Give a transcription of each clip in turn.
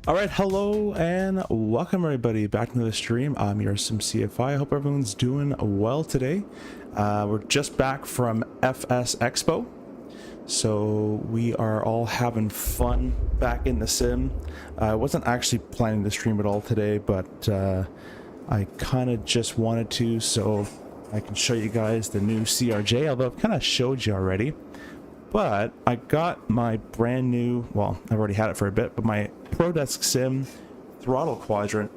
All right, hello and welcome everybody back to the stream. I'm your CFI. I hope everyone's doing well today. We're just back from FS Expo, so we are all having fun back in the sim. I wasn't actually planning to stream at all today, but I kind of just wanted to, so I can show you guys the new CRJ, although I've kind of showed you already. But I got my brand new, well, I've already had it for a bit, but my ProDesk Sim throttle quadrant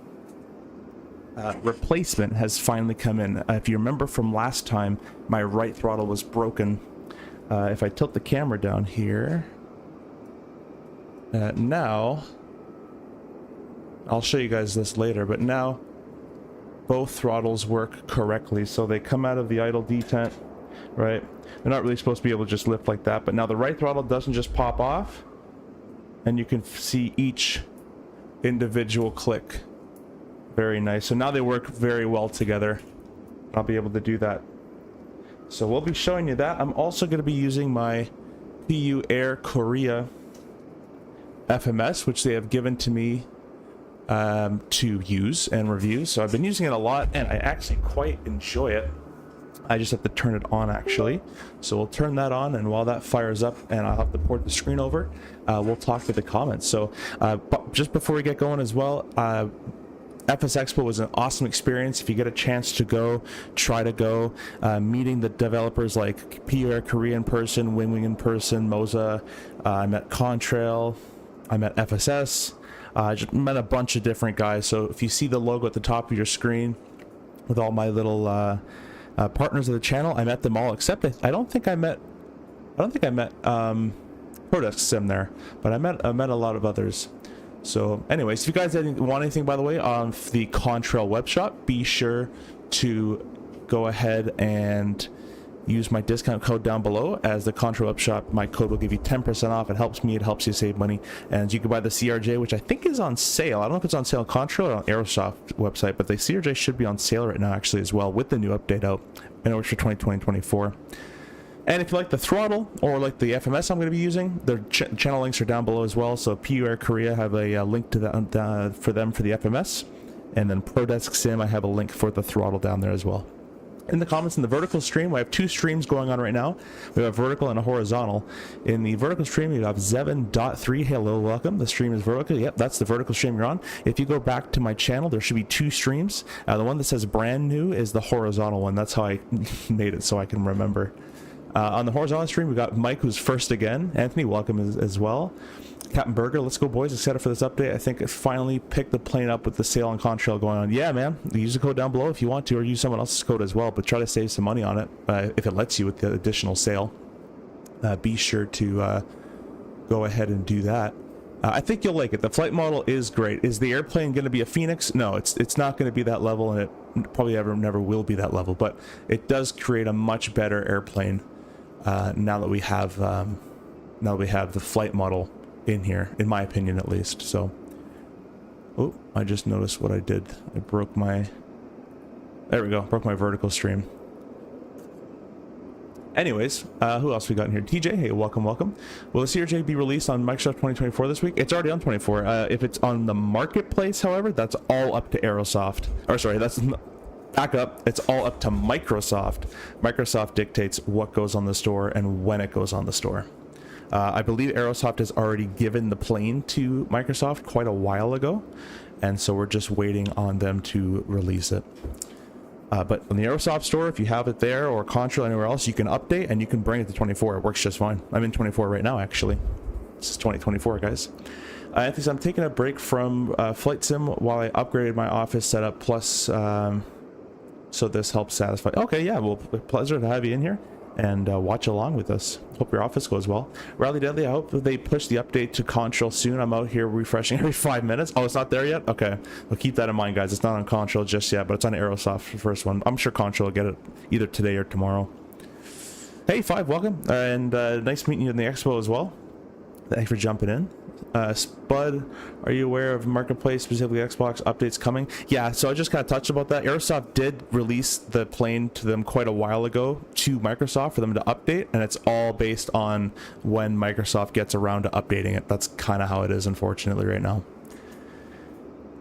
replacement has finally come in. If you remember from last time, my right throttle was broken. If I tilt the camera down here, now, I'll show you guys this later, but now both throttles work correctly. So they come out of the idle detent, right? They're not really supposed to be able to just lift like that, but now the right throttle doesn't just pop off, and you can see each individual click. Very nice. So now they work very well together. I'll be able to do that. So we'll be showing you that. I'm also going to be using my PU Air Korea FMS, which they have given to me to use and review. So I've been using it a lot, and I actually quite enjoy it. I just have to turn it on actually. So we'll turn that on, and while that fires up and I'll have to port the screen over, we'll talk to the comments. So just before we get going as well, FS Expo was an awesome experience. If you get a chance to go, try to go. Meeting the developers like PUR Korea in person, Wing in person, Moza. I met Contrail, I met FSS. I just met a bunch of different guys. So if you see the logo at the top of your screen with all my little partners of the channel, I met them all, except I don't think I met ProDesk Sim there, but I met a lot of others. So anyways, if you guys want anything, by the way, on the Contrail web shop, be sure to go ahead and use my discount code down below. As the Contrail web shop, my code will give you 10% off. It helps me, it helps you save money. And you can buy the CRJ, which I think is on sale. I don't know if it's on sale on Contrail or on Aerosoft website, but the CRJ should be on sale right now actually as well, with the new update out. I know it's for 2020-24. And if you like the throttle or like the FMS I'm going to be using, their channel links are down below as well. So PUR Korea have a link to that for them for the FMS, and then ProDesk Sim, I have a link for the throttle down there as well. In the comments in the vertical stream, we have two streams going on right now. We have a vertical and a horizontal. In the vertical stream, you have Zevin.3. Hello, welcome. The stream is vertical. Yep, that's the vertical stream you're on. If you go back to my channel, there should be two streams. The one that says brand new is the horizontal one. That's how I made it so I can remember. On the horizontal stream, we got Mike, who's first again. Anthony, welcome as well. Captain Burger, let's go boys, excited for this update. I think it finally picked the plane up with the sale on Contrail going on. Yeah, man, use the code down below if you want to, or use someone else's code as well, but try to save some money on it if it lets you with the additional sale. Be sure to go ahead and do that. I think you'll like it. The flight model is great. Is the airplane going to be a Phoenix? No, it's not going to be that level, and it probably never will be that level, but it does create a much better airplane now that we have the flight model in here, in my opinion at least. So oh, I just noticed what I did. I broke my, there we go, broke my vertical stream. Anyways, who else we got in here? TJ, hey, welcome. Will the CRJ be released on Microsoft 2024 this week? It's already on 24. If it's on the marketplace, however, that's all up to Aerosoft. Or sorry, that's back up. It's all up to Microsoft. Microsoft dictates what goes on the store and when it goes on the store. I believe Aerosoft has already given the plane to Microsoft quite a while ago, and so we're just waiting on them to release it. But on the Aerosoft store, if you have it there or Contrail anywhere else, you can update and you can bring it to 24. It works just fine. I'm in 24 right now, actually. This is 2024, guys. Anthony says, I'm taking a break from Flight Sim while I upgraded my office setup, plus so this helps satisfy. Okay, yeah, well, pleasure to have you in here and watch along with us. Hope your office goes well. Rally Deadly, I hope they push the update to Contrail soon. I'm out here refreshing every 5 minutes. Oh, it's not there yet? Okay. Well, keep that in mind, guys. It's not on Contrail just yet, but it's on Aerosoft, the first one. I'm sure Contrail will get it either today or tomorrow. Hey, Five, welcome. And nice meeting you in the expo as well. Thanks for jumping in. Spud, are you aware of Marketplace, specifically Xbox updates coming? Yeah, so I just kind of touched about that. Aerosoft did release the plane to them quite a while ago to Microsoft for them to update, and it's all based on when Microsoft gets around to updating it. That's kind of how it is, unfortunately, right now.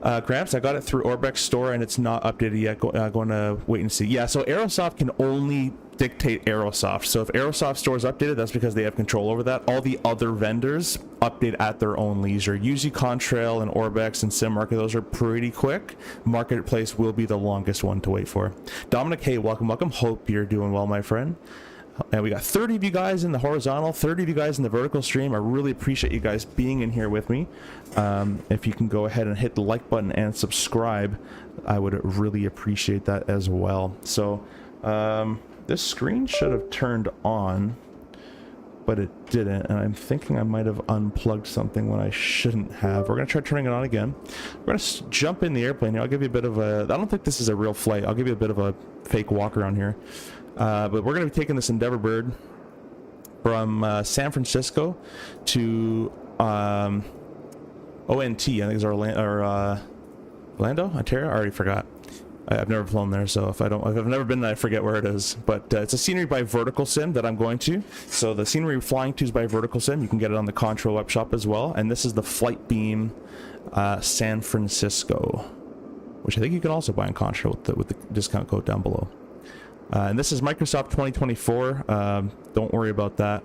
Gramps, I got it through Orbex store and it's not updated yet. Going to wait and see. Yeah, so Aerosoft can only dictate Aerosoft. So if Aerosoft store is updated, that's because they have control over that. All the other vendors update at their own leisure. Usually Contrail and Orbex and SimMarket, those are pretty quick. Marketplace will be the longest one to wait for. Dominic, hey, welcome, welcome. Hope you're doing well, my friend. And we got 30 of you guys in the horizontal, 30 of you guys in the vertical stream. I really appreciate you guys being in here with me. If you can go ahead and hit the like button and subscribe, I would really appreciate that as well. So this screen should have turned on, but it didn't. And I'm thinking I might have unplugged something when I shouldn't have. We're going to try turning it on again. We're going to jump in the airplane here. I'll give you a bit of a... I don't think this is a real flight. I'll give you a bit of a fake walk around here. But we're going to be taking this Endeavour Bird from San Francisco to ONT. I think it's Orlando, Ontario. I already forgot. I've never flown there, so if I've never been there, I forget where it is. But it's a scenery by Vertical Sim that I'm going to. So the scenery flying to is by Vertical Sim. You can get it on the Contra web shop as well. And this is the Flight Beam San Francisco, which I think you can also buy in Contra with the discount code down below. And this is Microsoft 2024. Don't worry about that.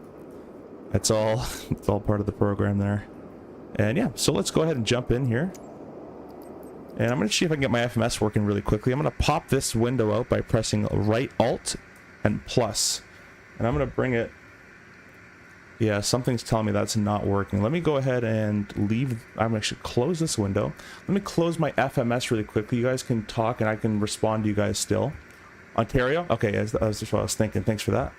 It's all part of the program there. And yeah, so let's go ahead and jump in here. And I'm going to see if I can get my FMS working really quickly. I'm going to pop this window out by pressing right Alt and plus. And I'm going to bring it... Yeah, something's telling me that's not working. Let me go ahead and leave... I'm going to actually close this window. Let me close my FMS really quickly. You guys can talk and I can respond to you guys still. Ontario? Okay, that's just what I was thinking. Thanks for that.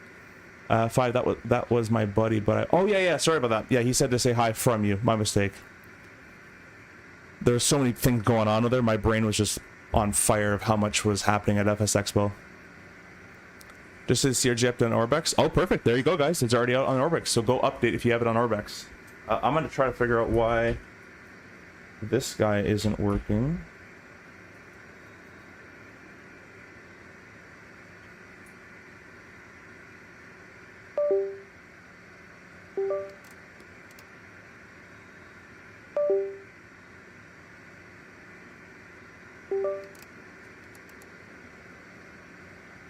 5, that was my buddy, but oh yeah, sorry about that. Yeah, he said to say hi from you. My mistake. There's so many things going on there. My brain was just on fire of how much was happening at FS Expo. Just says CRJ up on Orbex. Oh, perfect. There you go, guys. It's already out on Orbex, so go update if you have it on Orbex. I'm going to try to figure out why this guy isn't working.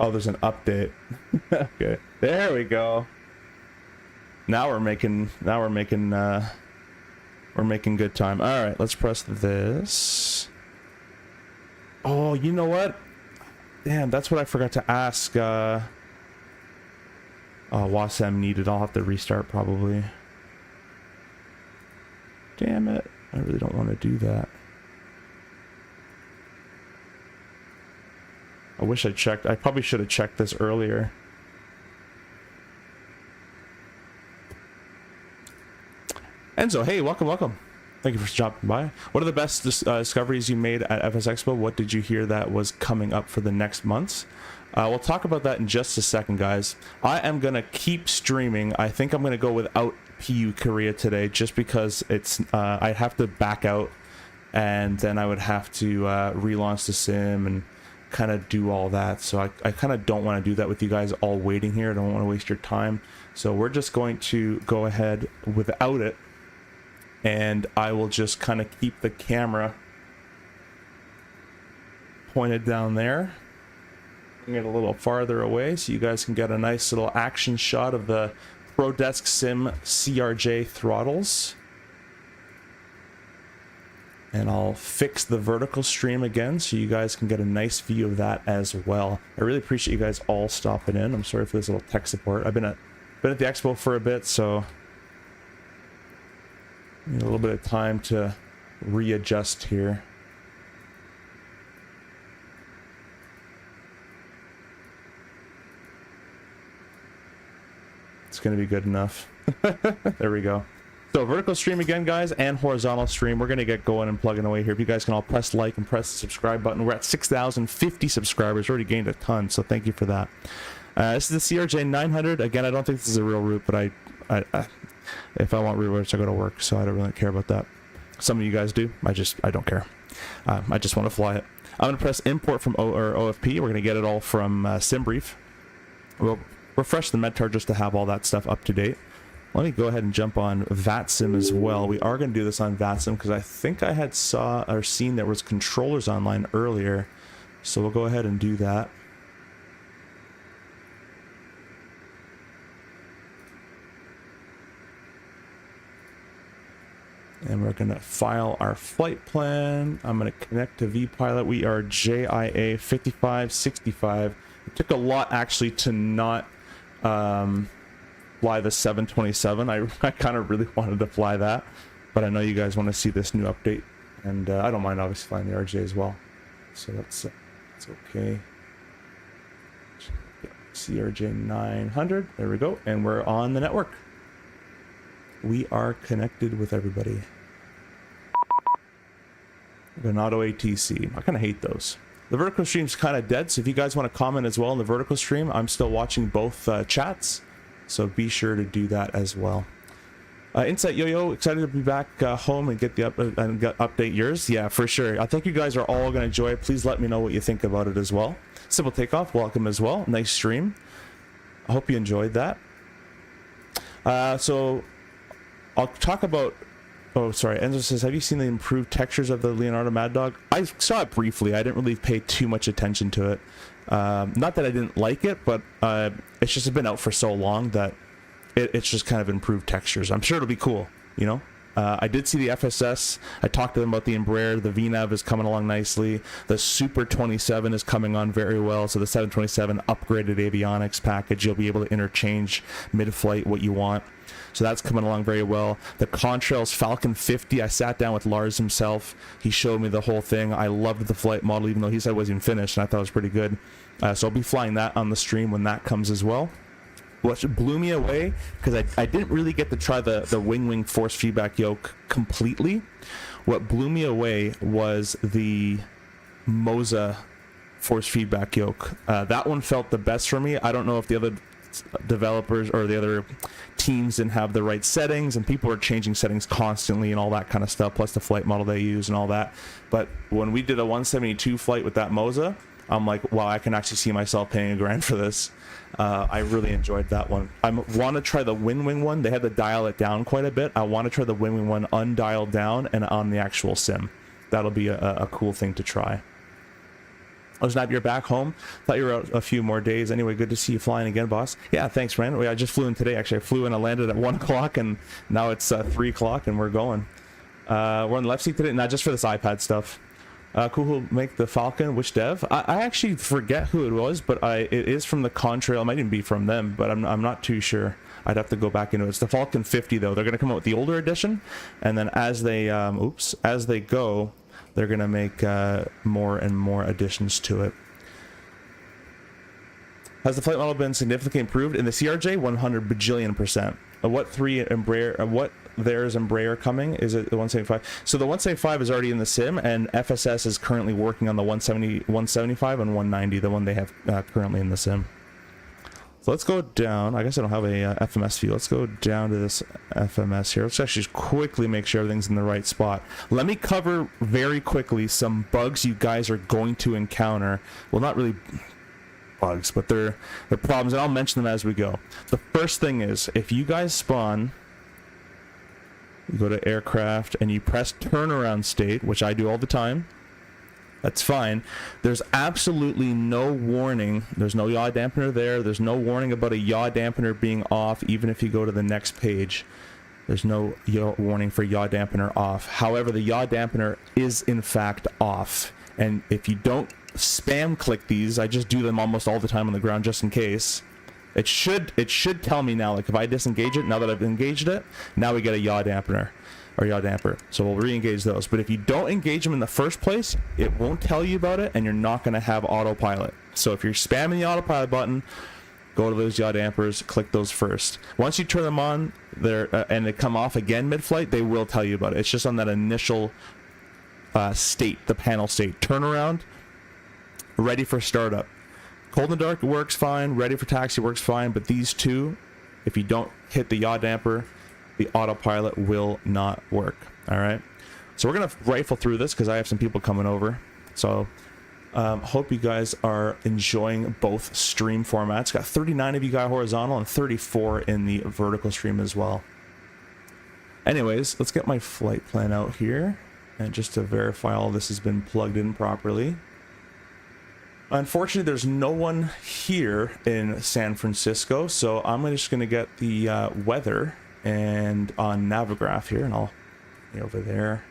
Oh, there's an update. Okay, there we go. Now we're making good time. All right, let's press this. Oh, you know what? Damn, that's what I forgot to ask. Oh, WASM needed. I'll have to restart probably. Damn it! I really don't want to do that. I wish I checked. I probably should have checked this earlier. Enzo, hey, welcome, welcome. Thank you for dropping by. What are the best discoveries you made at FS Expo? What did you hear that was coming up for the next months? We'll talk about that in just a second, guys. I am going to keep streaming. I think I'm going to go without PU Korea today just because it's I have to back out and then I would have to relaunch the sim and kind of do all that. So I kind of don't want to do that with you guys all waiting here. I don't want to waste your time. So we're just going to go ahead without it. And I will just kind of keep the camera pointed down there. Bring it a little farther away so you guys can get a nice little action shot of the ProDesk Sim CRJ throttles. And I'll fix the vertical stream again so you guys can get a nice view of that as well. I really appreciate you guys all stopping in. I'm sorry for this little tech support. I've been at the expo for a bit, so need a little bit of time to readjust here. It's gonna be good enough. There we go. So vertical stream again, guys, and horizontal stream. We're gonna get going and plugging away here. If you guys can all press like and press the subscribe button. We're at 6,050 subscribers. Already gained a ton, so thank you for that. This is the CRJ 900. Again, I don't think this is a real route, but I if I want reroutes, I go to work, so I don't really care about that. Some of you guys do. I don't care. I just want to fly it. I'm gonna press import from OFP. We're gonna get it all from SimBrief. We'll refresh the Medtar just to have all that stuff up to date. Let me go ahead and jump on VATSIM as well. We are going to do this on VATSIM because I think I had seen there was controllers online earlier. So we'll go ahead and do that. And we're going to file our flight plan. I'm going to connect to vPilot. We are JIA 5565. It took a lot actually to not fly the 727. I kind of really wanted to fly that, but I know you guys want to see this new update, and I don't mind obviously flying the RJ as well. So that's okay. CRJ 900. There we go, and we're on the network. We are connected with everybody. An auto ATC. I kind of hate those. The vertical stream's kind of dead, so if you guys want to comment as well in the vertical stream, I'm still watching both chats, so be sure to do that as well. Insight Yo-Yo, excited to be back home and get the update yours. Yeah, for sure. I think you guys are all going to enjoy it. Please let me know what you think about it as well. Simple Takeoff, welcome as well. Nice stream. I hope you enjoyed that. So I'll talk about... Oh, sorry. Enzo says, have you seen the improved textures of the Leonardo Mad Dog? I saw it briefly. I didn't really pay too much attention to it. Not that I didn't like it, but it's just been out for so long that it's just kind of improved textures. I'm sure it'll be cool, you know? I did see the FSS. I talked to them about the Embraer. The VNAV is coming along nicely. The Super 27 is coming on very well. So the 727 upgraded avionics package, you'll be able to interchange mid-flight what you want. So that's coming along very well. The Contrails Falcon 50, I sat down with Lars himself. He showed me the whole thing. I loved the flight model, even though he said it wasn't even finished, and I thought it was pretty good. So I'll be flying that on the stream when that comes as well. What blew me away, because I didn't really get to try the wing force feedback yoke completely. What blew me away was the Moza force feedback yoke. That one felt the best for me. I don't know if the other developers or the other teams didn't have the right settings, and people are changing settings constantly and all that kind of stuff, plus the flight model they use and all that. But when we did a 172 flight with that Moza, I'm like, wow, I can actually see myself paying $1,000 for this. I really enjoyed that one. I want to try the WinWing one. They had to dial it down quite a bit. I want to try the WinWing one undialed down and on the actual sim. That'll be a cool thing to try. Oh, Snap, you're back home. Thought you were out a few more days. Anyway, good to see you flying again, boss. Yeah, thanks, man. I just flew in today, actually. I flew in, I landed at 1 o'clock, and now it's 3 o'clock, and we're going. We're on the left seat today, not just for this iPad stuff. Cool, who'll make the Falcon? Which dev? I actually forget who it was, but it is from the Contrail. It might even be from them, but I'm not too sure. I'd have to go back into it. It's the Falcon 50, though. They're going to come out with the older edition, and then as they as they go, they're going to make more and more additions to it. Has the flight model been significantly improved? In the CRJ, 100 bajillion%. What there's Embraer coming? Is it the 175? So the 175 is already in the sim, and FSS is currently working on the 175 and 190, the one they have currently in the sim. So let's go down. I guess I don't have a FMS view. Let's go down to this FMS here. Let's actually just quickly make sure everything's in the right spot. Let me cover very quickly some bugs you guys are going to encounter. Well, not really bugs, but they're problems, and I'll mention them as we go. The first thing is, if you guys spawn, you go to aircraft and you press turnaround state, which I do all the time, that's fine. There's absolutely no warning. There's no yaw dampener there. There's no warning about a yaw dampener being off, even if you go to the next page. There's no warning for yaw dampener off. However, the yaw dampener is in fact off. And if you don't spam click these, I just do them almost all the time on the ground just in case. It should tell me now, like if I disengage it, now that I've engaged it, now we get a yaw dampener or yaw damper. So we'll re-engage those. But if you don't engage them in the first place, it won't tell you about it, and you're not going to have autopilot. So if you're spamming the autopilot button, go to those yaw dampers, click those first. Once you turn them on there and they come off again mid-flight, they will tell you about it. It's just on that initial state, the panel state. Turnaround, ready for startup. Cold and dark works fine, ready for taxi works fine, but these two, if you don't hit the yaw damper, the autopilot will not work. All right, so we're gonna rifle through this because I have some people coming over. So Hope you guys are enjoying both stream formats. Got 39 of you guys horizontal and 34 in the vertical stream as well. Anyways, let's get my flight plan out here, and just to verify all this has been plugged in properly. Unfortunately, there's no one here in San Francisco, so I'm just going to get the weather and on Navigraph here, and I'll be over there,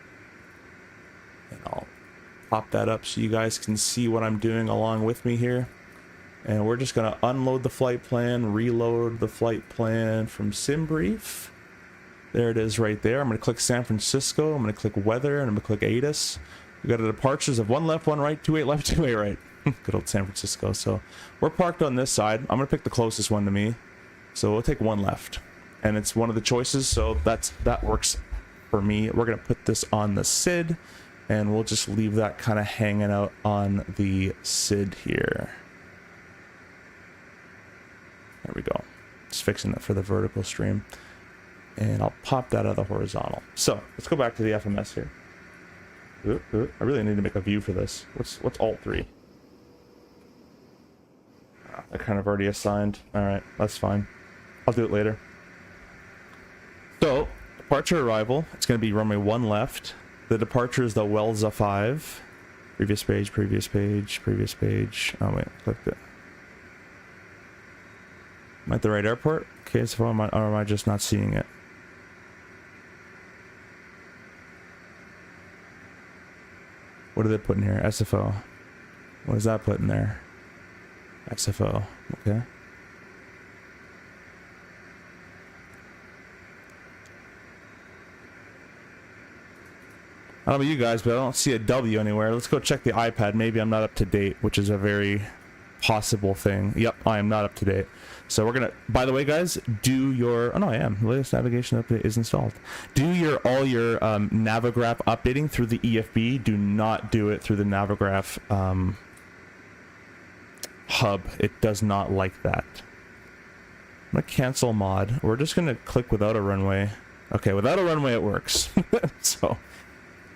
and I'll pop that up so you guys can see what I'm doing along with me here. And we're just going to unload the flight plan, reload the flight plan from SimBrief. There it is right there. I'm going to click San Francisco, I'm going to click weather, and I'm going to click ATIS. We got a departures of 1 left, 1 right, 28 left, 28 right. Good old San Francisco. So we're parked on this side. I'm going to pick the closest one to me. So we'll take 1 left. And it's one of the choices, so that works for me. We're going to put this on the SID, and we'll just leave that kind of hanging out on the SID here. There we go. Just fixing it for the vertical stream. And I'll pop that out of the horizontal. So let's go back to the FMS here. I really need to make a view for this. What's Alt 3? I kind of already assigned. Alright, that's fine. I'll do it later. So, departure arrival. It's going to be runway 1 left. The departure is the Welza 5. Previous page, previous page, previous page. Oh wait, clicked it. Am I at the right airport? Okay, so or am I just not seeing it? What do they put in here? SFO. What does that put in there? XFO. Okay. I don't know about you guys, but I don't see a W anywhere. Let's go check the iPad. Maybe I'm not up to date, which is a very possible thing. Yep, I am not up to date. So we're gonna, by the way, guys, do your, oh no, I am. The latest navigation update is installed. Do all your Navigraph updating through the EFB. Do not do it through the Navigraph hub. It does not like that. I'm gonna cancel mod. We're just gonna click without a runway. Okay, without a runway it works. So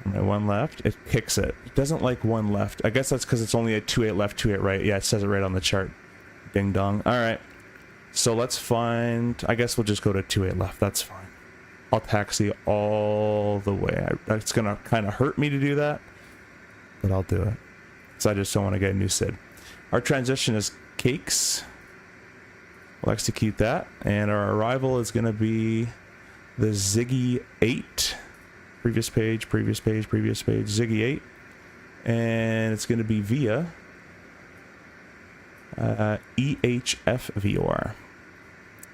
runway 1 left, it kicks it. It doesn't like 1 left. I guess that's because it's only a 28 left, 28 right. Yeah, it says it right on the chart. Ding dong. All right. So let's find, I guess we'll just go to 28 left. That's fine. I'll taxi all the way. It's gonna kind of hurt me to do that, but I'll do it. So I just don't want to get a new SID. Our transition is cakes. We'll execute that. And our arrival is going to be the Ziggy 8. Previous page, previous page, previous page, Ziggy 8. And it's going to be via EHFVOR.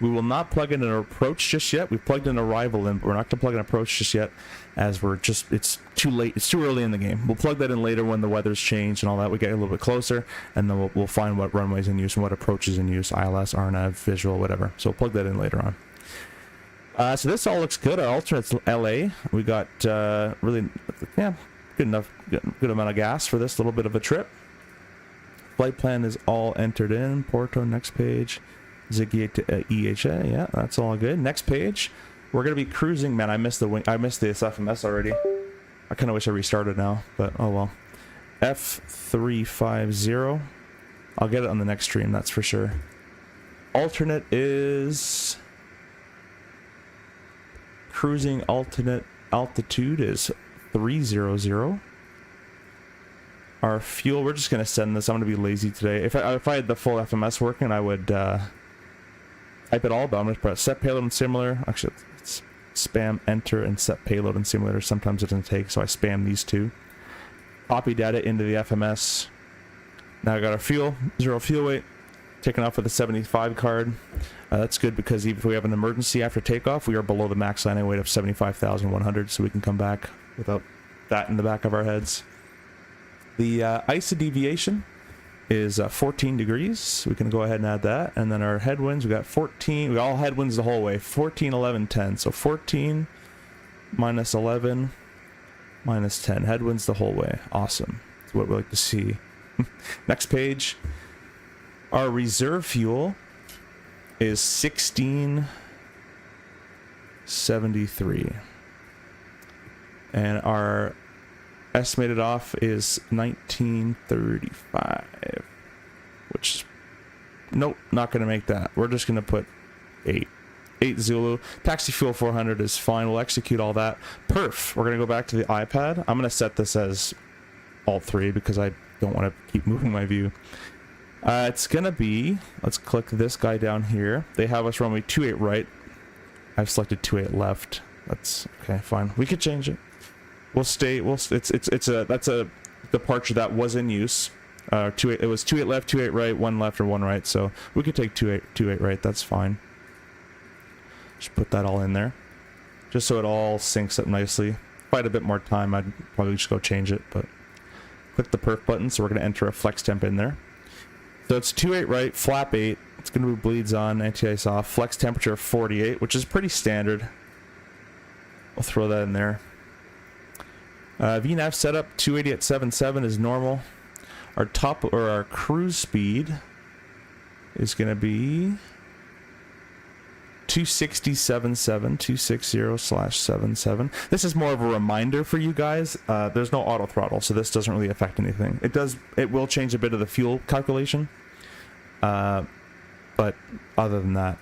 We will not plug in an approach just yet. We've plugged in arrival in, but we're not going to plug an approach just yet, as it's too late. It's too early in the game. We'll plug that in later when the weather's changed and all that. We get a little bit closer, and then we'll find what runway's in use and what approach is in use, ILS, RNAV, visual, whatever. So we'll plug that in later on. So this all looks good. Our alternate's LA. We got really, yeah, good amount of gas for this little bit of a trip. Flight plan is all entered in. Porto, next page. Ziggy to EHA, yeah, that's all good. Next page, we're gonna be cruising. Man, I missed the this FMS already. I kind of wish I restarted now, but oh well. F350. I'll get it on the next stream, that's for sure. Alternate is cruising. Alternate altitude is 300. Our fuel, we're just gonna send this. I'm gonna be lazy today. If I had the full FMS working, I would type it all, but I'm going to press set payload and simulator. Actually, it's spam enter and set payload and simulator. Sometimes it doesn't take, so I spam these two. Copy data into the FMS. Now I got our fuel, 0 fuel weight, taken off with a 75 card. That's good because even if we have an emergency after takeoff, we are below the max landing weight of 75,100, so we can come back without that in the back of our heads. The ISA deviation is 14 degrees. We can go ahead and add that. And then our headwinds, we got 14. We got all headwinds the whole way. 14, 11, 10. So 14 minus 11 minus 10. Headwinds the whole way. Awesome. That's what we like to see. Next page. Our reserve fuel is 1673. And our estimated off is 1935, which is, nope, not going to make that. We're just going to put 8 Zulu. Taxi fuel 400 is fine. We'll execute all that. Perf. We're going to go back to the iPad. I'm going to set this as Alt 3 because I don't want to keep moving my view. It's going to be, let's click this guy down here. They have us runway 28 right. I've selected 28 left. That's okay, fine. We could change it. We'll stay, that's a departure that was in use. 28, it was 28 left, 28 right, 1 left or 1 right. So we could take 28 right. That's fine. Just put that all in there, just so it all syncs up nicely. If I had a bit more time, I'd probably just go change it, but click the perf button. So we're going to enter a flex temp in there. So it's 28 right, flap 8. It's going to be bleeds on, anti-ice off, flex temperature of 48, which is pretty standard. We'll throw that in there. VNAV setup 280 at 77 is normal. Our top or our cruise speed is going to be 260/77. This is more of a reminder for you guys. There's no auto throttle, so this doesn't really affect anything. It will change a bit of the fuel calculation, but other than that,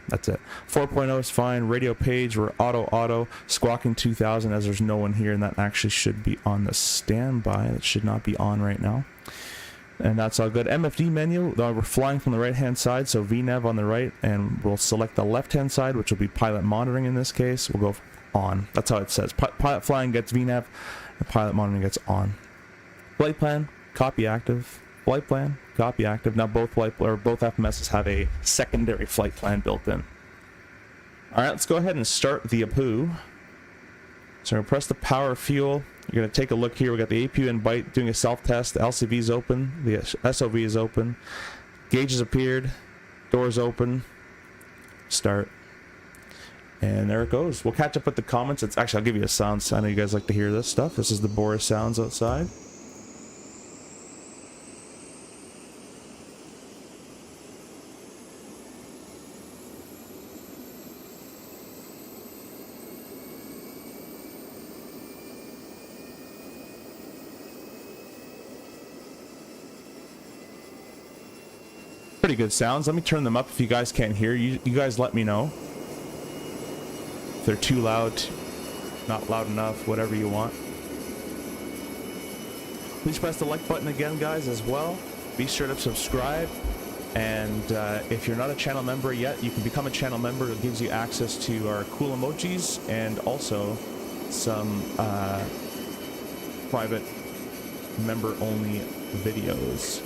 that's it. 4.0 is fine. Radio page, we're auto. Squawking 2000, as there's no one here, and that actually should be on the standby. It should not be on right now. And that's all good. MFD menu, we're flying from the right hand side, so VNAV on the right, and we'll select the left hand side, which will be pilot monitoring in this case. We'll go on. That's how it says. Pilot flying gets VNAV, and pilot monitoring gets on. Flight plan, copy active. Flight plan, copy active. Now both FMSs have a secondary flight plan built in. Alright, let's go ahead and start the APU. So I'm going to press the power fuel. You're going to take a look here. We got the APU in byte doing a self-test. The LCV is open. The SOV is open. Gauges appeared. Doors open. Start. And there it goes. We'll catch up with the comments. It's actually, I'll give you a sound. I know you guys like to hear this stuff. This is the Boris sounds outside. Pretty good sounds. Let me turn them up if you guys can't hear. You guys let me know if they're too loud, not loud enough, whatever you want. Please press the like button again, guys, as well. Be sure to subscribe, and if you're not a channel member yet, you can become a channel member. It gives you access to our cool emojis and also some private member-only videos.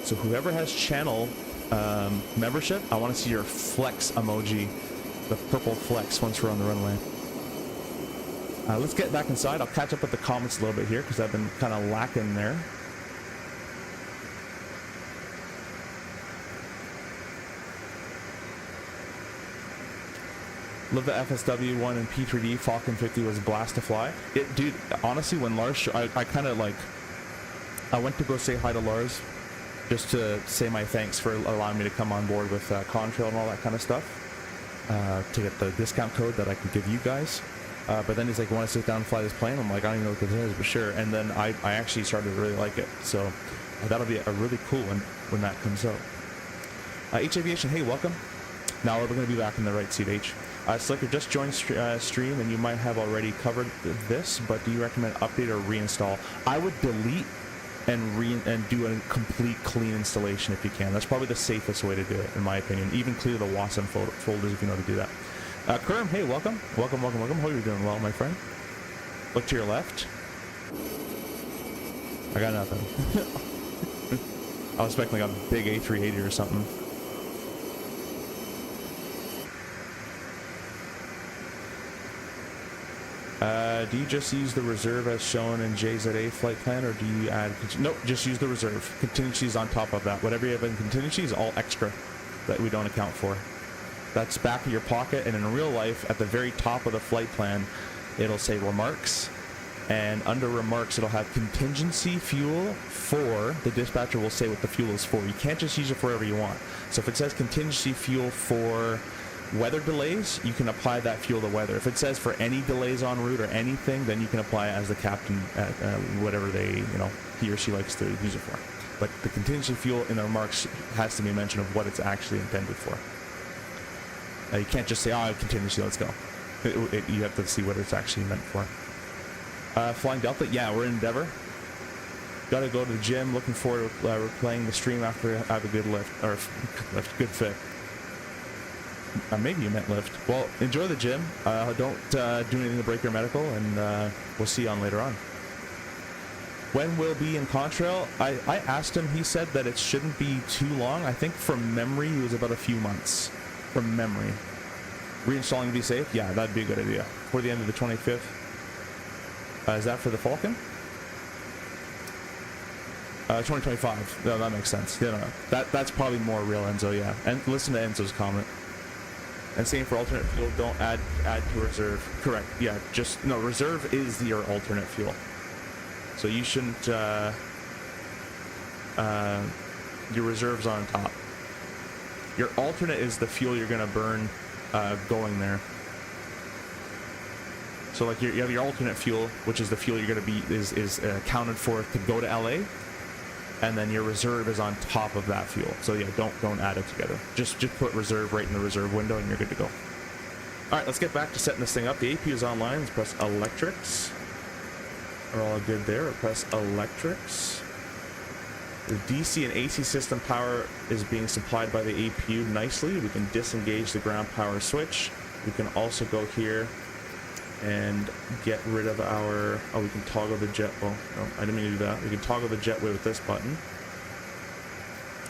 So whoever has channel membership, I want to see your flex emoji, the purple flex, once we're on the runway. Let's get back inside. I'll catch up with the comments a little bit here because I've been kind of lacking there. Love the FSW one and P3D. Falcon 50 was a blast to fly. Dude, honestly, when Lars, I kind of like, I went to go say hi to Lars, just to say my thanks for allowing me to come on board with Contrail and all that kind of stuff, to get the discount code that I can give you guys. But then he's like, want to sit down and fly this plane? I'm like, I don't even know what this is, but sure. And then I actually started to really like it. So that'll be a really cool one when that comes out. H Aviation, hey, welcome. Now we're going to be back in the right seat, H. Slicker, just joined stream, and you might have already covered this, but do you recommend update or reinstall? I would delete and do a complete clean installation if you can. That's probably the safest way to do it, in my opinion. Even clear the WASM folders if you know how to do that. Kerm, hey, welcome. Welcome. Hope you're doing well, my friend. Look to your left. I got nothing. I was expecting like a big A380 or something. Do you just use the reserve as shown in JZA flight plan, or do you add... Nope, just use the reserve. Contingencies on top of that. Whatever you have in contingency is all extra that we don't account for. That's back of your pocket, and in real life, at the very top of the flight plan, it'll say remarks, and under remarks, it'll have contingency fuel for... The dispatcher will say what the fuel is for. You can't just use it for whatever you want. So if it says contingency fuel for weather delays, you can apply that fuel to weather. If it says for any delays en route or anything, then you can apply it as the captain at whatever he or she likes to use it for. But the contingency fuel in the remarks has to be a mention of what it's actually intended for. You can't just say, oh, contingency, let's go. You have to see what it's actually meant for. Flying Delta, yeah, we're in Endeavor. Gotta go to the gym. Looking forward to replaying the stream after I have a good lift, or good fit. Maybe you meant lift. Well, enjoy the gym. Don't do anything to break your medical, and we'll see you on later on. When will be in Contrail? I asked him. He said that it shouldn't be too long. I think from memory, it was about a few months. From memory. Reinstalling to be safe? Yeah, that'd be a good idea. For the end of the 25th. Is that for the Falcon? 2025. No, that makes sense. Yeah, no. That's probably more real, Enzo, yeah. And listen to Enzo's comment. And same for alternate fuel, don't add to reserve. Correct, yeah, just, no, reserve is your alternate fuel. So you shouldn't, your reserve's on top. Your alternate is the fuel you're gonna burn going there. So like you have your alternate fuel, which is the fuel you're gonna be, is accounted for to go to LA. And then your reserve is on top of that fuel. So yeah, don't add it together. Just put reserve right in the reserve window and you're good to go. All right, let's get back to setting this thing up. The AP is online. Let's press electrics. We're all good there. Press electrics. The DC and AC system power is being supplied by the APU nicely. We can disengage the ground power switch. We can also go here and get rid of our, oh, we can toggle the jet, well, no, I didn't mean to do that. We can toggle the jetway with this button.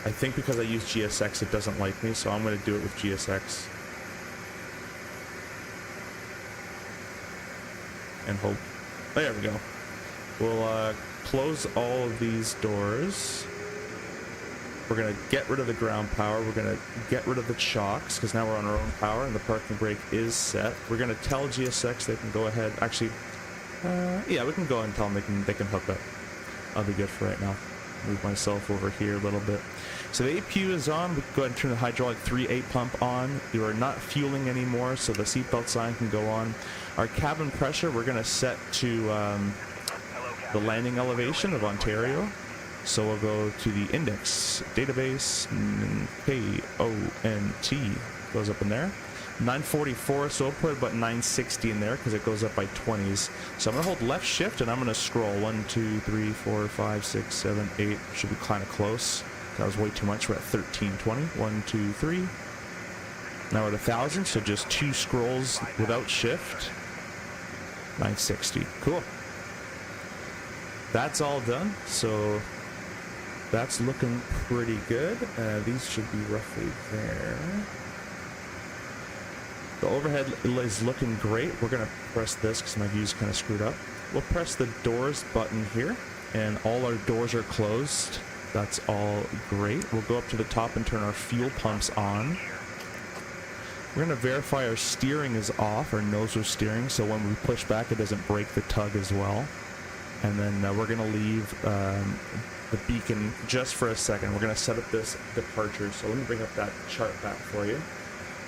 I think because I use GSX, it doesn't like me, so I'm going to do it with GSX. And hope. There we go. We'll close all of these doors. We're going to get rid of the ground power. We're going to get rid of the chocks because now we're on our own power and the parking brake is set. We're going to tell GSX they can go ahead. Actually, yeah, we can go ahead and tell them they can hook up. I'll be good for right now. Move myself over here a little bit. So the APU is on. We can go ahead and turn the hydraulic 3.8 pump on. You are not fueling anymore, so the seatbelt sign can go on. Our cabin pressure, we're going to set to the landing elevation of Ontario. So we'll go to the index database, KONT goes up in there. 944, so we'll put about 960 in there because it goes up by 20s. So I'm gonna hold left shift and I'm gonna scroll 1, 2, 3, 4, 5, 6, 7, 8. Should be kind of close. That was way too much. We're at 1320. 1, 2, 3. Now we're at 1000, so just 2 scrolls without shift. 960. Cool. That's all done. So that's looking pretty good. These should be roughly there. The overhead is looking great. We're going to press this because my view's kind of screwed up. We'll press the doors button here, and all our doors are closed. That's all great. We'll go up to the top and turn our fuel pumps on. We're going to verify our steering is off, our nose was steering, so when we push back it doesn't break the tug as well. And then we're going to leave the beacon just for a second. We're going to set up this departure. So let me bring up that chart back for you.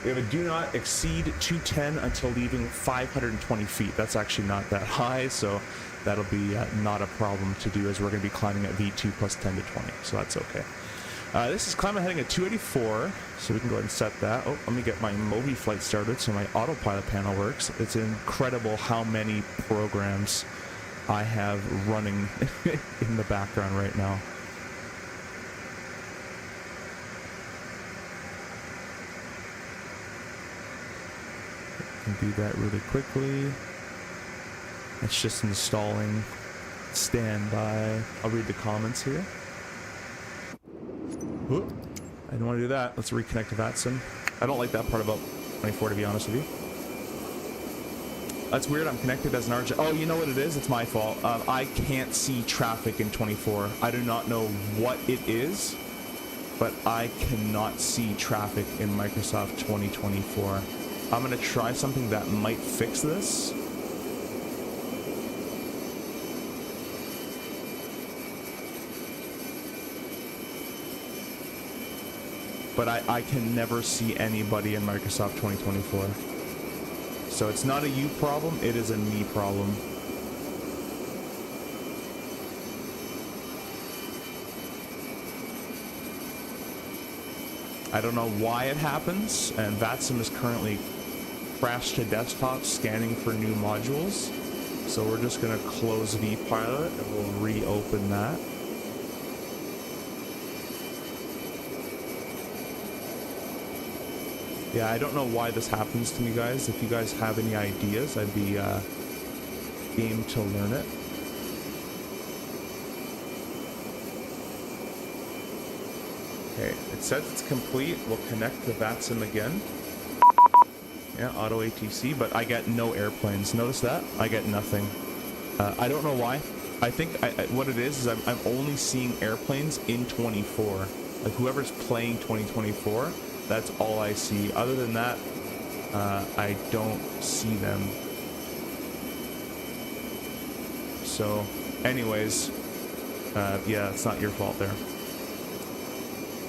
We have a do not exceed 210 until leaving 520 feet. That's actually not that high, so that'll be not a problem to do as we're going to be climbing at V2 plus 10 to 20, so that's okay. This is climbing heading at 284, so we can go ahead and set that. Oh, let me get my Mobi flight started so my autopilot panel works. It's incredible how many programs I have running in the background right now. Do that really quickly. It's just installing. Stand by. I'll read the comments here. Whoop. I didn't want to do that. Let's reconnect to Vatson. I don't like that part about 24, to be honest with you. That's weird. I'm connected as an RJ. Oh, you know what it is? It's my fault. I can't see traffic in 24. I do not know what it is, but I cannot see traffic in Microsoft 2024. I'm going to try something that might fix this. but I can never see anybody in Microsoft 2024. So it's not a you problem, it is a me problem. I don't know why it happens, and VATSIM is currently crashed to desktop scanning for new modules. So we're just gonna close vPilot and we'll reopen that. Yeah, I don't know why this happens to me, guys. If you guys have any ideas, I'd be game to learn it. Okay, it says it's complete. We'll connect to VATSIM again. Yeah, auto ATC, but I get no airplanes. Notice that? I get nothing. I don't know why. I think what it is I'm only seeing airplanes in 24. Like whoever's playing 2024, that's all I see. Other than that, I don't see them. So, anyways, yeah, it's not your fault there.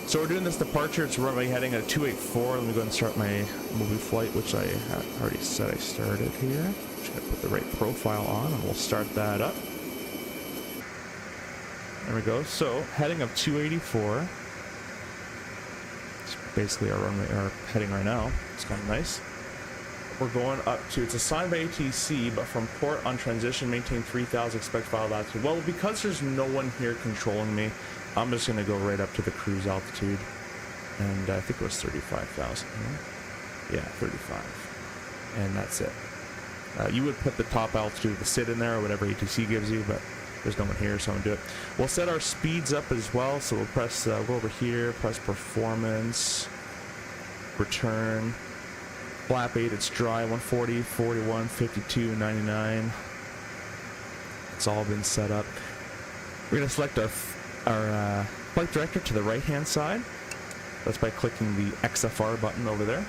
So we're doing this departure. It's runway heading at 284. Let me go and start my movie flight, which I already said I started here. Just gonna put the right profile on, and we'll start that up. There we go. So heading of 284. It's basically our runway, our heading right now. It's kind of nice. We're going up to, it's assigned by ATC, but from port on transition, maintain 3,000, expect filed altitude. Well, because there's no one here controlling me, I'm just going to go right up to the cruise altitude. And I think it was 35,000. Yeah, 35. And that's it. You would put the top altitude of the SID in there or whatever ATC gives you, but there's no one here, so I'm going to do it. We'll set our speeds up as well. So we'll press, go over here, press performance, return. Flap 8, it's dry, 140, 41, 52, 99. It's all been set up. We're going to select our flight director to the right-hand side. That's by clicking the XFR button over there.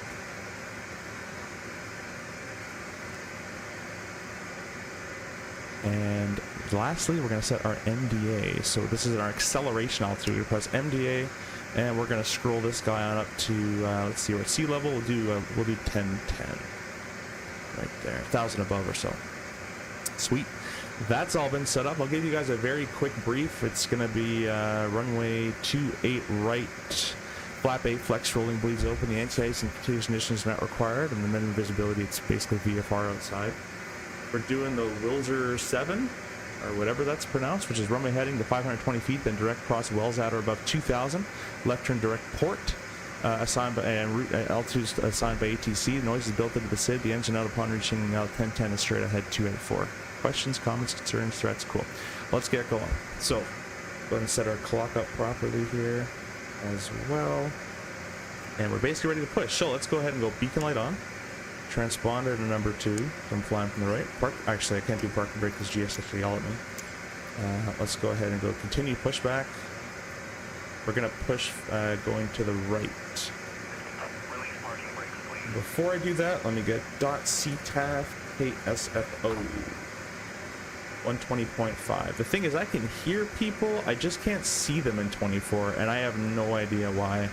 And lastly, we're going to set our MDA. So this is our acceleration altitude. We press MDA. And we're gonna scroll this guy on up to let's see, we're at sea level. We'll do 1010 right there, 1,000 above or so. Sweet. That's all been set up. I'll give you guys a very quick brief. It's gonna be runway 28 right, flap 8, flex rolling bleeds open. The anti-ice and continuous conditions not required, and the minimum visibility, it's basically VFR outside. We're doing the Wilzer 7. Or whatever that's pronounced, which is runway heading to 520 feet, then direct cross wells at or above 2,000. Left turn direct port, assigned by route altitude assigned by ATC. Noise is built into the SID. The engine out upon reaching 1010 is straight ahead 284. Questions, comments, concerns, threats? Cool. Let's get going. So, go ahead and set our clock up properly here as well. And we're basically ready to push. So let's go ahead and go beacon light on. Transponder to number 2. I'm flying from the right. Park. Actually, I can't do parking brake because GS has to yell at me. Let's go ahead and go continue pushback. We're gonna push going to the right. Before I do that, let me get .CTAF KSFO 120.5. The thing is, I can hear people. I just can't see them in 24, and I have no idea why.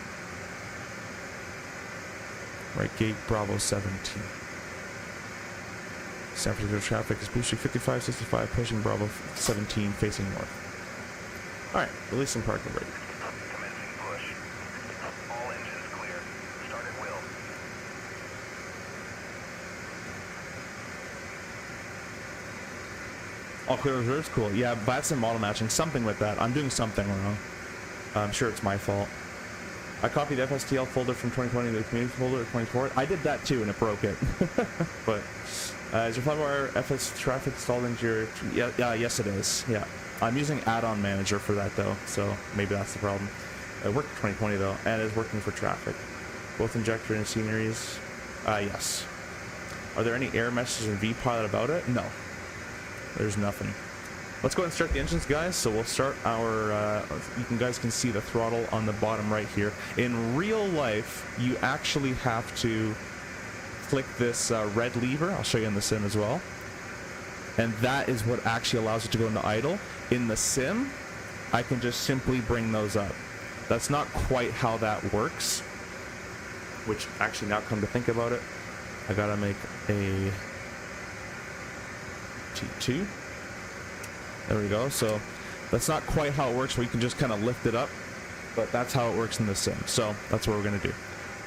Right gate Bravo 17. San Francisco traffic is boosting 5565, pushing Bravo 17, facing north. Alright, releasing parking brake. Commencing push. All engines clear. Start at will. All clear reserves, cool. Yeah, that's some model matching, something with that. I'm doing something wrong. I'm sure it's my fault. I copied the FSTL folder from 2020 to the community folder at 24. I did that too, and it broke it. But is your Flywire FS traffic installed into your? Yeah, yes it is. Yeah, I'm using add-on manager for that though, so maybe that's the problem. It worked 2020 though, and it's working for traffic. Both injector and sceneries. Yes. Are there any error messages in vPilot about it? No. There's nothing. Let's go ahead and start the engines, guys. So we'll start our, you guys can see the throttle on the bottom right here. In real life, you actually have to click this red lever. I'll show you in the sim as well. And that is what actually allows it to go into idle. In the sim, I can just simply bring those up. That's not quite how that works. which actually now come to think about it, I gotta make a T2. There we go. So that's not quite how it works, where you can just kind of lift it up, but that's how it works in the sim. So that's what we're gonna do.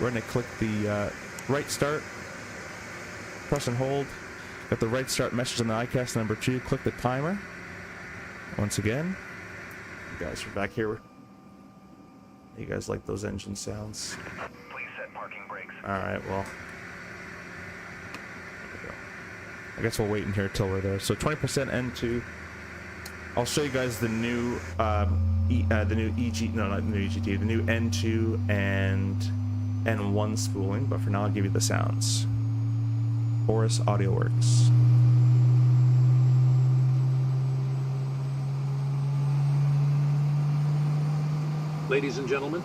We're gonna click the right start, press and hold. Got the right start message on the iCast number 2. Click the timer. Once again, you guys are back here. You guys like those engine sounds? Please set parking brakes. All right, well, there we go. I guess we'll wait in here till we're there. So 20% N2. I'll show you guys the new the new the new N2 and N1 spooling. But for now, I'll give you the sounds. Chorus Audio Works. Ladies and gentlemen,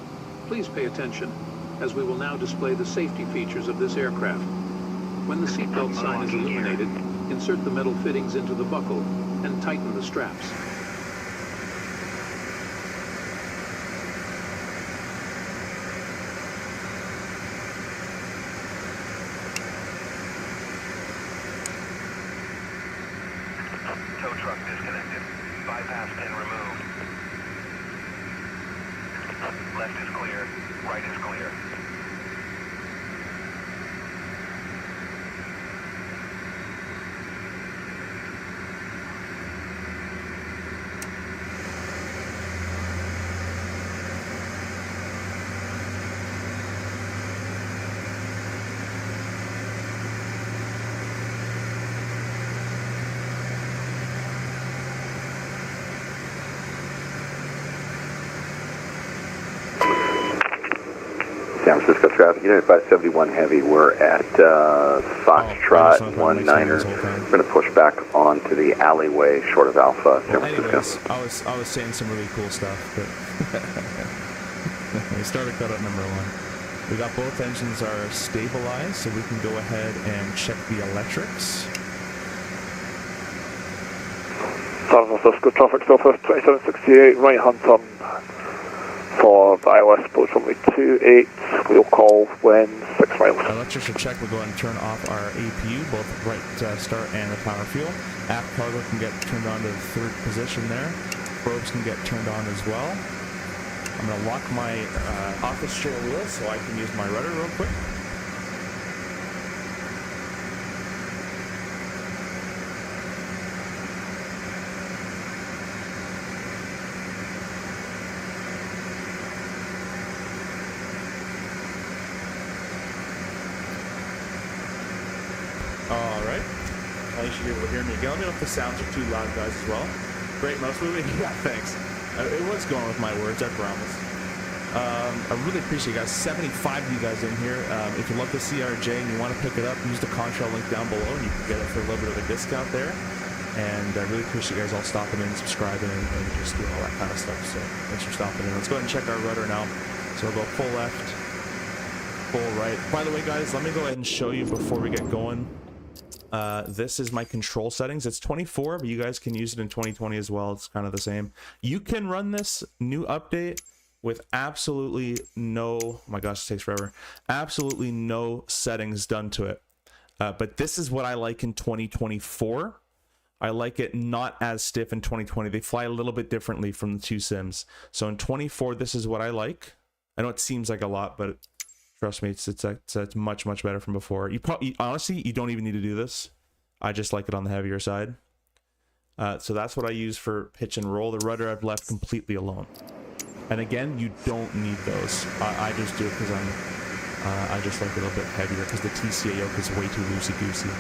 please pay attention, as we will now display the safety features of this aircraft. When the seatbelt sign is illuminated, insert the metal fittings into the buckle and tighten the straps. Tow truck disconnected. Bypass pin removed. Left is clear. Right is clear. San Francisco traffic, Unit 571 Heavy, we're at Foxtrot 19er. We're going to push back onto the alleyway short of Alpha, San Francisco. Anyways, I was saying some really cool stuff, but we started cut out number 1. We got both engines are stabilized, so we can go ahead and check the electrics. San Francisco traffic Southwest 2768, right hand turn for the ILS approach runway 28, we'll call when 6 miles. Electrics are checked. We'll go ahead and turn off our APU, both right start and the power fuel. Aft cargo can get turned on to the 3rd position there. Probes can get turned on as well. I'm going to lock my office chair wheel so I can use my rudder real quick. Alright, you should be able to hear me again. Let me know if the sounds are too loud, guys, as well. Great mouse movie? Yeah, thanks. It was going with my words, I promise. I really appreciate you guys. 75 of you guys in here. If you love the CRJ and you want to pick it up, use the Contrail link down below and you can get it for a little bit of a discount there. And I really appreciate you guys all stopping in and subscribing and just doing all that kind of stuff. So thanks for stopping in. Let's go ahead and check our rudder now. So we'll go full left, full right. By the way, guys, let me go ahead and show you before we get going. This is my control settings. It's 24, but you guys can use it in 2020 as well. It's kind of the same. You can run this new update with absolutely no, oh my gosh, it takes forever, absolutely no settings done to it. But this is what I like in 2024. I like it not as stiff in 2020. They fly a little bit differently from the two sims. So in 24, this is what I like. I know it seems like a lot, but trust me, it's much, much better from before. You probably, honestly, you don't even need to do this. I just like it on the heavier side. So that's what I use for pitch and roll. The rudder I've left completely alone. And again, you don't need those. I just do it because I just like it a little bit heavier because the TCA yoke is way too loosey-goosey.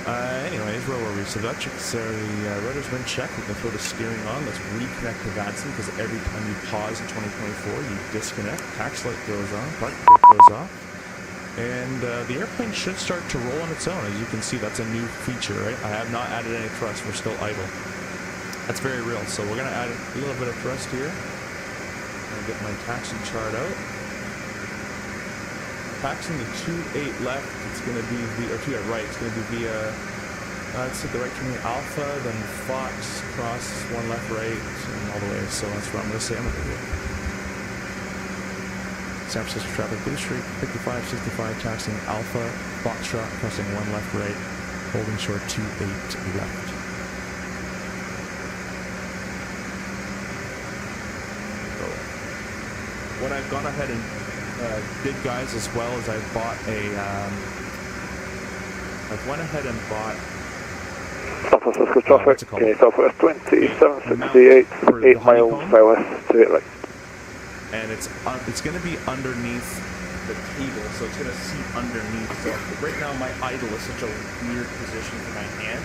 Anyways, where were we? So the rudder's been checked. We can throw the steering on. Let's reconnect to VATSIM because every time you pause in 2024, you disconnect. Tax light goes on. Park brake goes off. And the airplane should start to roll on its own. As you can see, that's a new feature, right? I have not added any thrust. We're still idle. That's very real. So we're going to add a little bit of thrust here. I'm going to get my taxi chart out. Taxing the 28 left, it's going to be via, or 28 right, it's going to be via, let's take the right turn Alpha, then Fox, cross, 1 left, right, and all the way. So that's what I'm going to say I'm going to do. San Francisco traffic, Blue Street, 5565, taxiing Alpha, Foxtrot, crossing 1 left right, holding short 28 left. So, what I've gone ahead and did, guys, as well as I bought a, I went ahead and bought San Francisco traffic, okay, southwest 2768, 8 miles southwest to 8 right. And it's going to be underneath the table, so it's going to seat underneath. So right now my idle is such a weird position for my hand,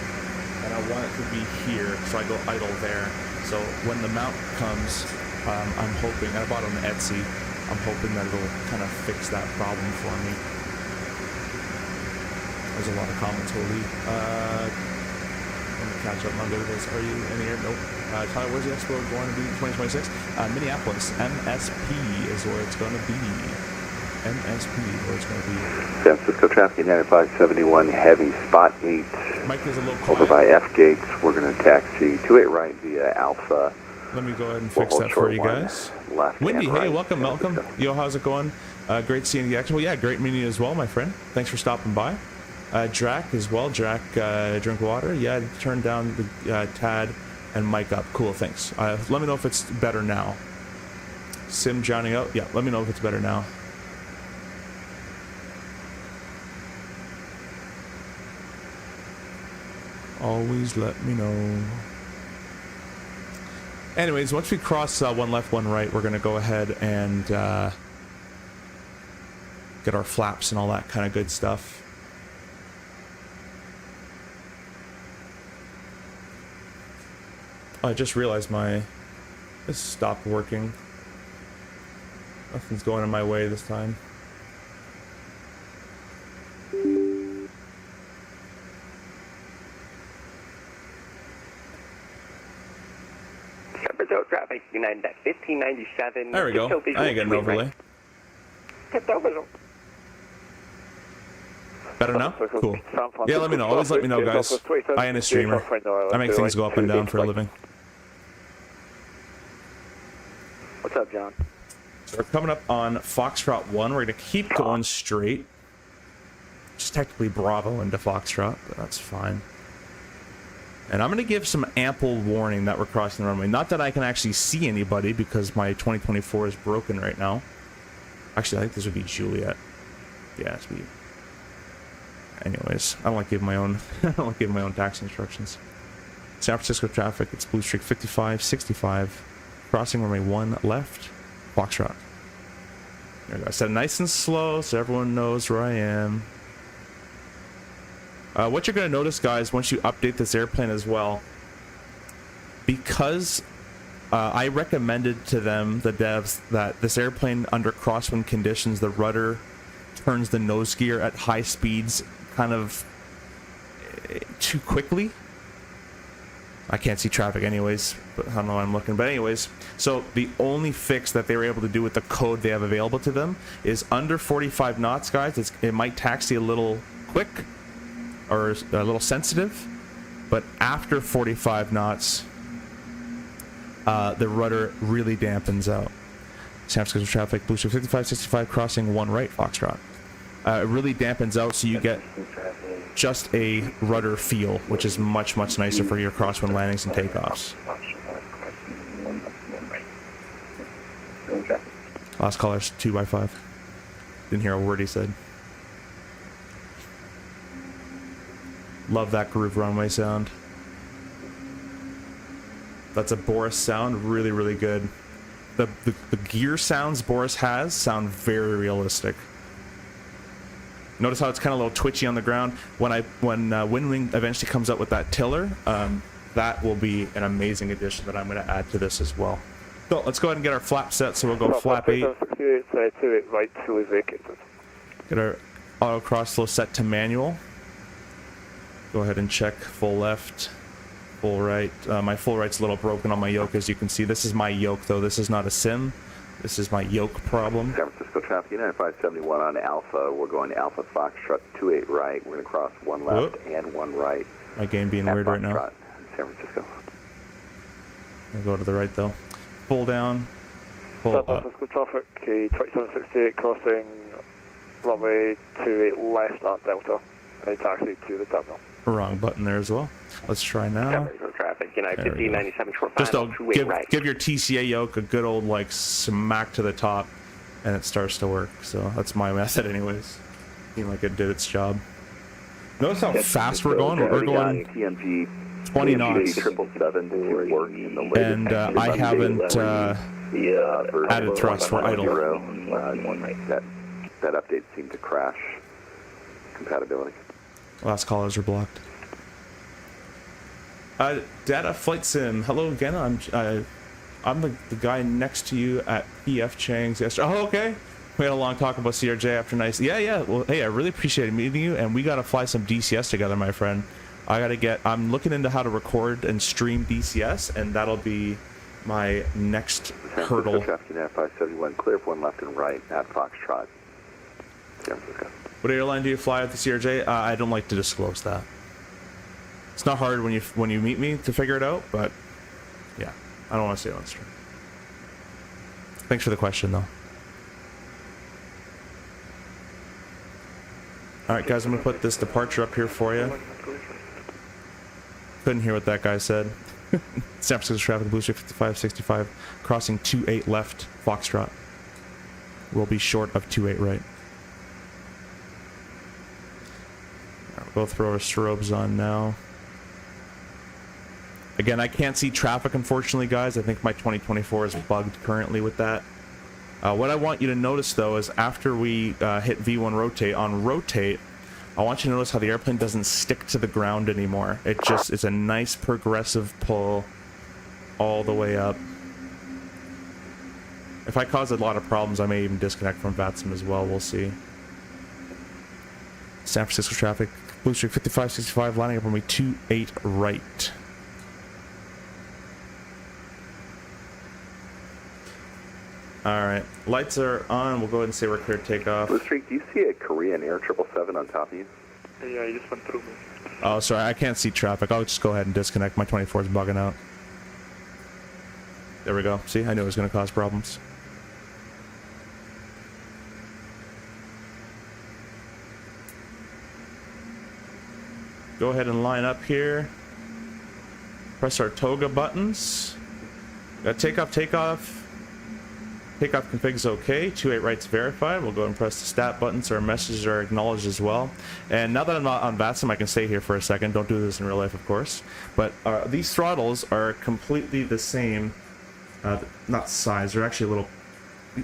and I want it to be here, so I go idle there. So when the mount comes, I'm hoping, I bought it on Etsy, I'm hoping that it'll kind of fix that problem for me. There's a lot of comments, holy. Let me catch up on this. Are you in here? Nope. Tyler, where's the expo going to be in 2026? Minneapolis. MSP is where it's going to be. MSP where it's going to be. San Francisco traffic, United 571 heavy, spot 8. Mike is a little quiet. Over by F gates. We're going to taxi 28 right via Alpha. Let me go ahead and fix that for you guys. Wendy, hey, welcome, welcome. Yo, how's it going? Great seeing the expo. Yeah, great meeting you as well, my friend. Thanks for stopping by. Drac as well. Drac, drink water. Yeah, turn down the Tad and mic up. Cool, thanks. Let me know if it's better now. Sim drowning out. Yeah, let me know if it's better now. Always let me know. Anyways, once we cross 1 left, 1 right, we're going to go ahead and get our flaps and all that kind of good stuff. I just realized this stopped working. Nothing's going in my way this time. Traffic, United at 1597. There we go. I ain't getting an overlay. Better now? Cool. Yeah, let me know. Always let me know, guys. I am a streamer. I make things go up and down for a living. What's up, John? So we're coming up on Foxtrot 1. We're going to keep going straight. Just technically Bravo into Foxtrot, but that's fine. And I'm going to give some ample warning that we're crossing the runway. Not that I can actually see anybody because my 2024 is broken right now. Actually, I think this would be Juliet. Yeah, it's be. Anyways, I don't like giving my own. I don't like giving my own taxi instructions. San Francisco traffic. It's Blue Streak 5565. Crossing runway 1 left. Foxtrot. There we go. I said it nice and slow so everyone knows where I am. What you're going to notice, guys, once you update this airplane as well, because I recommended to them, the devs, that this airplane under crosswind conditions, the rudder turns the nose gear at high speeds kind of too quickly. I can't see traffic anyways, but I don't know why I'm looking. But anyways, so the only fix that they were able to do with the code they have available to them is under 45 knots, guys. It might taxi a little quick or a little sensitive, but after 45 knots, the rudder really dampens out. San Francisco traffic, Blue Streak 5565, crossing 1 right, Foxtrot. It really dampens out, so you get just a rudder feel, which is much, much nicer for your crosswind landings and takeoffs. Last caller's 2x5. Didn't hear a word he said. Love that groove runway sound. That's a Boris sound, really, really good. The gear sounds Boris has sound very realistic. Notice how it's kind of a little twitchy on the ground. When Windwing eventually comes up with that tiller, that will be an amazing addition that I'm going to add to this as well. So let's go ahead and get our flap set. So we'll go flap 8. Right, fully vacated. Get our auto cross flow set to manual. Go ahead and check full left, full right. My full right's a little broken on my yoke, as you can see. This is my yoke, though. This is not a sim. This is my yoke problem. San Francisco traffic, United 571 on Alpha. We're going to Alpha Foxtrot 28 right. We're going to cross 1 left and 1 right. My game being weird right now. San Francisco. I'll go to the right, though. Full down. pull San up. Francisco traffic, 2768 crossing runway 28 left at Delta. Any taxi to the terminal. Wrong button there as well. Let's try now. San Francisco traffic, United There we go. 1597 short Just final, don't 28 right. give your TCA yoke a good old like smack to the top, and it starts to work. So that's my method, anyways. Seemed like it did its job. Notice how fast we're going. We're going TMG 20 knots, 777 to work in the latest and I haven't added thrust. We're idle. That update seemed to crash compatibility. Last callers are blocked. Data Flight Sim. Hello again. I'm the guy next to you at PF Chang's yesterday. Oh, okay. We had a long talk about CRJ after nice. Yeah. Well, hey, I really appreciated meeting you, and we got to fly some DCS together, my friend. I'm looking into how to record and stream DCS, and that'll be my next hurdle. Traffic United 571, clear for one left and right at Foxtrot. San Francisco. What airline do you fly at the CRJ? I don't like to disclose that. It's not hard when you meet me to figure it out, but yeah, I don't want to say it on stream. Thanks for the question, though. All right, guys, I'm gonna put this departure up here for you. Couldn't hear what that guy said. San Francisco traffic, Blue Street 5565, crossing 28 left, Foxtrot. We'll be short of 28 right. We'll throw our strobes on now. Again, I can't see traffic, unfortunately, guys. I think my 2024 is bugged currently with that. What I want you to notice, though, is after we hit V1 rotate, on rotate, I want you to notice how the airplane doesn't stick to the ground anymore. It's a nice progressive pull all the way up. If I cause a lot of problems, I may even disconnect from VATSIM as well. We'll see. San Francisco traffic, Blue Street 5565, lining up on me 28 right. Alright, lights are on. We'll go ahead and say we're clear takeoff. Blue Street, do you see a Korean Air 777 on top of you? Yeah, you just went through me. Oh, sorry, I can't see traffic. I'll just go ahead and disconnect. My 24 is bugging out. There we go. See, I knew it was going to cause problems. Go ahead and line up here. Press our toga buttons. Got takeoff. Takeoff config is okay. 28 right's verified. We'll go and press the stat button so our messages are acknowledged as well. And now that I'm not on VATSIM, I can stay here for a second. Don't do this in real life, of course. But these throttles are completely the same. Not size. They're actually a little...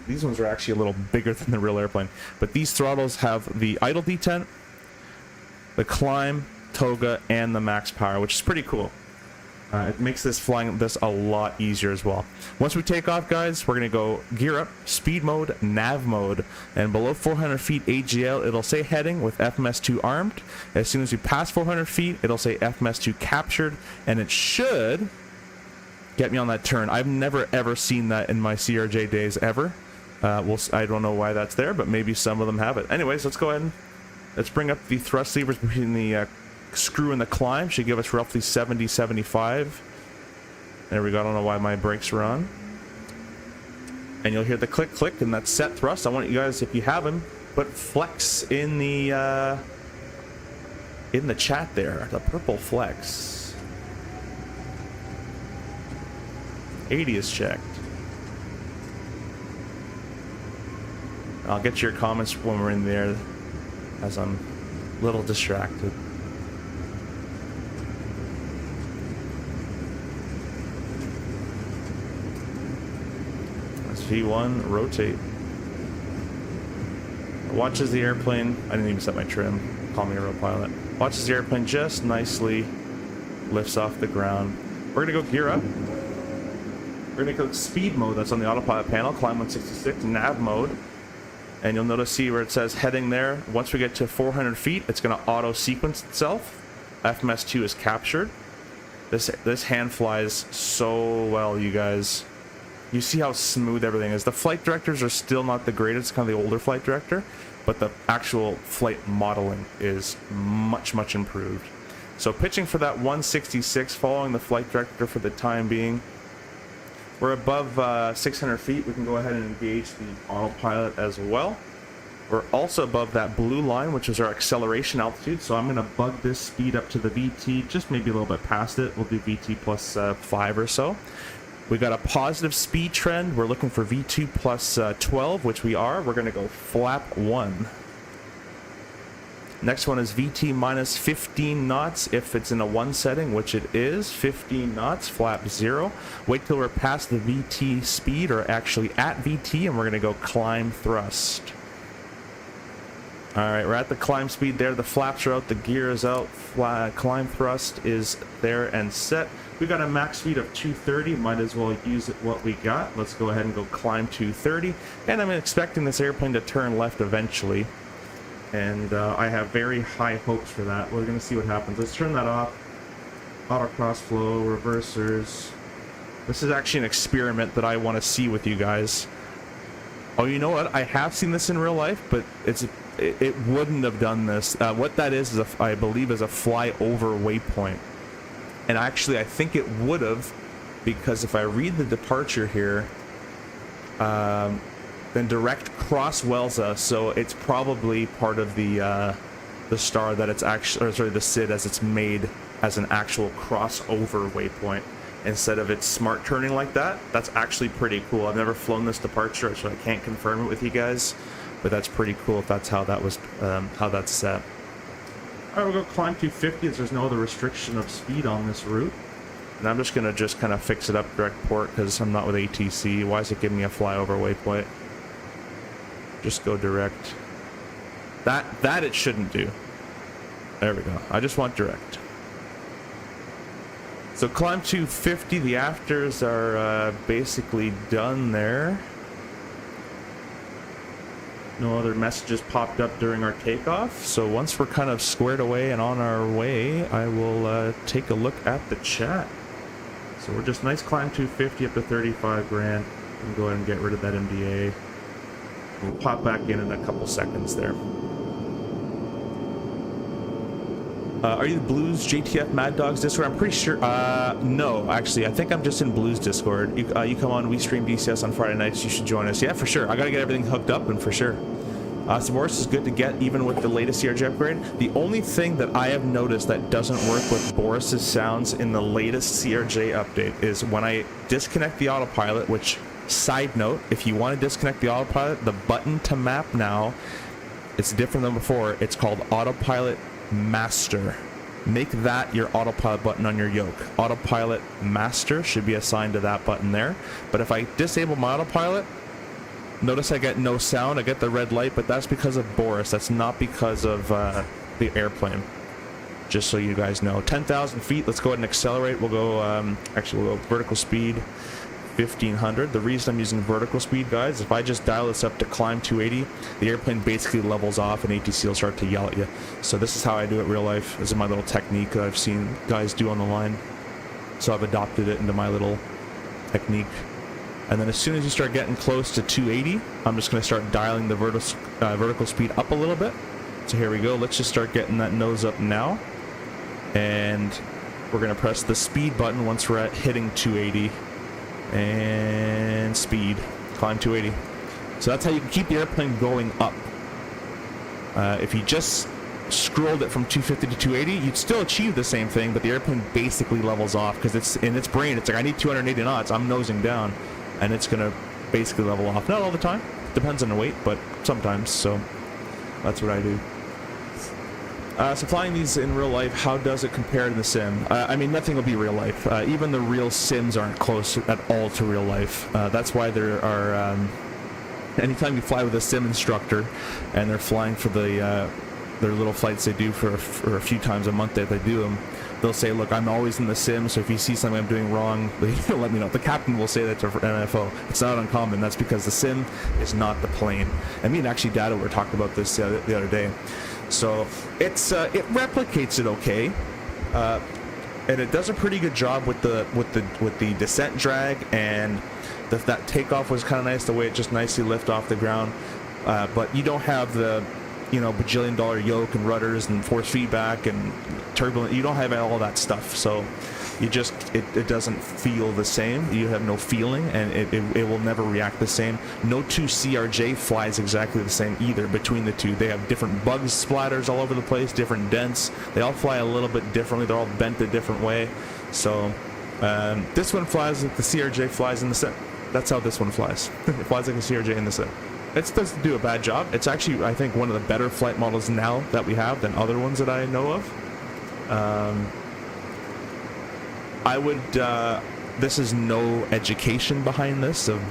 These ones are actually a little bigger than the real airplane. But these throttles have the idle detent, the climb, toga, and the max power, which is pretty cool. It makes flying this a lot easier as well. Once we take off, guys, we're going to go gear up, speed mode, nav mode, and below 400 feet AGL, it'll say heading with FMS2 armed. As soon as we pass 400 feet, it'll say FMS2 captured, and it should get me on that turn. I've never ever seen that in my CRJ days ever. I don't know why that's there, but maybe some of them have it. Anyways, let's go ahead and let's bring up the thrust levers between the screw and the climb. Should give us roughly 70-75. There we go. I don't know why my brakes are on. And you'll hear the click click, and that's set thrust. I want you guys, if you have them, put flex in the chat there. The purple flex. 80 is checked. I'll get your comments when we're in there, as I'm a little distracted. V1, rotate. Watches the airplane. I didn't even set my trim. Call me a real pilot. Watches the airplane just nicely lifts off the ground. We're gonna go gear up. We're gonna go speed mode. That's on the autopilot panel. Climb 166. Nav mode. And you'll notice, see where it says heading there. Once we get to 400 feet, it's gonna auto sequence itself. FMS2 is captured. This hand flies so well, you guys. You see how smooth everything is. The flight directors are still not the greatest, kind of the older flight director, but the actual flight modeling is much, much improved. So pitching for that 166, following the flight director for the time being. We're above 600 feet. We can go ahead and engage the autopilot as well. We're also above that blue line, which is our acceleration altitude. So I'm going to bug this speed up to the VT, just maybe a little bit past it. We'll do VT plus 5 or so. We got a positive speed trend. We're looking for V2 plus 12, which we are. We're going to go flap 1. Next one is VT minus 15 knots if it's in a 1 setting, which it is. 15 knots, flap 0. Wait till we're past the VT speed, or actually at VT, and we're going to go climb thrust. Alright, we're at the climb speed there. The flaps are out, the gear is out. Climb thrust is there and set. We got a max speed of 230. Might as well use what we got. Let's go ahead and go climb 230. And I'm expecting this airplane to turn left eventually. And I have very high hopes for that. We're going to see what happens. Let's turn that off. Auto cross flow, reversers. This is actually an experiment that I want to see with you guys. Oh, you know what? I have seen this in real life, but it wouldn't have done this. What that is I believe is a flyover waypoint. And actually, I think it would have, because if I read the departure here, then direct cross Welsa, so it's probably part of the star that it's actually, or sorry, the SID as it's made as an actual crossover waypoint instead of its smart turning like that. That's actually pretty cool. I've never flown this departure, so I can't confirm it with you guys, but that's pretty cool if that's how that was, how that's set. All right, we'll go climb 250 as there's no other restriction of speed on this route. And I'm just gonna kind of fix it up direct port because I'm not with ATC. Why is it giving me a flyover waypoint? Just go direct. That it shouldn't do. There we go. I just want direct. So climb 250. The afters are basically done there. No other messages popped up during our takeoff. So once we're kind of squared away and on our way, I will take a look at the chat. So we're just nice climb 250 up to 35 grand. We can go ahead and get rid of that MDA. We'll pop back in a couple seconds there. Are you the Blues JTF Mad Dogs Discord? I'm pretty sure. No, actually, I think I'm just in Blues Discord. You come on, we stream DCS on Friday nights. You should join us. Yeah, for sure. I gotta get everything hooked up, and for sure. Boris is good to get even with the latest CRJ upgrade. The only thing that I have noticed that doesn't work with Boris's sounds in the latest CRJ update is when I disconnect the autopilot, which, side note, if you want to disconnect the autopilot, the button to map now, it's different than before. It's called Autopilot Master. Make that your autopilot button on your yoke. Autopilot Master should be assigned to that button there. But if I disable my autopilot, notice I get no sound. I get the red light, but that's because of Boris. That's not because of the airplane. Just so you guys know. 10,000 feet. Let's go ahead and accelerate. We'll go, actually, we'll go vertical speed 1500. The reason I'm using vertical speed, guys, if I just dial this up to climb 280, the airplane basically levels off and ATC will start to yell at you. So this is how I do it in real life. This is my little technique that I've seen guys do on the line. So I've adopted it into my little technique. And then as soon as you start getting close to 280, I'm just going to start dialing the vertical speed up a little bit. So here we go. Let's just start getting that nose up now. And we're going to press the speed button once we're at hitting 280. And speed. Climb 280. So that's how you can keep the airplane going up. If you just scrolled it from 250 to 280, you'd still achieve the same thing, but the airplane basically levels off because it's in its brain. It's like, I need 280 knots. I'm nosing down. And it's going to basically level off. Not all the time. Depends on the weight, but sometimes. So that's what I do. So flying these in real life, how does it compare to the sim? I mean, nothing will be real life. Even the real sims aren't close at all to real life. That's why there are... anytime you fly with a sim instructor and they're flying for the their little flights they do for a few times a month that they do them, they'll say, look, I'm always in the sim, so if you see something I'm doing wrong, let me know. The captain will say that to NFO. It's not uncommon. That's because the sim is not the plane. And me and actually Dada were talking about this the other day. So it replicates it okay, and it does a pretty good job with the descent drag, and that takeoff was kind of nice, the way it just nicely lifted off the ground. But you don't have the bajillion-dollar yoke and rudders and force feedback and turbulent. You don't have all that stuff. So it doesn't feel the same. You have no feeling, and it will never react the same. No two CRJ flies exactly the same either between the two. They have different bug splatters all over the place, different dents. They all fly a little bit differently. They're all bent a different way. So this one flies like the CRJ flies in the sim. That's how this one flies. It flies like a CRJ in the sim. It doesn't do a bad job. It's actually, I think, one of the better flight models now that we have than other ones that I know of. I would, this is no education behind this, of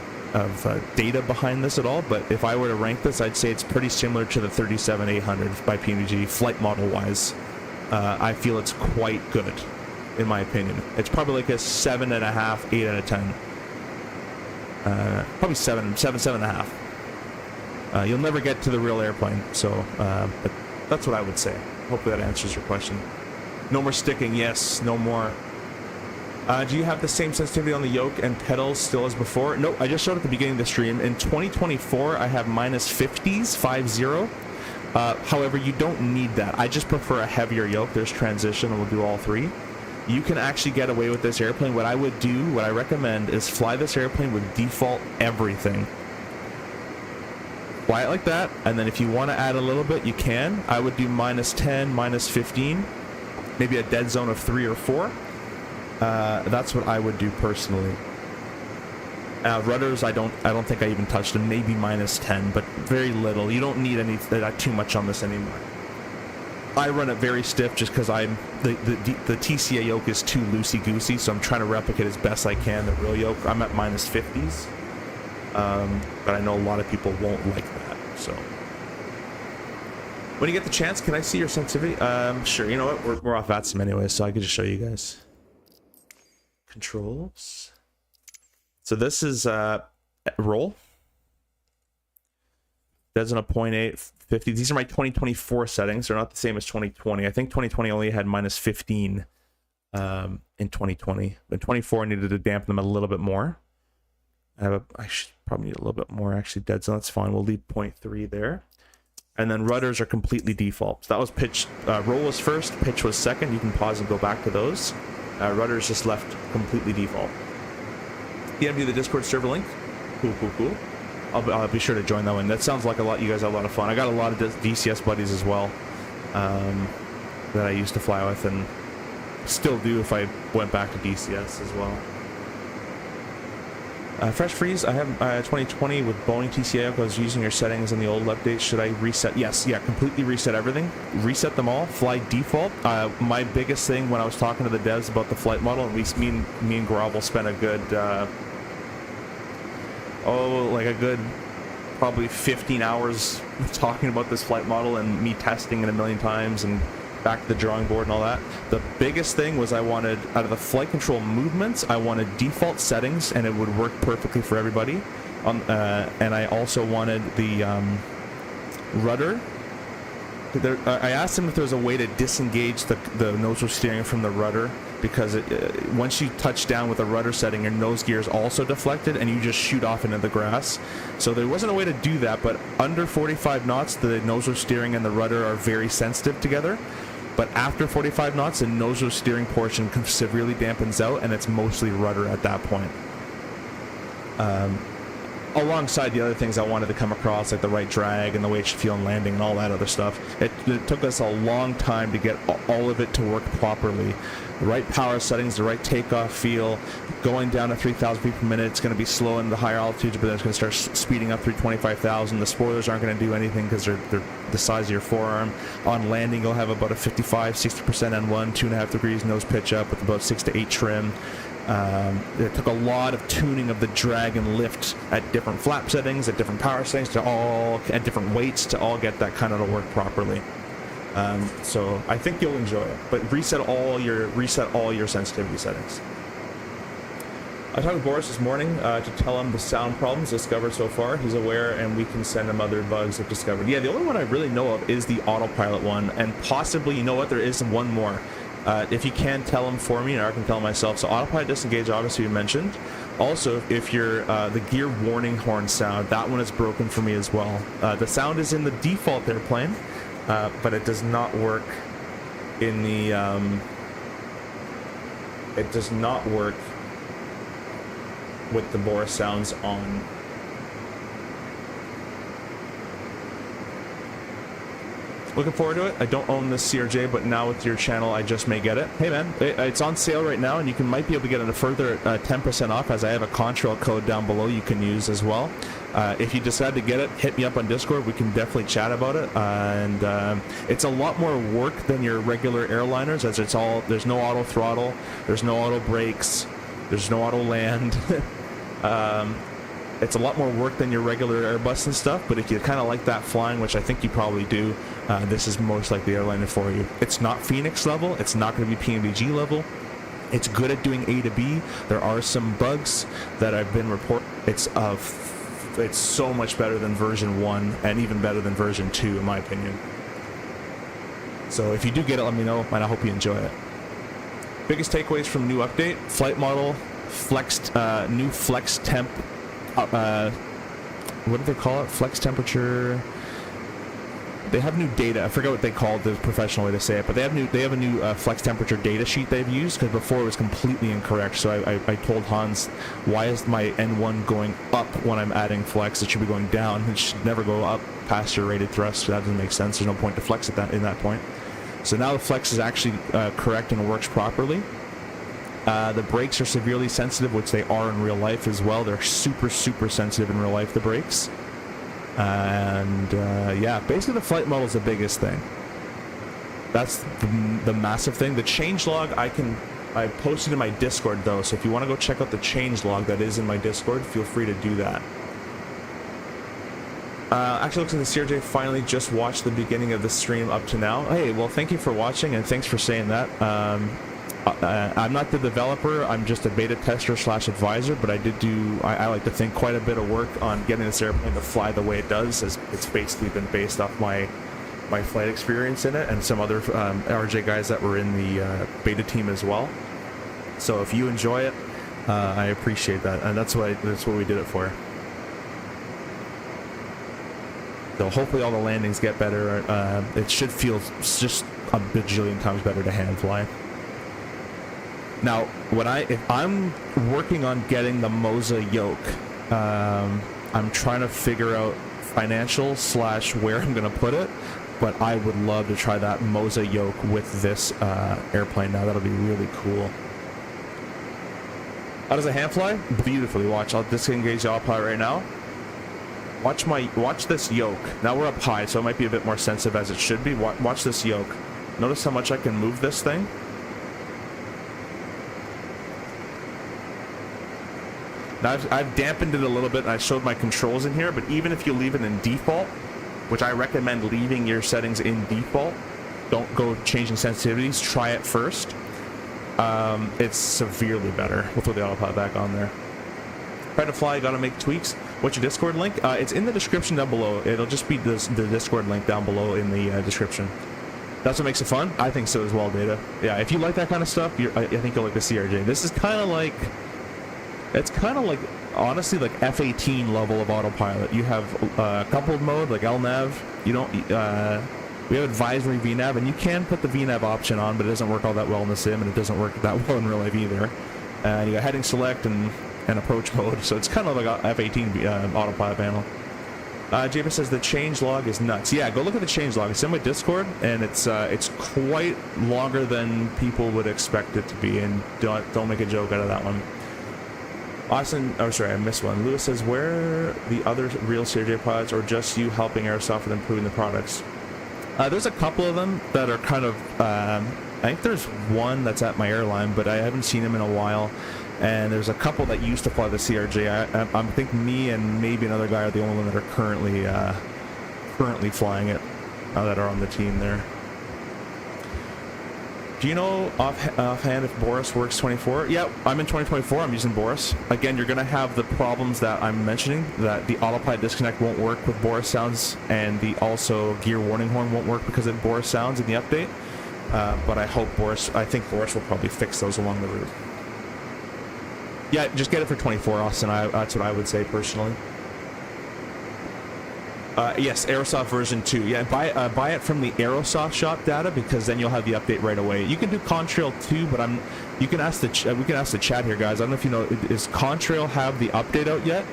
data behind this at all, but if I were to rank this, I'd say it's pretty similar to the 37-800 by PMG, flight model-wise. I feel it's quite good, in my opinion. It's probably like a 7.5, 8 out of 10. Probably 7.5. You'll never get to the real airplane, so, but that's what I would say. Hopefully that answers your question. No more sticking, yes, no more. Do you have the same sensitivity on the yoke and pedals still as before? Nope, I just showed at the beginning of the stream. In 2024, I have -50s, 50. However, you don't need that. I just prefer a heavier yoke. There's transition, and we'll do all three. You can actually get away with this airplane. What I would do, what I recommend, is fly this airplane with default everything. Fly it like that, and then if you want to add a little bit, you can. I would do -10, -15, maybe a dead zone of 3 or 4. That's what I would do personally. Rudders, I don't think I even touched them. Maybe -10, but very little. You don't need any too much on this anymore. I run it very stiff just because the TCA yoke is too loosey goosey, so I'm trying to replicate as best I can the real yoke. I'm at -50s, but I know a lot of people won't like that. So when you get the chance, can I see your sensitivity? Sure. You know what? We're off VATSIM anyway, so I can just show you guys. Controls. So this is roll. That's on a 0.8, 50. These are my 2024 settings. They're not the same as 2020. I think 2020 only had -15 in 2020. But 24 I needed to dampen them a little bit more. I should probably need a little bit more actually. Dead zone, that's fine. We'll leave 0.3 there. And then rudders are completely default. So that was pitch. Roll was first, pitch was second. You can pause and go back to those. Rudders just left completely default. DM you the Discord server link. Cool. I'll be sure to join that one. That sounds like a lot. You guys have a lot of fun. I got a lot of DCS buddies as well that I used to fly with, and still do if I went back to DCS as well. Fresh freeze. I have 2020 with Boeing TCA. I was using your settings in the old updates. Should I reset? Yes, yeah, completely reset everything. Reset them all. Fly default. My biggest thing when I was talking to the devs about the flight model, and me and Grovel spent a good, probably 15 hours talking about this flight model and me testing it a million times and back to the drawing board and all that. The biggest thing was I wanted, out of the flight control movements, I wanted default settings, and it would work perfectly for everybody. And I also wanted the rudder. I asked him if there was a way to disengage the nose steering from the rudder, because once you touch down with a rudder setting, your nose gear is also deflected and you just shoot off into the grass. So there wasn't a way to do that, but under 45 knots, the nose steering and the rudder are very sensitive together. But after 45 knots, the nose steering portion severely dampens out, and it's mostly rudder at that point. Alongside the other things I wanted to come across, like the right drag and the way it should feel in landing and all that other stuff. It took us a long time to get all of it to work properly. The right power settings, the right takeoff feel, going down to 3,000 feet per minute, it's going to be slow in the higher altitudes, but then it's going to start speeding up through 25,000. The spoilers aren't going to do anything because they're the size of your forearm. On landing, you'll have about a 55-60% N1, 2.5 degrees nose pitch up with about 6 to 8 trim. It took a lot of tuning of the drag and lift at different flap settings, at different power settings, at different weights to all get that kind of to work properly. So I think you'll enjoy it, but reset all your sensitivity settings. I talked to Boris this morning to tell him the sound problems discovered so far. He's aware, and we can send him other bugs that discovered. Yeah, the only one I really know of is the autopilot one, and possibly, you know what, there is one more. If you can tell him for me, and I can tell myself. So autopilot disengage, obviously you mentioned. Also, if you're the gear warning horn sound, that one is broken for me as well. The sound is in the default airplane, but it does not work in the it does not work with the Boris sounds on. Looking forward to it. I don't own this CRJ, but now with your channel, I just may get it. Hey man, it's on sale right now, and you might be able to get it a further 10% off, as I have a Contrail code down below you can use as well. If you decide to get it, hit me up on Discord. We can definitely chat about it. And it's a lot more work than your regular airliners, as there's no auto throttle, there's no auto brakes, there's no auto land. It's a lot more work than your regular Airbus and stuff, but if you kind of like that flying, which I think you probably do, this is most likely the airliner for you. It's not Phoenix level, it's not going to be PMDG level. It's good at doing A to B. There are some bugs that I've been reported. It's so much better than version 1 and even better than version 2 in my opinion. So if you do get it, let me know, and I hope you enjoy it. Biggest takeaways from new update: flight model, flexed, new flex temp. What do they call it? Flex temperature. They have new data. I forget what they called the professional way to say it, but they have a new flex temperature data sheet they've used, because before it was completely incorrect. So I told Hans, why is my N1 going up when I'm adding flex? It should be going down. It should never go up past your rated thrust. So that doesn't make sense. There's no point to flex at in that point. So now the flex is actually correct and works properly. The brakes are severely sensitive, which they are in real life as well. They're super, super sensitive in real life, the brakes. And yeah, basically the flight model is the biggest thing. That's the massive thing. The changelog I posted in my Discord though, so if you want to go check out the changelog that is in my Discord, feel free to do that. Actually, looks like the CRJ finally just watched the beginning of the stream up to now. Hey, well, thank you for watching, and thanks for saying that. I'm not the developer, I'm just a beta tester / advisor, but I like to think quite a bit of work on getting this airplane to fly the way it does, as it's basically been based off my flight experience in it and some other RJ guys that were in the beta team as well. So if you enjoy it, I appreciate that, and that's what we did it for. So hopefully all the landings get better. It should feel just a bajillion times better to hand fly. Now, if I'm working on getting the Moza yoke, I'm trying to figure out financial / where I'm going to put it, but I would love to try that Moza yoke with this airplane now. That'll be really cool. How does a hand fly? Beautifully. Watch, I'll disengage the autopilot right now. Watch this yoke. Now we're up high, so it might be a bit more sensitive as it should be. Watch this yoke. Notice how much I can move this thing. Now I've dampened it a little bit, and I showed my controls in here, but even if you leave it in default, which I recommend leaving your settings in default, don't go changing sensitivities, try it first. It's severely better. We'll throw the autopilot back on there. Try to fly, gotta make tweaks. What's your Discord link? It's in the description down below. It'll just be the Discord link down below in the description. That's what makes it fun? I think so as well, Data. Yeah, if you like that kind of stuff, I think you'll like the CRJ. This is kind of like... It's kind of like, honestly, like F-18 level of autopilot. You have coupled mode, like LNAV. You don't... we have advisory VNAV, and you can put the VNAV option on, but it doesn't work all that well in the sim, and it doesn't work that well in real life either. You got heading select and approach mode, so it's kind of like a F-18 autopilot panel. Javis says the changelog is nuts. Yeah, go look at the changelog. It's in my Discord, and it's quite longer than people would expect it to be, and don't make a joke out of that one. Austin, oh sorry, I missed one. Lewis says, where the other real CRJ pilots, or just you helping Airsoft with improving the products? There's a couple of them that are kind of, I think there's one that's at my airline, but I haven't seen him in a while. And there's a couple that used to fly the CRJ. I think me and maybe another guy are the only one that are currently flying it, that are on the team there. Do you know offhand if Boris works 24? Yeah, I'm in 2024. I'm using Boris. Again, you're going to have the problems that I'm mentioning, that the autopilot disconnect won't work with Boris sounds, and the also gear warning horn won't work because of Boris sounds in the update. But I think Boris will probably fix those along the route. Yeah, just get it for 24, Austin. That's what I would say personally. Yes, Aerosoft version 2. Yeah, buy it from the Aerosoft shop data, because then you'll have the update right away. You can do Contrail 2, but you can ask we can ask the chat here, guys. I don't know if you know, is Contrail have the update out yet?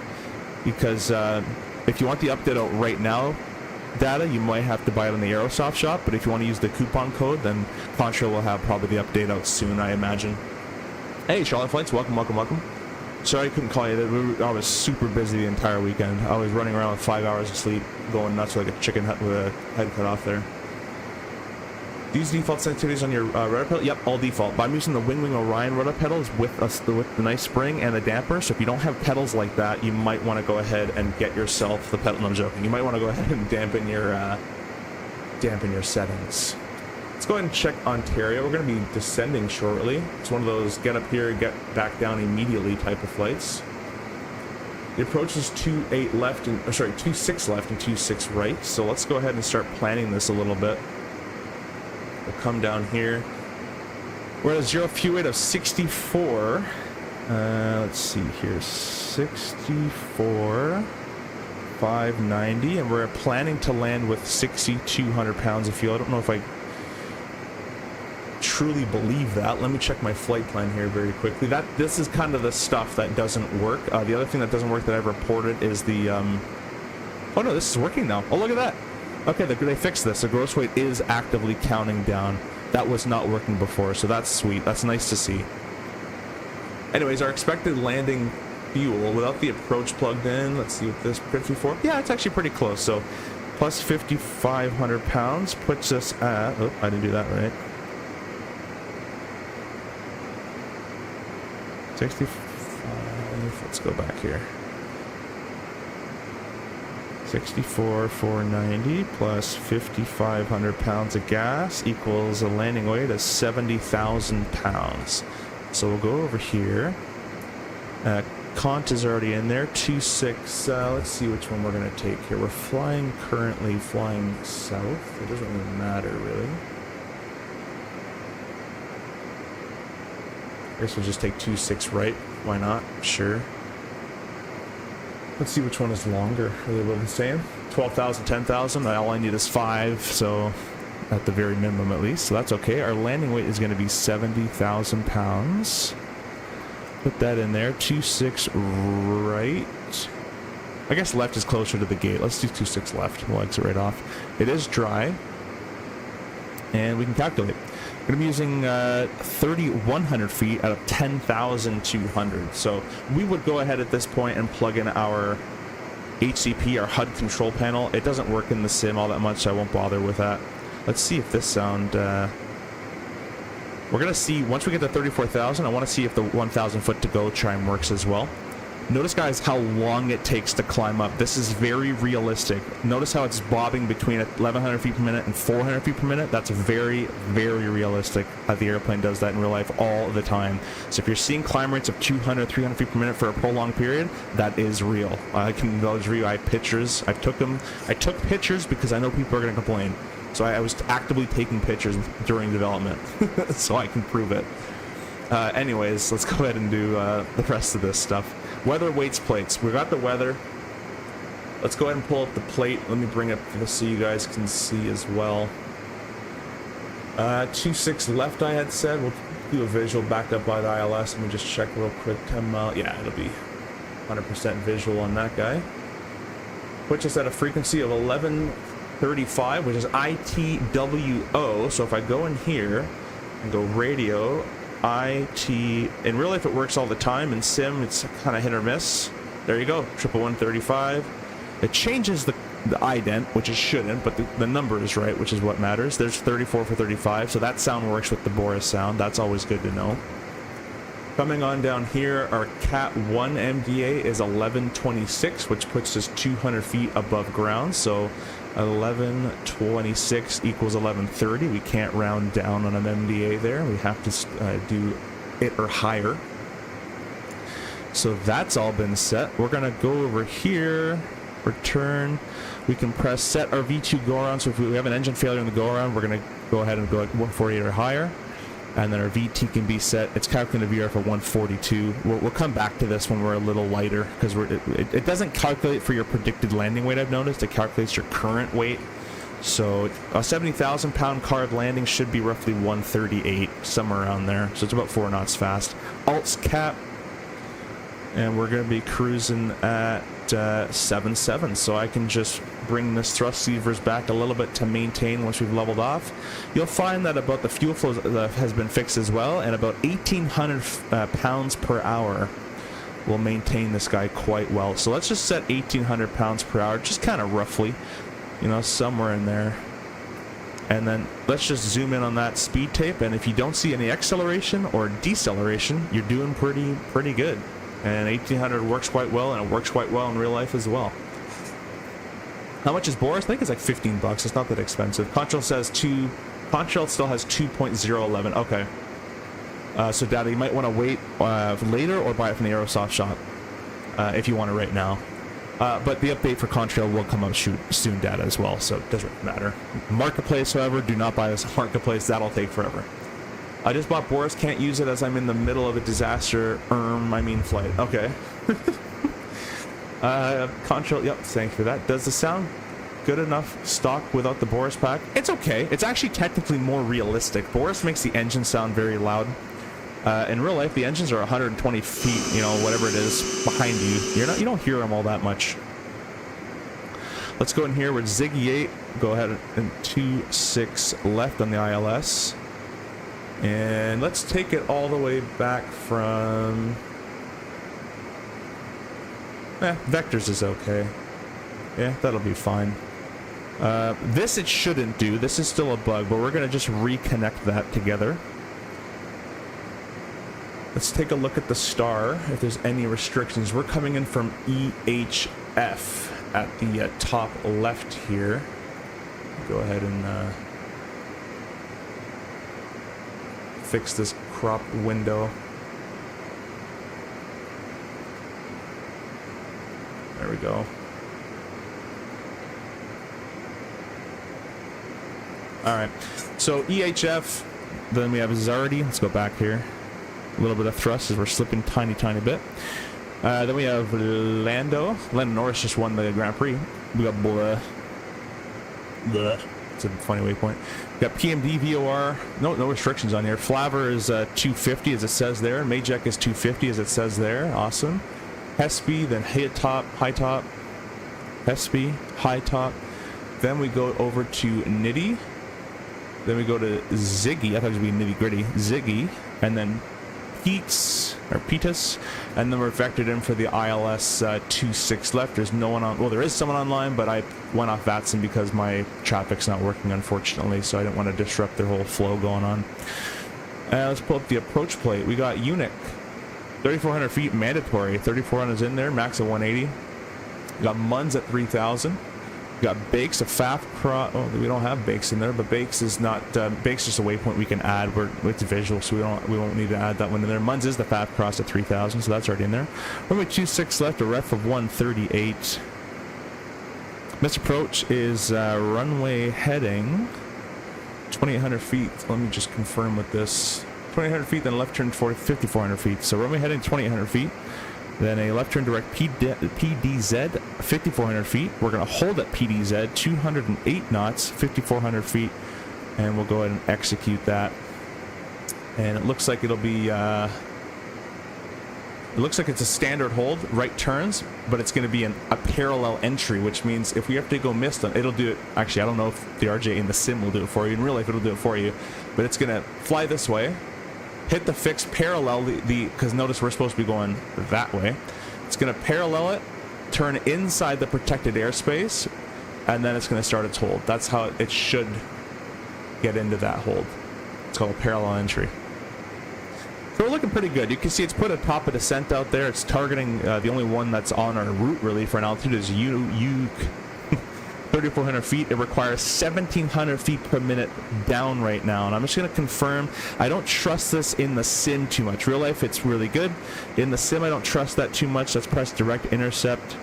Because if you want the update out right now, data, you might have to buy it in the Aerosoft shop, but if you want to use the coupon code, then Contrail will have probably the update out soon, I imagine. Hey, Charlotte Flights, welcome, welcome, welcome. Sorry I couldn't call you. I was super busy the entire weekend. I was running around with 5 hours of sleep, going nuts like a chicken with a head cut off there. These default sensitivities on your rudder pedal? Yep, all default. But I'm using the Wing Orion rudder pedals with the nice spring and the damper. So if you don't have pedals like that, you might want to go ahead and get yourself the pedal. No, I'm joking. You might want to go ahead and dampen your settings. Let's go ahead and check Ontario. We're going to be descending shortly. It's one of those get up here, get back down immediately type of flights. The approach is 28 left and 26 left and 26 right. So let's go ahead and start planning this a little bit. We'll come down here. We're at a zero fuel rate of 64. Let's see here, 64, 590, and we're planning to land with 6,200 pounds of fuel. I don't know if I truly believe that. Let me check my flight plan here very quickly. This is kind of the stuff that doesn't work. The other thing that doesn't work that I've reported is the oh no, this is working now. Oh, look at that. Okay, they fixed this. The gross weight is actively counting down. That was not working before, so that's sweet. That's nice to see. Anyways, our expected landing fuel without the approach plugged in, let's see what this 54. Yeah, it's actually pretty close. So plus 5,500 pounds puts us at, oh, I didn't do that right. 65, let's go back here. 64,490 plus 5,500 pounds of gas equals a landing weight of 70,000 pounds. So we'll go over here. Cont is already in there. 26. Let's see which one we're going to take here. We're currently flying south. It doesn't really matter, really. I guess we'll just take 26 right. Why not? Sure. Let's see which one is longer. Are they both the same? 12,000, 10,000. All I need is 5, so at the very minimum at least. So that's okay. Our landing weight is going to be 70,000 pounds. Put that in there. 26 right. I guess left is closer to the gate. Let's do 26 left. We'll exit right off. It is dry. And we can calculate. We're going to be using 3,100 feet out of 10,200. So we would go ahead at this point and plug in our HCP, our HUD control panel. It doesn't work in the sim all that much, so I won't bother with that. Let's see if this sound... we're going to see, once we get to 34,000, I want to see if the 1,000 foot to go chime works as well. Notice, guys, how long it takes to climb up. This is very realistic. Notice how it's bobbing between 1,100 feet per minute and 400 feet per minute. That's very, very realistic. The airplane does that in real life all the time. So if you're seeing climb rates of 200, 300 feet per minute for a prolonged period, that is real. I can vouch for you. I have pictures. I took pictures because I know people are going to complain. So I was actively taking pictures during development, so I can prove it. Anyways, let's go ahead and do the rest of this stuff. Weather, weights, plates. We got the weather. Let's go ahead and pull up the plate. Let me bring it so you guys can see as well. 26 left, I had said. We'll do a visual backed up by the ILS. Let me just check real quick. 10 mile. Yeah, it'll be 100% visual on that guy. Puts us at a frequency of 1135, which is ITWO. So if I go in here and go radio, IT, in real life it works all the time. In sim it's kind of hit or miss. There you go, 11135. It changes the ident, which it shouldn't, but the number is right, which is what matters. There's 34 for 35, so that sound works with the Boris sound. That's always good to know. Coming on down here, our Cat 1 MDA is 1126, which puts us 200 feet above ground. So 1126 equals 1130. We can't round down on an MDA there. We have to do it or higher. So that's all been set. We're going to go over here, return. We can press set our V2 go around. So if we have an engine failure in the go around, we're going to go ahead and go at 148 or higher. And then our VT can be set. It's calculating the VR for 142. We'll come back to this when we're a little lighter, because it doesn't calculate for your predicted landing weight, I've noticed. It calculates your current weight. So a 70,000 pound carb landing should be roughly 138, somewhere around there. So it's about 4 knots fast. Alts cap. And we're going to be cruising at 7.7, so I can just bring this thrust levers back a little bit to maintain once we've leveled off. You'll find that about the fuel flow has been fixed as well, and about 1,800 pounds per hour will maintain this guy quite well. So let's just set 1,800 pounds per hour, just kind of roughly, you know, somewhere in there. And then let's just zoom in on that speed tape, and if you don't see any acceleration or deceleration, you're doing pretty good. And 1,800 works quite well, and it works quite well in real life as well. How much is Boris? I think it's like 15 bucks. It's not that expensive. Contrail says Contrail still has 2.011. Okay. So Data, you might want to wait later or buy it from the Aerosoft shop if you want it right now. But the update for Contrail will come up soon, Data, as well, so it doesn't matter. Marketplace, however, do not buy this Marketplace. That'll take forever. I just bought Boris, can't use it as I'm in the middle of a disaster, flight. Okay. Contrail, yep, thank you for that. Does the sound good enough stock without the Boris pack? It's okay. It's actually technically more realistic. Boris makes the engine sound very loud. In real life, the engines are 120 feet, you know, whatever it is, behind you. You don't hear them all that much. Let's go in here with Ziggy 8. Go ahead and 2-6 left on the ILS. And let's take it all the way back from... Vectors is okay. Yeah, that'll be fine. This it shouldn't do. This is still a bug, but we're going to just reconnect that together. Let's take a look at the star, if there's any restrictions. We're coming in from EHF at the top left here. Go ahead and... fix this crop window. There we go. Alright, so EHF, then we have Zardy. Let's go back here. A little bit of thrust as we're slipping tiny bit. Then we have Lando. Lando Norris just won the Grand Prix. We got Bleh. It's a funny waypoint. We got PMD, VOR, no restrictions on here. Flaver is 250 as it says there. Majek is 250 as it says there. Awesome. Hespe, then high top. Hespe, high top. Then we go over to Nitty. Then we go to Ziggy. I thought it was going to be Nitty Gritty. Ziggy. And then Petus, and then we're vectored in for the ILS 2-6 left. There's no one on, well, there is someone online, but I went off Vatson because my traffic's not working, unfortunately, so I didn't want to disrupt their whole flow going on. Let's pull up the approach plate. We got Unic, 3,400 feet mandatory. 3,400 is in there, max of 180. We got Muns at 3,000. We got Bakes, a FAF cross. Oh, we don't have Bakes in there, but Bakes is not. Bakes is just a waypoint we can add. It's visual, so we won't need to add that one in there. Muns is the FAF cross at 3,000, so that's already in there. Runway 26 left, a ref of 138. This approach is runway heading 2,800 feet. Let me just confirm with this. 2,800 feet, then left turn 5,400 feet. So runway heading 2,800 feet. Then a left turn direct PDZ, 5,400 feet. We're going to hold at PDZ, 208 knots, 5,400 feet. And we'll go ahead and execute that. And it looks like it'll be... it looks like it's a standard hold, right turns, but it's going to be a parallel entry, which means if we have to go missed them, it'll do it. Actually, I don't know if the RJ in the sim will do it for you. In real life, it'll do it for you. But it's going to fly this way. Hit the fixed parallel, because notice we're supposed to be going that way. It's going to parallel it, turn inside the protected airspace, and then it's going to start its hold. That's how it should get into that hold. It's called a parallel entry. So we're looking pretty good. You can see it's put a top of descent out there. It's targeting the only one that's on our route really for an altitude is 3,400 feet. It requires 1,700 feet per minute down right now. And I'm just going to confirm, I don't trust this in the sim too much. Real life, it's really good. In the sim, I don't trust that too much. Let's press direct intercept.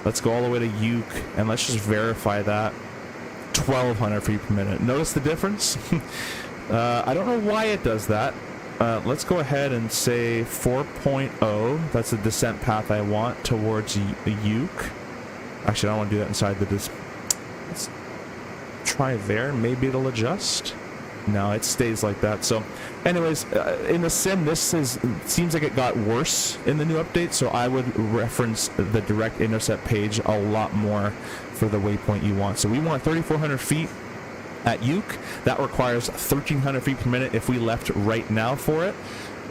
Let's go all the way to Uke, and let's just verify that. 1,200 feet per minute. Notice the difference? I don't know why it does that. Let's go ahead and say 4.0. That's the descent path I want towards the Uke. Actually, I don't want to do that inside the let's try there. Maybe it'll adjust. No, it stays like that. So anyways, in the sim, seems like it got worse in the new update, so I would reference the direct intercept page a lot more for the waypoint you want. So we want 3,400 feet at Uke. That requires 1,300 feet per minute if we left right now for it.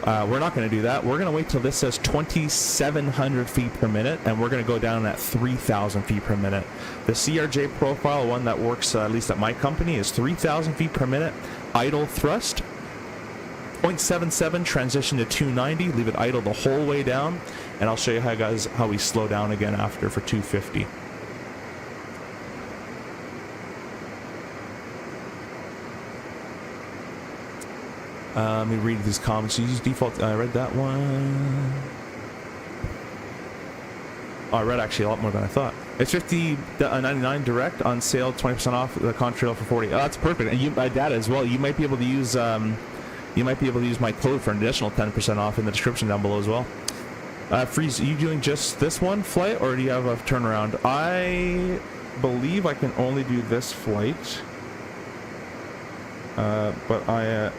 We're not going to do that. We're going to wait till this says 2,700 feet per minute, and we're going to go down at 3,000 feet per minute. The CRJ profile, one that works at least at my company, is 3,000 feet per minute. Idle thrust, 0.77 transition to 290. Leave it idle the whole way down, and I'll show you how we slow down again after for 250. Let me read these comments. Use default. I read that one. Oh, I read actually a lot more than I thought. It's 50.99 direct on sale, 20% off the contrail for 40. Oh, that's perfect. And my data as well. You might be able to use my code for an additional 10% off in the description down below as well. Freeze, are you doing just this one flight, or do you have a turnaround? I believe I can only do this flight, but I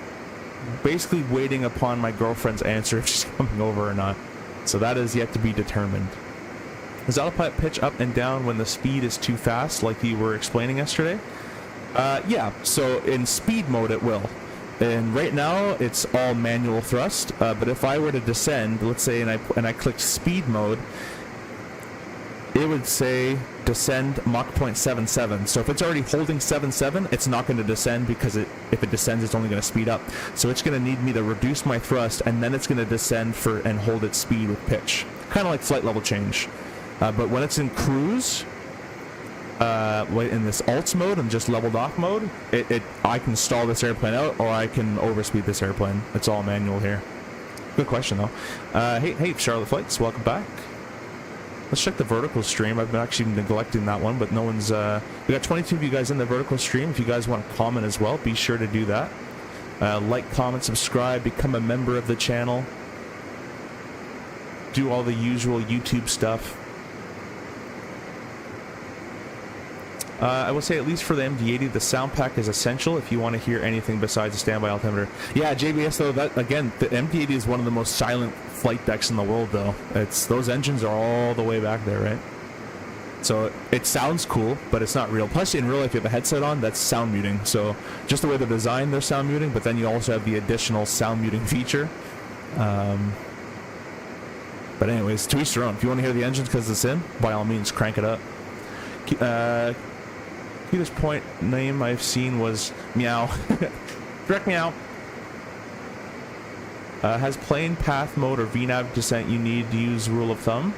basically waiting upon my girlfriend's answer if she's coming over or not. So that is yet to be determined. Does autopilot pitch up and down when the speed is too fast, like you were explaining yesterday? Yeah, so in speed mode it will. And right now it's all manual thrust, but if I were to descend, let's say, and I click speed mode, it would say descend Mach 0.77. So if it's already holding 7.7, it's not going to descend, because if it descends, it's only going to speed up. So it's going to need me to reduce my thrust, and then it's going to descend and hold its speed with pitch. Kind of like flight level change. But when it's in cruise, in this alts mode and just leveled off mode, I can stall this airplane out, or I can overspeed this airplane. It's all manual here. Good question though. Hey, Charlotte Flights, welcome back. Let's check the vertical stream. I've been actually neglecting that one, but no one's... we got 22 of you guys in the vertical stream. If you guys want to comment as well, be sure to do that. Like, comment, subscribe, become a member of the channel. Do all the usual YouTube stuff. I will say, at least for the MD-80, the sound pack is essential if you want to hear anything besides the standby altimeter. Yeah, JBS, though, that again, the MD-80 is one of the most silent flight decks in the world, though. Those engines are all the way back there, right? So it sounds cool, but it's not real. Plus, in real life, you have a headset on, that's sound muting. So just the way they're designed, they're sound muting, but then you also have the additional sound muting feature. But anyways, to each their own. If you want to hear the engines because it's in, by all means, crank it up. Cutest point name I've seen was Meow. Direct Meow. Has plane path mode or VNAV descent you need to use rule of thumb?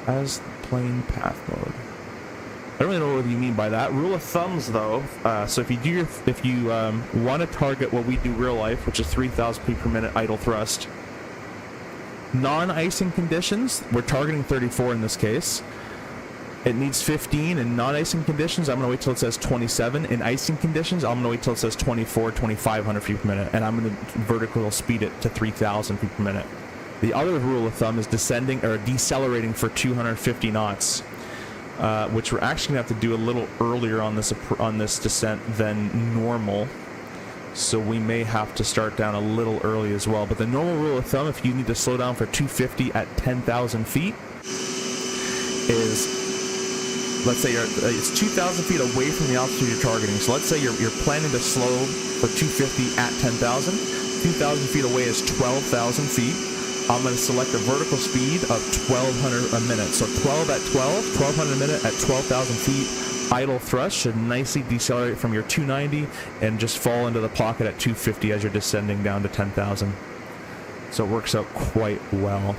As plane path mode. I don't really know what you mean by that. Rule of thumbs, though. So if you want to target what we do real life, which is 3,000 feet per minute idle thrust, non-icing conditions, we're targeting 34 in this case. It needs 15 in non-icing conditions. I'm going to wait till it says 27. In icing conditions, I'm going to wait till it says 24, 2,500 feet per minute. And I'm going to vertical speed it to 3,000 feet per minute. The other rule of thumb is descending or decelerating for 250 knots, which we're actually going to have to do a little earlier on this descent than normal. So we may have to start down a little early as well. But the normal rule of thumb, if you need to slow down for 250 at 10,000 feet, is... let's say it's 2,000 feet away from the altitude you're targeting. So let's say you're planning to slow for 250 at 10,000. 2,000 feet away is 12,000 feet. I'm going to select a vertical speed of 1,200 a minute. So 12 at 12, 1,200 a minute at 12,000 feet. Idle thrust should nicely decelerate from your 290 and just fall into the pocket at 250 as you're descending down to 10,000. So it works out quite well.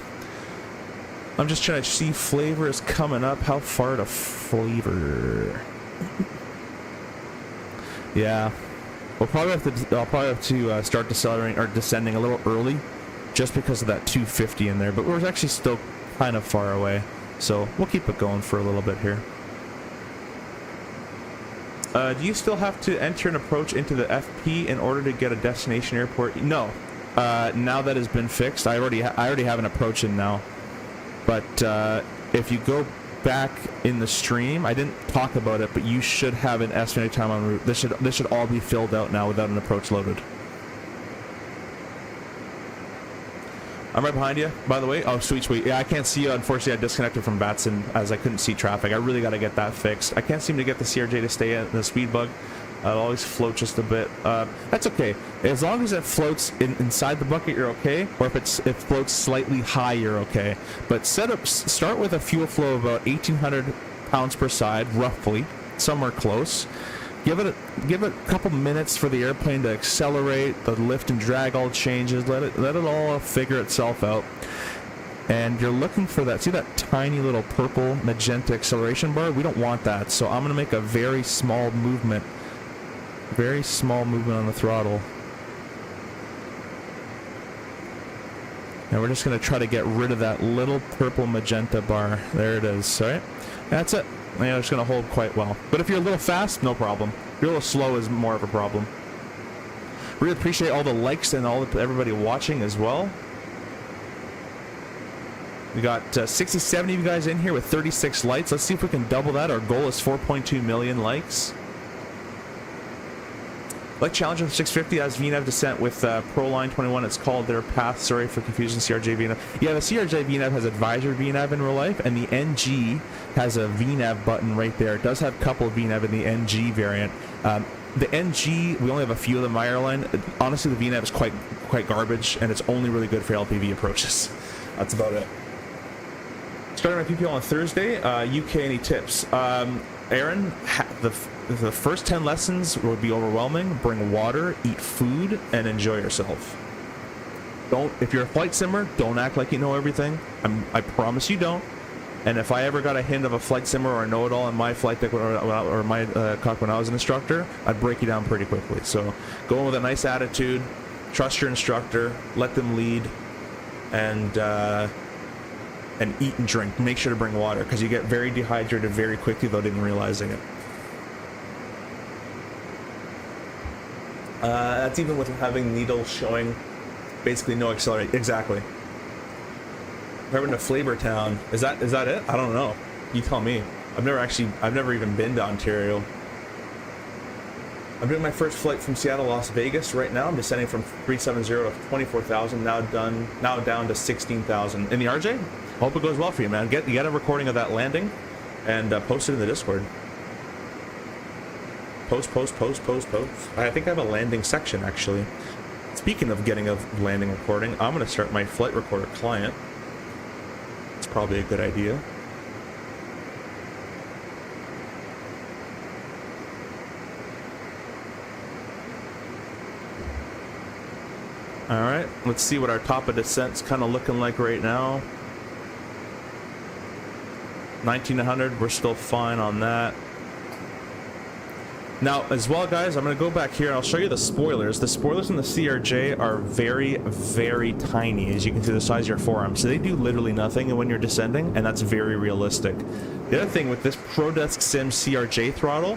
I'm just trying to see, flavor is coming up. How far to flavor? Yeah, I'll probably have to start decelerating or descending a little early, just because of that 250 in there. But we're actually still kind of far away, so we'll keep it going for a little bit here. Do you still have to enter an approach into the FP in order to get a destination airport? No. Now that has been fixed, I already have an approach in now. But if you go back in the stream, I didn't talk about it, but you should have an estimated time en route. This should all be filled out now without an approach loaded. I'm right behind you, by the way. Oh, sweet. Yeah, I can't see you. Unfortunately, I disconnected from Batson as I couldn't see traffic. I really got to get that fixed. I can't seem to get the CRJ to stay in the speed bug. It'll always float just a bit. That's okay. As long as it floats inside the bucket, you're okay. Or if it floats slightly high, you're okay. But start with a fuel flow of about 1,800 pounds per side, roughly, somewhere close. Give it a couple minutes for the airplane to accelerate. The lift and drag all changes. Let it all figure itself out. And you're looking for that. See that tiny little purple magenta acceleration bar? We don't want that. So I'm going to make a very small movement. Very small movement on the throttle. And we're just going to try to get rid of that little purple magenta bar. There it is. All right. That's it. Yeah, it's going to hold quite well. But if you're a little fast, no problem. If you're a little slow is more of a problem. Really appreciate all the likes and everybody watching as well. We got 60, 70 of you guys in here with 36 likes. Let's see if we can double that. Our goal is 4.2 million likes. Like Challenger 650 has VNAV descent with Proline 21. It's called their path. Sorry for confusion. CRJ VNAV. Yeah, the CRJ VNAV has advisory VNAV in real life, and the NG has a VNAV button right there. It does have a couple of VNAV in the NG variant. The NG, we only have a few of them in my airline. Honestly, the VNAV is quite garbage, and it's only really good for LPV approaches. That's about it. Starting my PPL on Thursday. UK, any tips? Aaron, the first 10 lessons would be overwhelming. Bring water, eat food, and enjoy yourself. If you're a flight simmer, don't act like you know everything. I promise you don't. And if I ever got a hint of a flight simmer or a know-it-all in my flight deck or my cockpit when I was an instructor, I'd break you down pretty quickly. So go in with a nice attitude, trust your instructor, let them lead, and eat and drink. Make sure to bring water, because you get very dehydrated very quickly without even realizing it. That's even with having needles showing basically no acceleration. Exactly. We're to Flavortown. Is that it? I don't know. You tell me. I've never even been to Ontario. I'm doing my first flight from Seattle, Las Vegas right now. I'm descending from 370 to 24,000. Now down to 16,000. In the RJ? Hope it goes well for you, man. Get a recording of that landing and post it in the Discord. Post. I think I have a landing section, actually. Speaking of getting a landing recording, I'm going to start my flight recorder client. It's probably a good idea. Alright, let's see what our top of descent's kind of looking like right now. 1900, we're still fine on that. Now, as well, guys, I'm going to go back here and I'll show you the spoilers. The spoilers in the CRJ are very, very tiny, as you can see the size of your forearm. So they do literally nothing when you're descending, and that's very realistic. The other thing with this ProDesk Sim CRJ throttle,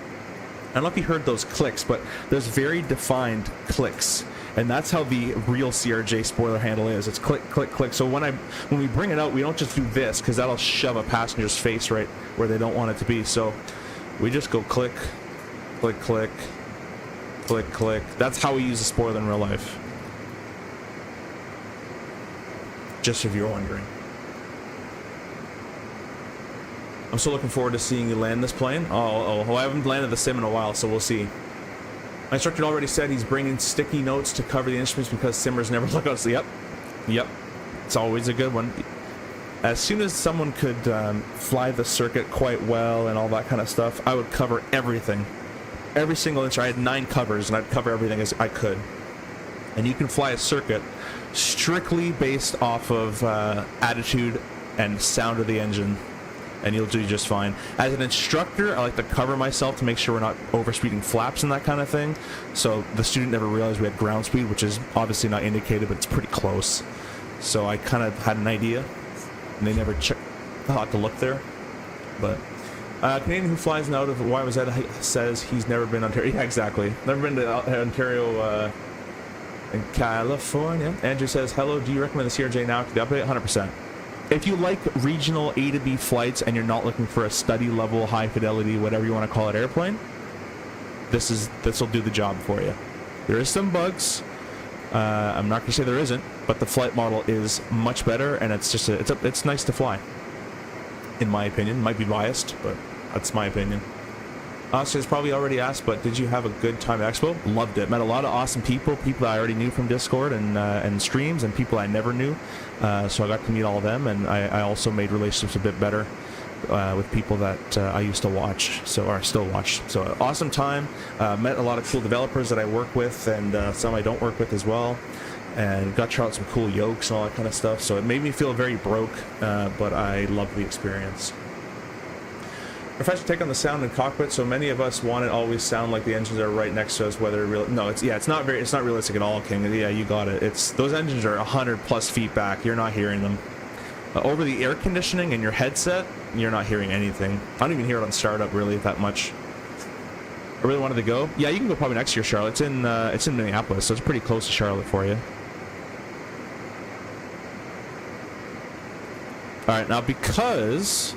I don't know if you heard those clicks, but there's very defined clicks. And that's how the real CRJ spoiler handle is. It's click, click, click. So when we bring it out, we don't just do this, because that'll shove a passenger's face right where they don't want it to be. So we just go click, click, click, click, click. That's how we use the spoiler in real life. Just if you're wondering. I'm still looking forward to seeing you land this plane. Oh, I haven't landed the sim in a while, so we'll see. My instructor already said he's bringing sticky notes to cover the instruments because simmers never look out. So yep. It's always a good one. As soon as someone could fly the circuit quite well and all that kind of stuff, I would cover everything. Every single instrument. I had 9 covers, and I'd cover everything as I could. And you can fly a circuit strictly based off of attitude and sound of the engine, and you'll do just fine. As an instructor, I like to cover myself to make sure we're not overspeeding flaps and that kind of thing. So the student never realized we had ground speed, which is obviously not indicated, but it's pretty close. So I kind of had an idea, and they never thought to look there. But Canadian who flies out of YYZ says he's never been to Ontario. Yeah, exactly. Never been to Ontario in California. Andrew says, hello, do you recommend the CRJ now to the update? 100%. If you like regional A to B flights and you're not looking for a study level, high fidelity, whatever you want to call it, airplane, this will do the job for you. There is some bugs. I'm not going to say there isn't, but the flight model is much better, and it's just it's nice to fly. In my opinion, might be biased, but that's my opinion. Oscar's probably already asked, but did you have a good time at Expo? Loved it. Met a lot of awesome people I already knew from Discord and streams, and people I never knew. So I got to meet all of them, and I also made relationships a bit better with people that I used to watch, or still watch. So awesome time. Met a lot of cool developers that I work with, and some I don't work with as well. And got to try out some cool yokes and all that kind of stuff. So it made me feel very broke, but I loved the experience. Refresh take on the sound in cockpit. So many of us want it always sound like the engines are right next to us, whether real. No, it's not realistic at all, King. Yeah, you got it. Those engines are 100+ feet back. You're not hearing them. Over the air conditioning in your headset, you're not hearing anything. I don't even hear it on startup really that much. I really wanted to go. Yeah, you can go probably next year, Charlotte. It's in Minneapolis, so it's pretty close to Charlotte for you. All right, now because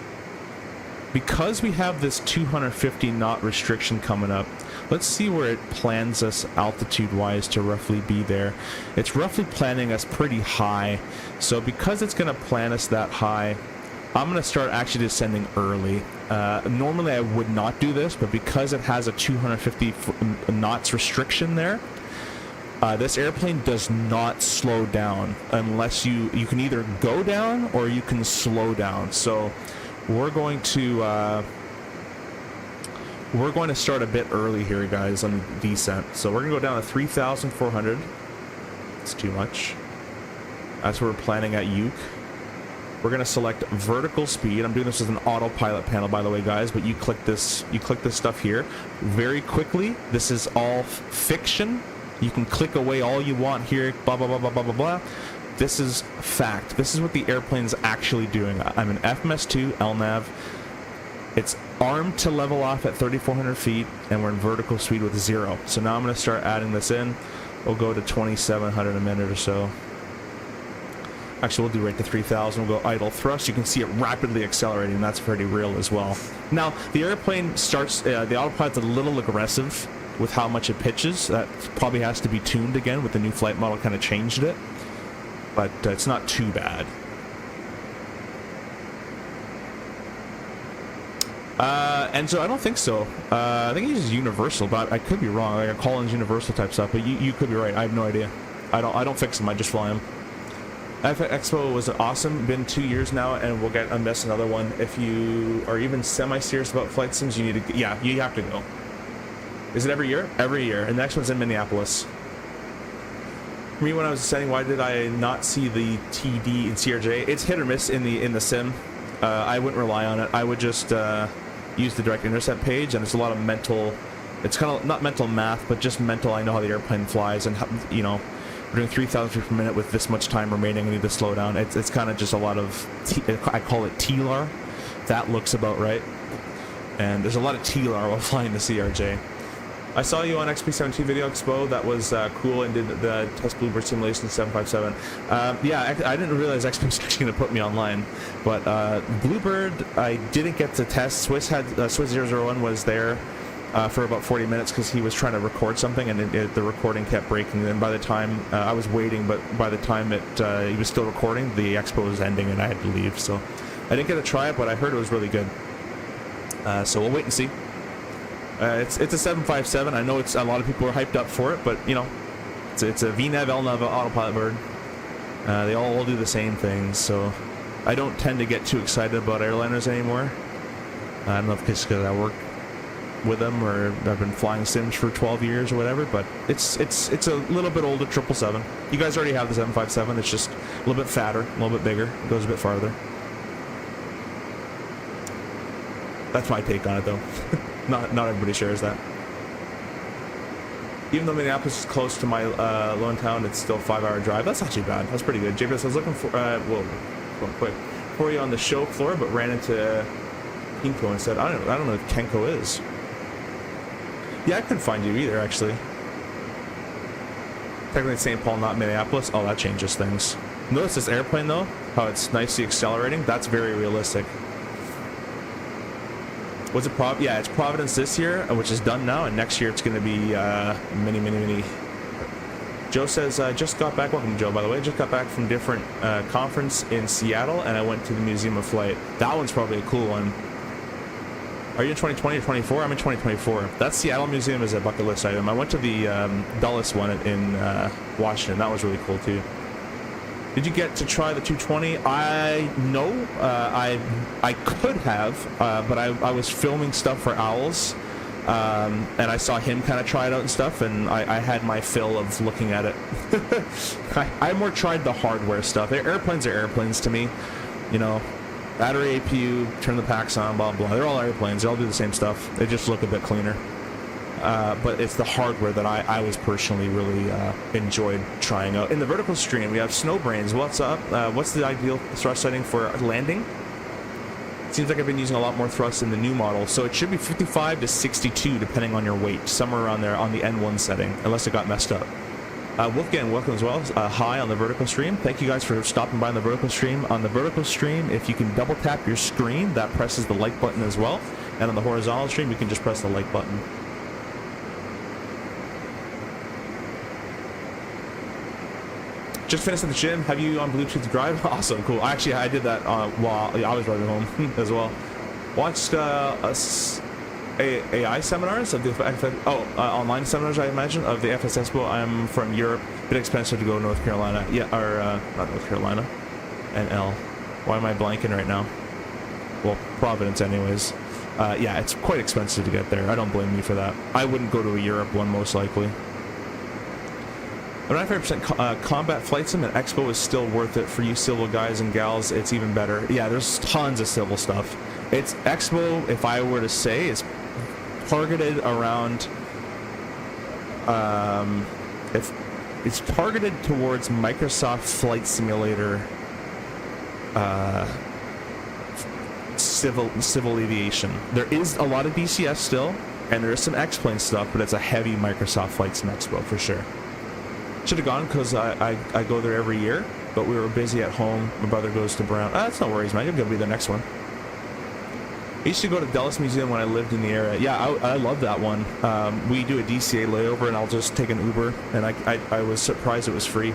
we have this 250 knot restriction coming up, let's see where it plans us altitude-wise to roughly be there. It's roughly planning us pretty high, so because it's going to plan us that high, I'm going to start actually descending early. Normally I would not do this, but because it has a 250 knots restriction there, this airplane does not slow down unless you can either go down or you can slow down. So we're going to start a bit early here, guys, on the descent. So we're gonna go down to 3,400. It's too much. That's what we're planning at Uke. We're gonna select vertical speed. I'm doing this with an autopilot panel, by the way, guys, but you click this stuff here very quickly. This is all fiction. You can click away all you want here, blah, blah, blah, blah, blah, blah, blah. This is fact. This is what the airplane's actually doing. I'm an FMS2 LNAV. It's armed to level off at 3,400 feet, and we're in vertical speed with 0. So now I'm going to start adding this in. We'll go to 2,700 a minute or so. Actually, we'll do right to 3,000. We'll go idle thrust. You can see it rapidly accelerating. And that's pretty real as well. Now, the airplane starts, the autopilot's a little aggressive with how much it pitches. That probably has to be tuned again with the new flight model, kind of changed it. But it's not too bad. And so I don't think so. I think he uses universal, but I could be wrong. Like a Collins universal type stuff, but you could be right. I have no idea. I don't fix them. I just fly them. Expo was awesome. Been 2 years now, and we'll get invest another one. If you are even semi-serious about flight sims, you need to. Yeah, you have to go. Is it every year? Every year. And the next one's in Minneapolis. For me, when I was ascending, why did I not see the TD in CRJ? It's hit or miss in the sim. I wouldn't rely on it. I would just use the direct intercept page, and it's a lot of mental. It's kind of not mental math, but just mental. I know how the airplane flies, and how, you know, we're doing 3,000 feet per minute with this much time remaining. I need to slow down. It's kind of just a lot of. I call it TLAR. That looks about right. And there's a lot of TLAR while flying the CRJ. I saw you on XP17 Video Expo. That was cool, and did the test Bluebird simulation 757. Yeah, I didn't realize XP was actually going to put me online, but Bluebird I didn't get to test. Swiss 001 was there for about 40 minutes because he was trying to record something, and the recording kept breaking. And by the time I was waiting, but by the time he was still recording, the expo was ending, and I had to leave. So I didn't get to try it, but I heard it was really good. So we'll wait and see. It's a 757. I know it's a lot of people are hyped up for it, but you know, it's a VNAV, LNAV autopilot bird. They all do the same things, so I don't tend to get too excited about airliners anymore. I don't know if it's because I work with them or I've been flying sims for 12 years or whatever, but it's a little bit older 777. You guys already have the 757. It's just a little bit fatter, a little bit bigger, it goes a bit farther. That's my take on it, though. Not everybody shares that. Even though Minneapolis is close to my lone town, it's still a 5-hour drive. That's not too bad. That's pretty good. JPS, I was looking for, whoa, going quick, for you on the show floor, but ran into Kinko instead. I don't know what Kenko is. Yeah, I couldn't find you either, actually. Technically St. Paul, not Minneapolis. Oh, that changes things. Notice this airplane, though? How it's nicely accelerating? That's very realistic. Was it Yeah, it's Providence this year, which is done now, and next year it's going to be mini. Joe says, just got back. Welcome, Joe, by the way. Just got back from different conference in Seattle, and I went to the Museum of Flight. That one's probably a cool one. Are you in 2020 or 24? I'm in 2024. That Seattle Museum is a bucket list item. I went to the Dulles one in Washington. That was really cool, too. Did you get to try the 220? No. I could have, but I was filming stuff for Owls. And I saw him kind of try it out and stuff, and I had my fill of looking at it. I more tried the hardware stuff. Airplanes are airplanes to me, you know. Battery, APU, turn the packs on, blah blah. They're all airplanes. They all do the same stuff. They just look a bit cleaner. But it's the hardware that I was personally really enjoyed trying out. In the vertical stream, we have Snowbrains. What's up? What's the ideal thrust setting for landing? Seems like I've been using a lot more thrust in the new model, so it should be 55 to 62 depending on your weight, somewhere around there on the N1 setting, unless it got messed up. Wolfgang, welcome as well. Hi on the vertical stream. Thank you guys for stopping by on the vertical stream. On the vertical stream, if you can double tap your screen, that presses the like button as well. And on the horizontal stream, you can just press the like button. Just finished at the gym. Have you on Bluetooth Drive? Awesome, cool. Actually, I did that while I was driving home as well. Watched AI seminars of the online seminars, I imagine, of the FS Expo. I'm from Europe. Bit expensive to go to North Carolina. Yeah, or not North Carolina. NL. Why am I blanking right now? Well, Providence, anyways. Yeah, it's quite expensive to get there. I don't blame you for that. I wouldn't go to a Europe one most likely. 95% combat flight sim at Expo is still worth it for you civil guys and gals. It's even better. Yeah, there's tons of civil stuff. It's Expo, if I were to say, is targeted around. If it's targeted towards Microsoft Flight Simulator, civil aviation. There is a lot of DCS still, and there is some X-Plane stuff, but it's a heavy Microsoft Flight Sim Expo for sure. Should have gone because I go there every year, but we were busy at home. My brother goes to Brown. That's no worries, man. You're going to be the next one. I used to go to Dulles Museum when I lived in the area. Yeah, I love that one. We do a DCA layover, and I'll just take an Uber, and I was surprised it was free.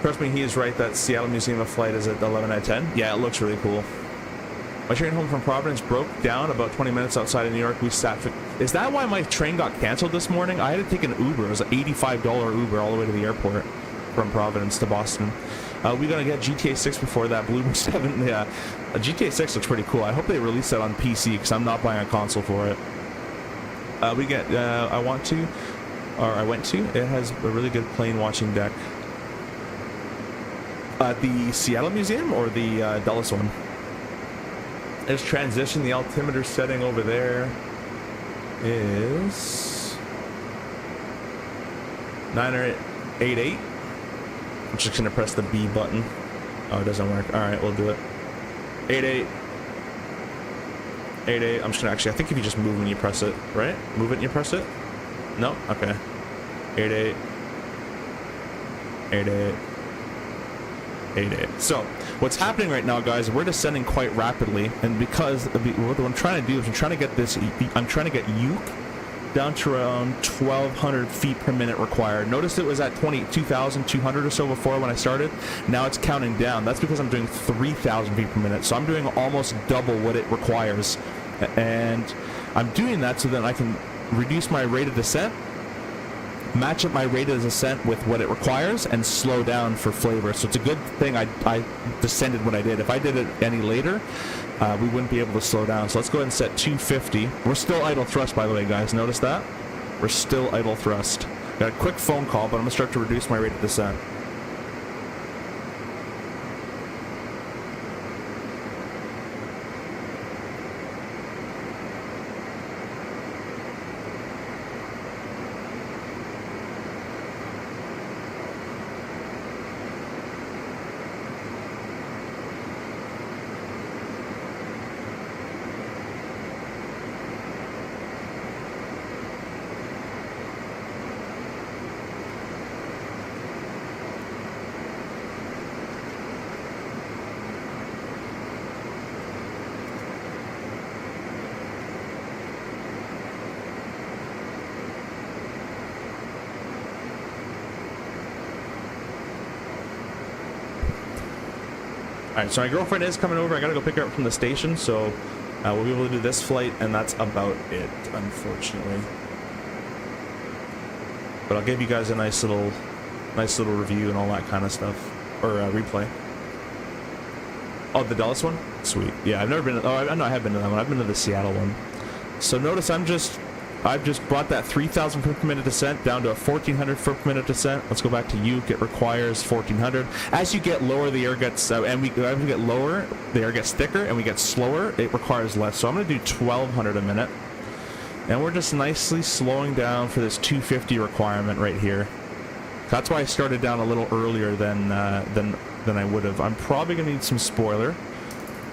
Trust me, he is right that Seattle Museum of Flight is at 11 out of 10. Yeah, it looks really cool. My train home from Providence broke down about 20 minutes outside of New York. We sat for... Is that why my train got canceled this morning? I had to take an Uber. It was an $85 Uber all the way to the airport from Providence to Boston. We're going to get GTA 6 before that. Blue 7, yeah. GTA 6 looks pretty cool. I hope they release it on PC because I'm not buying a console for it. We get... I went to. It has a really good plane watching deck. The Seattle Museum or the Dulles one? There's transition. The altimeter setting over there is 988. I'm just gonna press the B button. Oh, it doesn't work. All right, we'll do it. 88. 88. I'm just gonna actually. I think if you just move when you press it, right? Move it and you press it. No. Okay. 88. 88. 88. So what's happening right now, guys, we're descending quite rapidly, and because what I'm trying to do is I'm trying to get Uke down to around 1,200 feet per minute required. Notice it was at 22,200 or so before when I started. Now it's counting down. That's because I'm doing 3,000 feet per minute, so I'm doing almost double what it requires, and I'm doing that so that I can reduce my rate of descent, match up my rate of descent with what it requires, and slow down for flavor. So it's a good thing I descended when I did. If I did it any later, we wouldn't be able to slow down. So let's go ahead and set 250. We're still idle thrust, by the way, guys. Notice that? We're still idle thrust. Got a quick phone call, but I'm going to start to reduce my rate of descent. Alright, so my girlfriend is coming over. I gotta go pick her up from the station, so we'll be able to do this flight, and that's about it, unfortunately. But I'll give you guys a nice little review and all that kind of stuff, or replay. Oh, the Dallas one? Sweet. Yeah, I've never been. Oh, I know I have been to that one. I've been to the Seattle one. So notice I've just brought that 3,000 foot per minute descent down to a 1,400 foot per minute descent. Let's go back to Uke. It requires 1,400. As you get lower, the air gets, as we get lower, the air gets thicker, and we get slower, it requires less. So I'm going to do 1,200 a minute. And we're just nicely slowing down for this 250 requirement right here. That's why I started down a little earlier than I would have. I'm probably going to need some spoiler.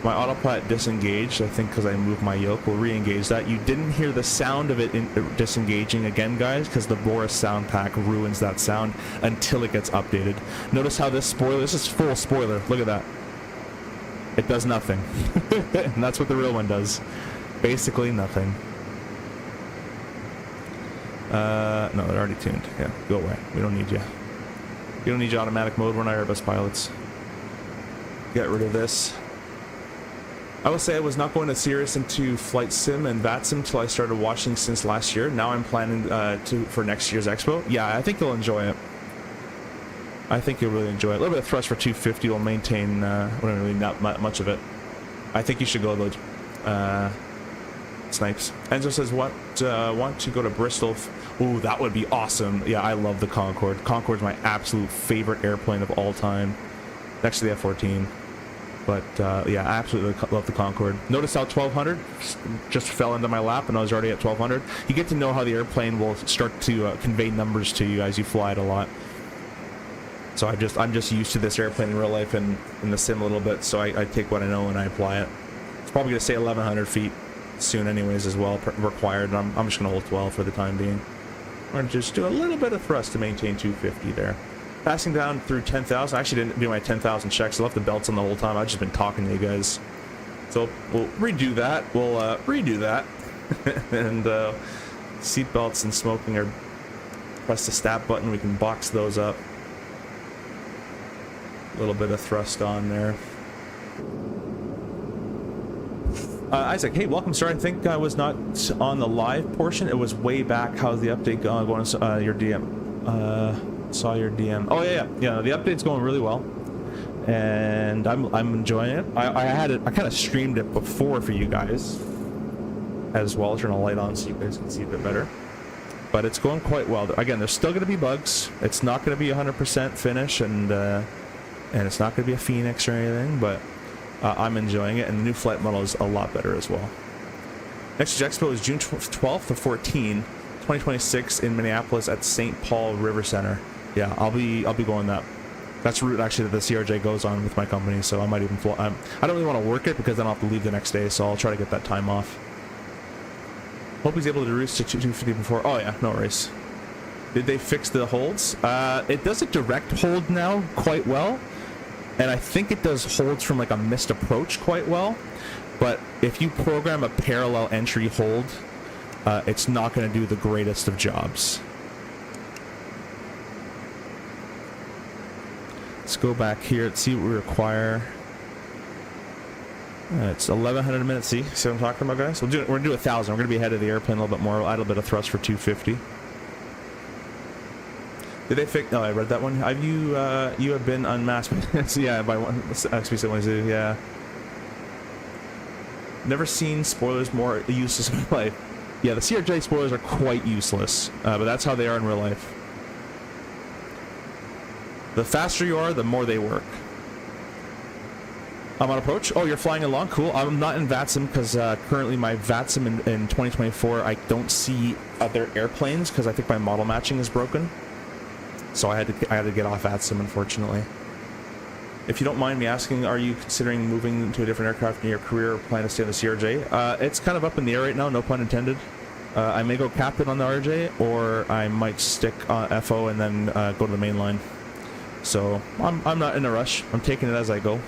My autopilot disengaged, I think, because I moved my yoke. We'll re-engage that. You didn't hear the sound of it disengaging again, guys, because the Boris sound pack ruins that sound until it gets updated. Notice how this is full spoiler. Look at that. It does nothing. And that's what the real one does. Basically nothing. No, they're already tuned. Yeah, go away. We don't need you. We don't need you automatic mode. We're not Airbus pilots. Get rid of this. I will say I was not going as serious into flight sim and VATSIM until I started watching since last year. Now I'm planning for next year's Expo. Yeah, I think you'll enjoy it. I think you'll really enjoy it. A little bit of thrust for 250 will maintain, really not much of it. I think you should go though. Snipes. Enzo says, what, want to go to Bristol? Ooh, that would be awesome. Yeah, I love the Concorde. Concorde's my absolute favorite airplane of all time. Next to the F-14. But, yeah, I absolutely love the Concorde. Notice how 1,200 just fell into my lap and I was already at 1,200. You get to know how the airplane will start to convey numbers to you as you fly it a lot. So I'm just used to this airplane in real life and in the sim a little bit, so I take what I know and I apply it. It's probably going to say 1,100 feet soon anyways as well, required. I'm just going to hold 12 for the time being. We're going to just do a little bit of thrust to maintain 250 there. Passing down through 10,000. I actually didn't do my 10,000 checks. I left the belts on the whole time. I've just been talking to you guys. So we'll redo that. We'll redo that. And seat belts and smoking are, press the stat button. We can box those up. A little bit of thrust on there. Isaac, hey, welcome. Sorry, I think I was not on the live portion. It was way back. How's the update going? Your DM. Saw your DM. Oh yeah. The update's going really well, and I'm enjoying it. I kind of streamed it before for you guys as well. Turn a light on so you guys can see a bit better. But it's going quite well. Again, there's still going to be bugs. It's not going to be 100% finish, and it's not going to be a Phoenix or anything. But I'm enjoying it, and the new flight model is a lot better as well. Next year's Expo is June 12th to 14, 2026 in Minneapolis at St. Paul River Center. Yeah, I'll be going that. That's the route actually that the CRJ goes on with my company, so I might even fly. I don't really want to work it because then I'll have to leave the next day, so I'll try to get that time off. Hope he's able to reduce to 250 before. Oh yeah, no worries. Did they fix the holds? It does a direct hold now quite well, and I think it does holds from like a missed approach quite well. But if you program a parallel entry hold, it's not going to do the greatest of jobs. Let's go back here. Let's see what we require. It's 1,100 a minute. See what I'm talking about, guys? We're gonna do 1,000. We're gonna be ahead of the airplane a little bit more. We'll add a little bit of thrust for 250. Did they fix? No, I read that one. Have you have been unmasked? So yeah, by one XP722. Yeah. Never seen spoilers more useless in my life. Yeah, the CRJ spoilers are quite useless, but that's how they are in real life. The faster you are, the more they work. I'm on approach. Oh, you're flying along. Cool. I'm not in VATSIM because currently my VATSIM in 2024, I don't see other airplanes because I think my model matching is broken. So I had to get off VATSIM, unfortunately. If you don't mind me asking, are you considering moving to a different aircraft in your career or plan to stay on the CRJ? It's kind of up in the air right now, no pun intended. I may go captain on the RJ, or I might stick on FO and then go to the main line. So I'm not in a rush. I'm taking it as I go.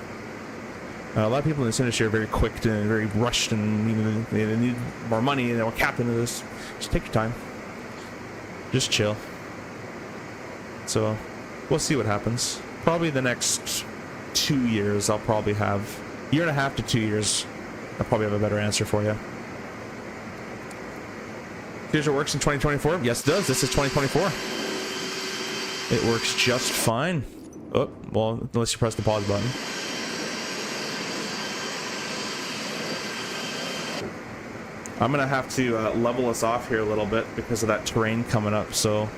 A lot of people in this industry are very quick and very rushed, and they need more money, and they want captain of this. Just take your time. Just chill. So we'll see what happens. Probably the next 2 years, I'll probably have, year and a half to 2 years, I'll probably have a better answer for you. CRJ works in 2024? Yes, it does. This is 2024. It works just fine. Oh, well, unless you press the pause button. I'm gonna have to level us off here a little bit because of that terrain coming up, so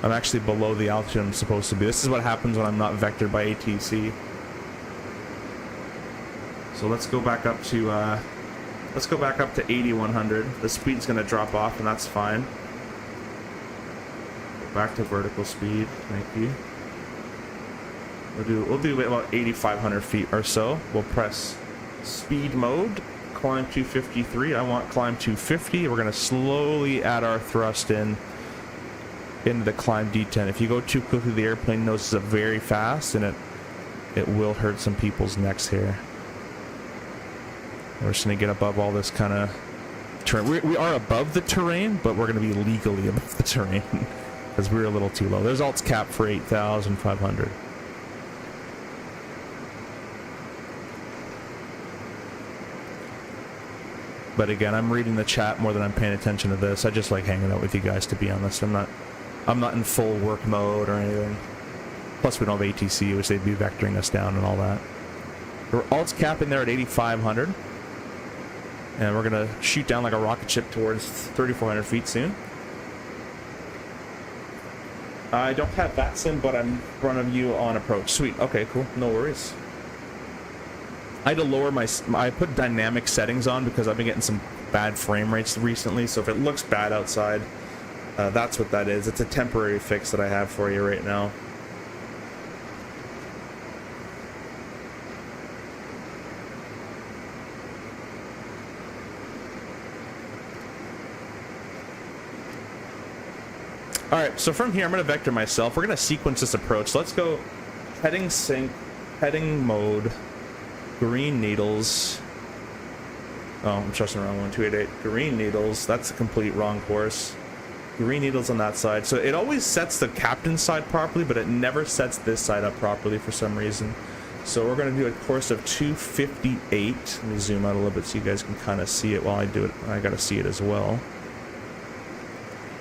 I'm actually below the altitude I'm supposed to be. This is what happens when I'm not vectored by ATC. So let's go back up to 8100. The speed's gonna drop off, and that's fine. Go back to vertical speed. Thank you. We'll do about 8,500 feet or so. We'll press speed mode, climb 253. I want climb 250. We're gonna slowly add our thrust into the climb D10. If you go too quickly, the airplane notices it very fast, and it will hurt some people's necks here. We're just gonna get above all this kind of terrain. We are above the terrain, but we're gonna be legally above the terrain because we're a little too low. There's alts cap for 8,500. But again, I'm reading the chat more than I'm paying attention to this. I just like hanging out with you guys, to be honest. I'm not in full work mode or anything. Plus, we don't have ATC, which they'd be vectoring us down and all that. We're alts capping there at 8,500. And we're going to shoot down like a rocket ship towards 3,400 feet soon. I don't have VATSIM, but I'm in front of you on approach. Sweet. Okay, cool. No worries. I had to lower I put dynamic settings on because I've been getting some bad frame rates recently. So if it looks bad outside, that's what that is. It's a temporary fix that I have for you right now. All right, so from here, I'm going to vector myself. We're going to sequence this approach. So let's go heading sync, heading mode, green needles. Oh, I'm trusting the wrong one, 288. Green needles, that's a complete wrong course. Green needles on that side. So it always sets the captain's side properly, but it never sets this side up properly for some reason. So we're going to do a course of 258. Let me zoom out a little bit so you guys can kind of see it while I do it. I got to see it as well.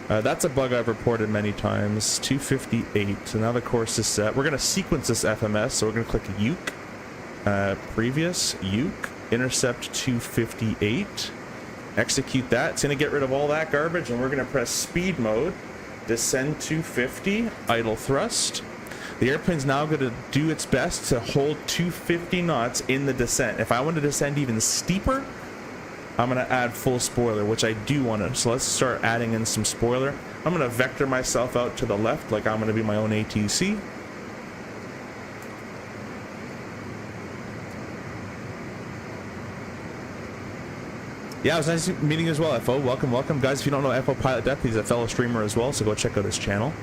That's a bug I've reported many times. 258. So now the course is set. We're going to sequence this FMS. So we're going to click Uke. Previous Uke. Intercept 258. Execute that. It's going to get rid of all that garbage. And we're going to press speed mode. Descend 250. Idle thrust. The airplane's now going to do its best to hold 250 knots in the descent. If I want to descend even steeper, I'm going to add full spoiler, which I do want to. So let's start adding in some spoiler. I'm going to vector myself out to the left like I'm going to be my own ATC. Yeah, it was nice meeting you as well, FO. Welcome, welcome. Guys, if you don't know FO Pilot Death, he's a fellow streamer as well, so go check out his channel.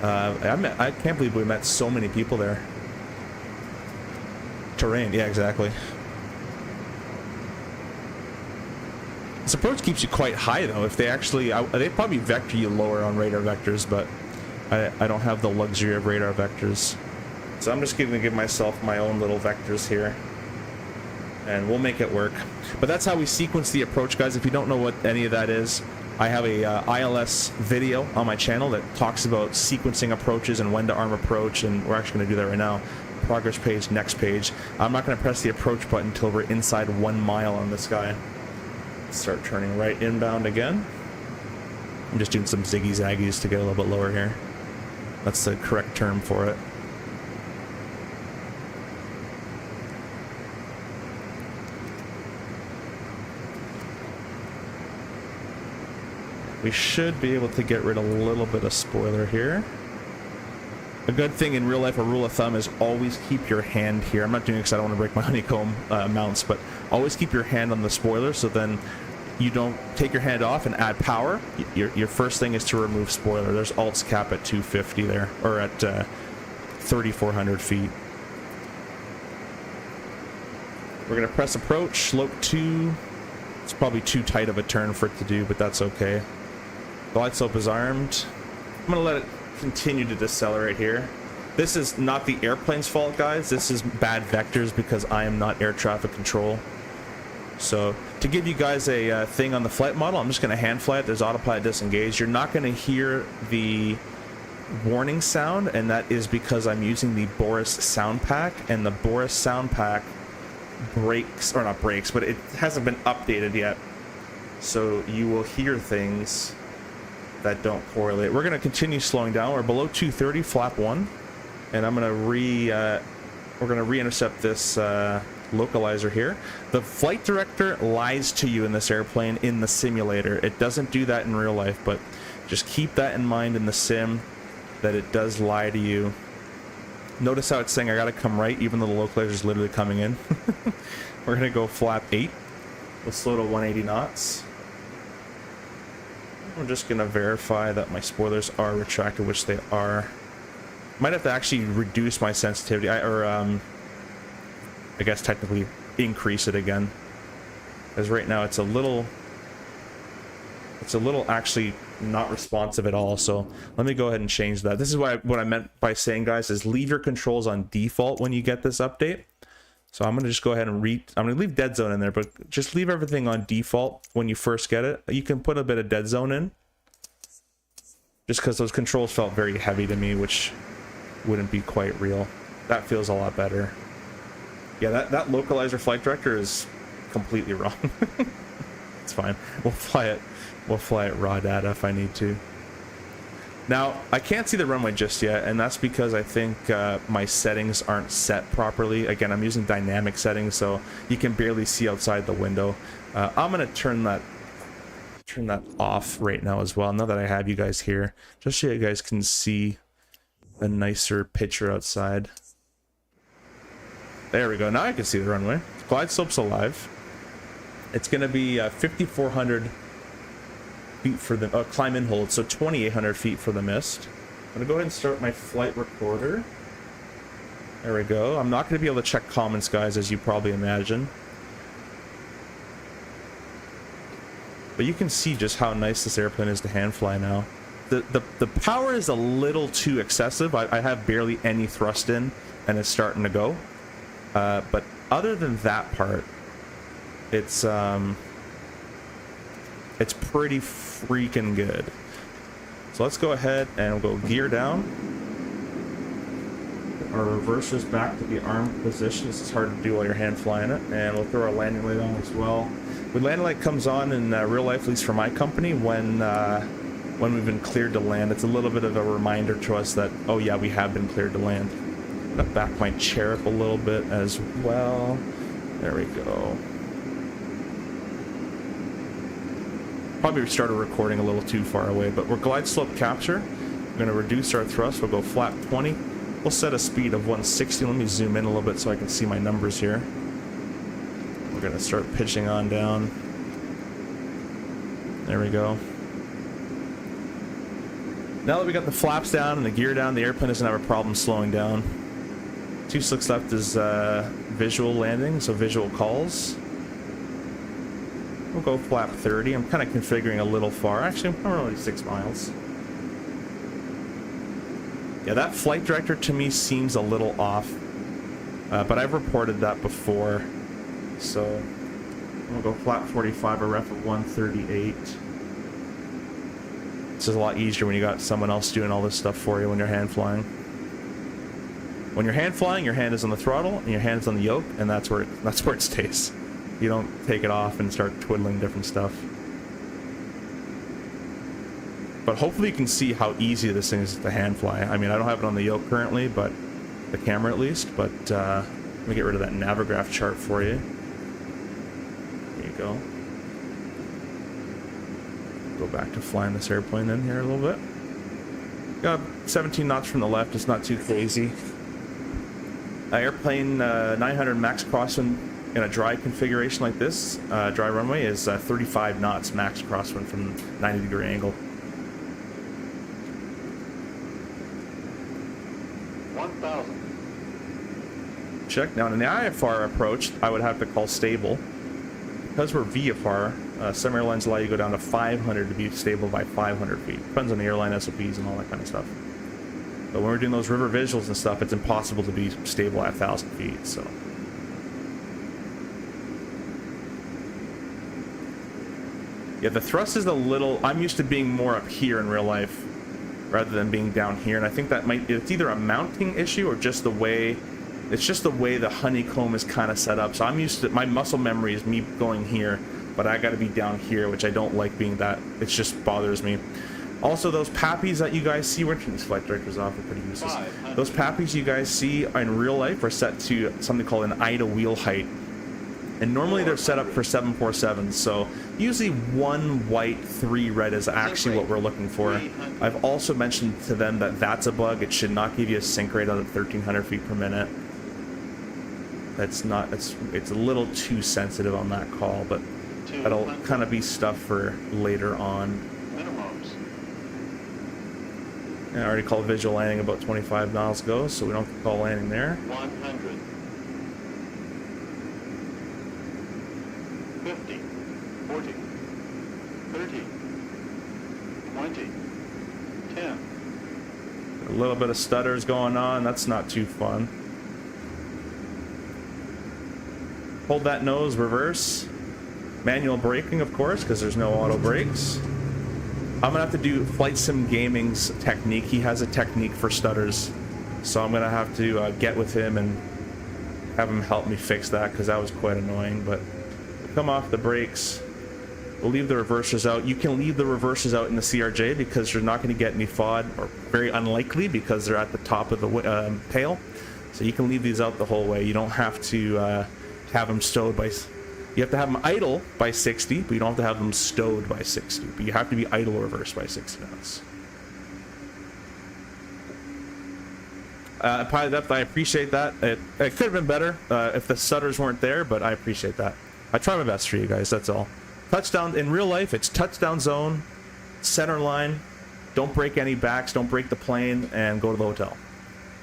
I can't believe we met so many people there. Terrain, yeah, exactly. This approach keeps you quite high, though. If they actually, they probably vector you lower on radar vectors, but I don't have the luxury of radar vectors. So I'm just going to give myself my own little vectors here. And we'll make it work. But that's how we sequence the approach, guys. If you don't know what any of that is, I have a ILS video on my channel that talks about sequencing approaches and when to arm approach, and we're actually going to do that right now. Progress page, next page. I'm not going to press the approach button until we're inside 1 mile on this guy. Start turning right inbound again. I'm just doing some ziggy zaggies to get a little bit lower here. That's the correct term for it. We should be able to get rid of a little bit of spoiler here. A good thing in real life, a rule of thumb, is always keep your hand here. I'm not doing it because I don't want to break my honeycomb mounts, but always keep your hand on the spoiler so then you don't take your hand off and add power. Your first thing is to remove spoiler. There's alts cap at 250 there, or at 3,400 feet. We're going to press approach, slope 2. It's probably too tight of a turn for it to do, but that's okay. Glide slope is armed. I'm going to let it continue to decelerate here. This is not the airplane's fault, guys. This is bad vectors because I am not air traffic control. So to give you guys a thing on the flight model, I'm just going to hand fly it. There's autopilot disengaged. You're not going to hear the warning sound, and that is because I'm using the Boris sound pack, and the Boris sound pack breaks, or not breaks, but it hasn't been updated yet. So you will hear things that don't correlate. We're going to continue slowing down. We're below 230, flap 1. And I'm going to we're going to re-intercept this localizer here. The flight director lies to you in this airplane in the simulator. It doesn't do that in real life, but just keep that in mind in the sim, that it does lie to you. Notice how it's saying I got to come right, even though the localizer is literally coming in. We're going to go flap 8. We'll slow to 180 knots. I'm just going to verify that my spoilers are retracted, which they are. Might have to actually reduce my sensitivity, I guess technically increase it again. As right now it's a little actually not responsive at all. So let me go ahead and change that. This is what I meant by saying, guys, is leave your controls on default when you get this update. So I'm gonna just go ahead and I'm gonna leave dead zone in there, but just leave everything on default when you first get it. You can put a bit of dead zone in, just because those controls felt very heavy to me, which wouldn't be quite real. That feels a lot better. Yeah, that localizer flight director is completely wrong. It's fine. We'll fly it raw data if I need to. Now, I can't see the runway just yet, and that's because I think my settings aren't set properly. Again, I'm using dynamic settings, so you can barely see outside the window. I'm gonna turn that off right now as well, now that I have you guys here, just so you guys can see a nicer picture outside. There we go. Now I can see the runway. Glide slope's alive. It's going to be 5,400 feet for the climb and hold, so 2,800 feet for the mist. I'm going to go ahead and start my flight recorder. There we go. I'm not going to be able to check comments, guys, as you probably imagine. But you can see just how nice this airplane is to hand fly now. The power is a little too excessive. I have barely any thrust in, and it's starting to go. But other than that part, it's pretty freaking good. So let's go ahead and we'll go gear down. Our reversers back to the arm position. This is hard to do while you're hand flying it. And we'll throw our landing light on as well. When landing light comes on in real life, at least for my company, when we've been cleared to land, it's a little bit of a reminder to us that, oh yeah, we have been cleared to land. I'm gonna back my chair up a little bit as well. There we go. Probably started recording a little too far away, but we're glide slope capture. We're gonna reduce our thrust. We'll go flap 20. We'll set a speed of 160. Let me zoom in a little bit so I can see my numbers here. We're gonna start pitching on down. There we go. Now that we got the flaps down and the gear down, the airplane doesn't have a problem slowing down. 2 slicks left is visual landing, so visual calls. We'll go flap 30. I'm kind of configuring a little far. Actually, I'm only 6 miles. Yeah, that flight director to me seems a little off, but I've reported that before. So we'll go flap 45, a ref of 138. This is a lot easier when you got someone else doing all this stuff for you when you're hand flying. When you're hand flying, your hand is on the throttle and your hand is on the yoke, and that's where it stays. You don't take it off and start twiddling different stuff. But hopefully you can see how easy this thing is to hand fly. I mean, I don't have it on the yoke currently, but the camera at least. But let me get rid of that Navigraph chart for you. There you go. Go back to flying this airplane in here a little bit. Got 17 knots from the left. It's not too crazy. Airplane 900 max crosswind in a dry configuration like this, dry runway, is 35 knots max crosswind from 90-degree angle. 1,000. Check. Now in the IFR approach, I would have to call stable. Because we're VFR, some airlines allow you to go down to 500 to be stable by 500 feet. Depends on the airline SOPs and all that kind of stuff. But when we're doing those river visuals and stuff, it's impossible to be stable at 1,000 feet, so. Yeah, the thrust is a little... I'm used to being more up here in real life rather than being down here, and I think that might... It's either a mounting issue or just the way... It's just the way the honeycomb is kind of set up. So I'm used to... My muscle memory is me going here, but I got to be down here, which I don't like being that... It just bothers me. Also, those pappies that you guys see... We're turning these flight directors off. They're pretty useless. Those pappies you guys see in real life are set to something called an IDA wheel height. And normally they're set up for 747s, so usually 1 white, 3 red is actually what we're looking for. I've also mentioned to them that that's a bug. It should not give you a sync rate out at 1,300 feet per minute. That's not, it's a little too sensitive on that call, but that'll kind of be stuff for later on. And I already called visual landing about 25 miles ago, so we don't have to call landing there. 100. 50, 40, 30, 20, 10. A little bit of stutters going on. That's not too fun. Hold that nose, reverse. Manual braking, of course, because there's no auto brakes. I'm gonna have to do Flight Sim Gaming's technique. He has a technique for stutters, so I'm gonna have to get with him and have him help me fix that, because that was quite annoying. But come off the brakes. We'll leave the reversers out. You can leave the reversers out in the CRJ because you're not going to get any FOD, or very unlikely because they're at the top of the tail. So you can leave these out the whole way. You don't have to have them stowed by... You have to have them idle by 60, but you don't have to have them stowed by 60. But you have to be idle reverse by 60 knots. Pilot depth, I appreciate that. It could have been better if the stutters weren't there, but I appreciate that. I try my best for you guys, that's all. Touchdown, in real life, it's touchdown zone, center line, don't break any backs, don't break the plane, and go to the hotel.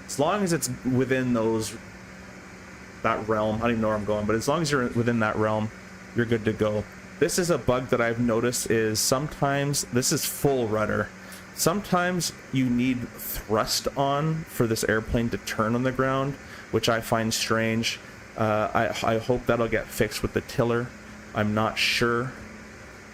As long as it's within that realm, I don't even know where I'm going, but as long as you're within that realm, you're good to go. This is a bug that I've noticed is sometimes, this is full rudder, sometimes you need thrust on for this airplane to turn on the ground, which I find strange. I hope that'll get fixed with the tiller. I'm not sure,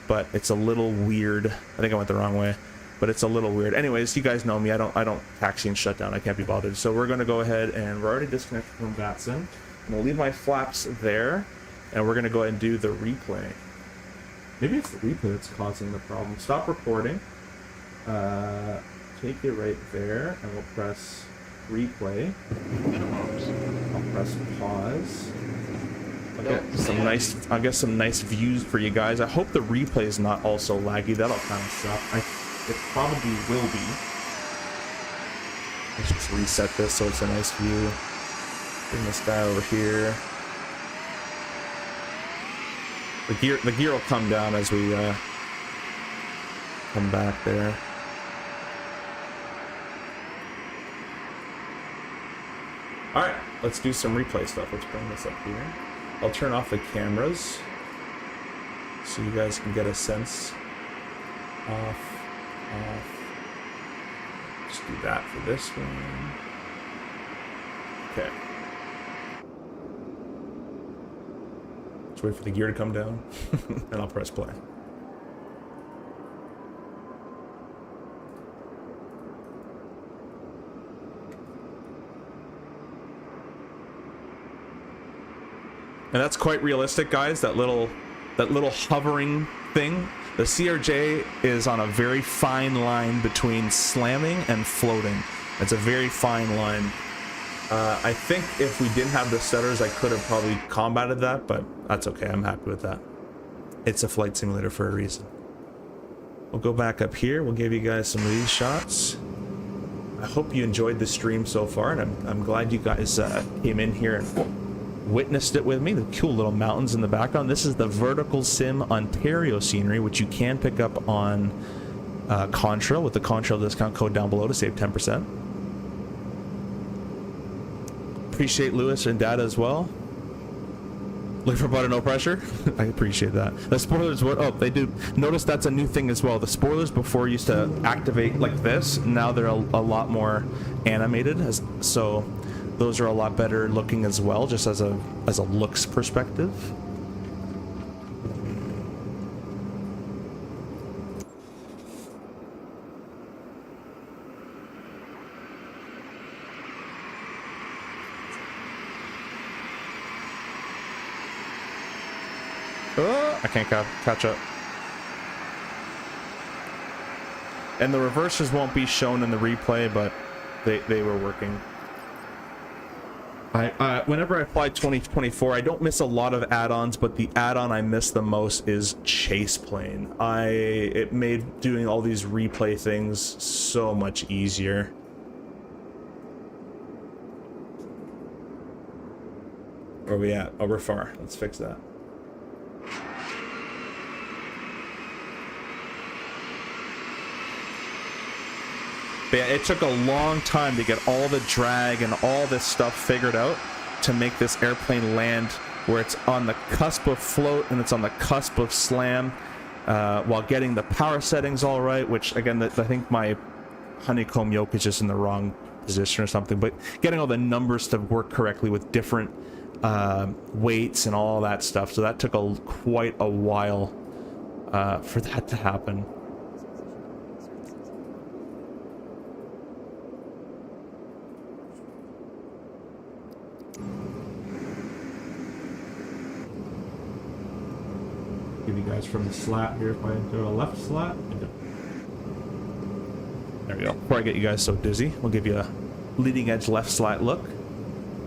but it's a little weird. I think I went the wrong way, but it's a little weird. Anyways, you guys know me. I don't taxi and shut down. I can't be bothered. So we're going to go ahead, and we're already disconnected from VATSIM. I'm going to leave my flaps there, and we're going to go ahead and do the replay. Maybe it's the replay that's causing the problem. Stop recording. Take it right there, and we'll press replay. I'll press pause. I'll get some nice views for you guys. I hope the replay is not also laggy. That'll kind of suck. It probably will be. Let's just reset this so it's a nice view. Bring this guy over here. The gear will come down as we come back there. Alright, let's do some replay stuff. Let's bring this up here. I'll turn off the cameras so you guys can get a sense. Off. Just do that for this one. Okay. Let's wait for the gear to come down, and I'll press play. And that's quite realistic, guys. That little hovering thing. The CRJ is on a very fine line between slamming and floating. It's a very fine line. I think if we didn't have the stutters, I could have probably combated that, but that's okay. I'm happy with that. It's a flight simulator for a reason. We'll go back up here. We'll give you guys some of these shots. I hope you enjoyed the stream so far, and I'm glad you guys came in here and witnessed it with me. The cool little mountains in the background. This is the Vertical Sim Ontario scenery, which you can pick up on Contrail with the Contrail discount code down below to save 10%. Appreciate Lewis and Data as well. Look for butter, no pressure. I appreciate that. The spoilers, what? Oh, they do. Notice that's a new thing as well. The spoilers before used to activate like this. Now they're a lot more animated, so those are a lot better looking as well, just as a looks perspective. I can't catch up. And the reverses won't be shown in the replay, but they were working. Whenever I fly 2024, I don't miss a lot of add-ons, but the add-on I miss the most is Chase Plane. It made doing all these replay things so much easier. Where are we at? Oh, we're far. Let's fix that. But yeah, it took a long time to get all the drag and all this stuff figured out to make this airplane land where it's on the cusp of float and it's on the cusp of slam, while getting the power settings all right, which again, I think my honeycomb yoke is just in the wrong position or something, but getting all the numbers to work correctly with different weights and all that stuff. So that took quite a while for that to happen. Give you guys from the slat here if I go to left slat. There we go. Before I get you guys so dizzy, we'll give you a leading edge left slat look.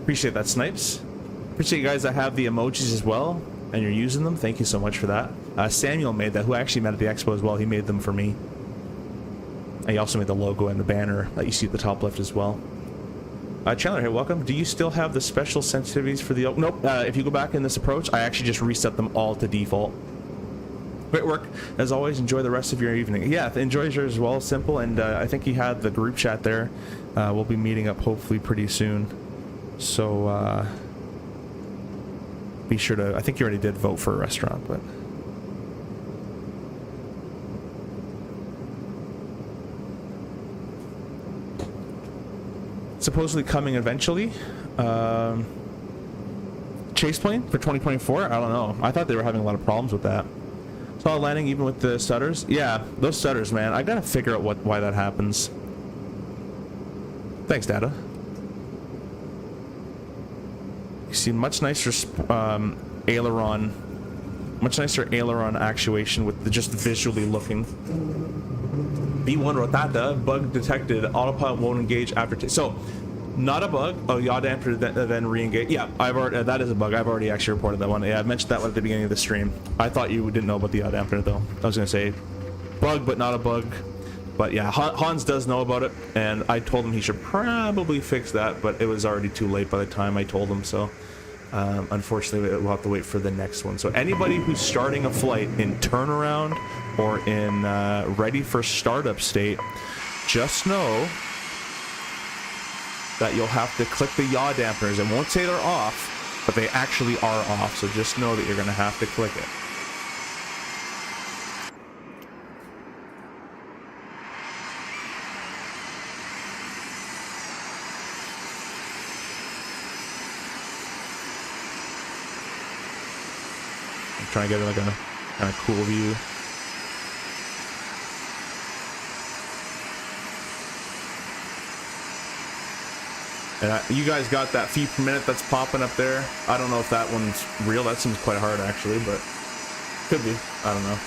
Appreciate that, Snipes. Appreciate you guys that have the emojis as well and you're using them. Thank you so much for that. Samuel made that, who I actually met at the expo as well. He made them for me. And he also made the logo and the banner that you see at the top left as well. Chandler, hey, welcome. Do you still have the special sensitivities for the... Nope. If you go back in this approach, I actually just reset them all to default. Great work. As always, enjoy the rest of your evening. Yeah, enjoy yours as well, Simple. And I think he had the group chat there. We'll be meeting up hopefully pretty soon. So be sure to... I think you already did vote for a restaurant, but... Supposedly coming eventually. Chase Plane for 2024? I don't know. I thought they were having a lot of problems with that. Solid landing even with the stutters. Yeah, those stutters, man. I gotta figure out why that happens. Thanks, Data. You see much nicer aileron, much nicer aileron actuation with just visually looking. B1 Rotata, bug detected. Autopilot won't engage after. So, not a bug. Oh, yaw damper then re-engage. Yeah, I've already. That is a bug. I've already actually reported that one. Yeah, I mentioned that one at the beginning of the stream. I thought you didn't know about the yaw damper though. I was gonna say, bug but not a bug. But yeah, Hans does know about it, and I told him he should probably fix that, but it was already too late by the time I told him. So, unfortunately, we'll have to wait for the next one. So anybody who's starting a flight in turnaround or in ready for startup state, just know that you'll have to click the yaw dampeners. It won't say they're off, but they actually are off. So just know that you're going to have to click it. I'm trying to get like a kind of cool view. And you guys got that feet per minute that's popping up there. I don't know if that one's real. That seems quite hard actually, but could be. I don't know.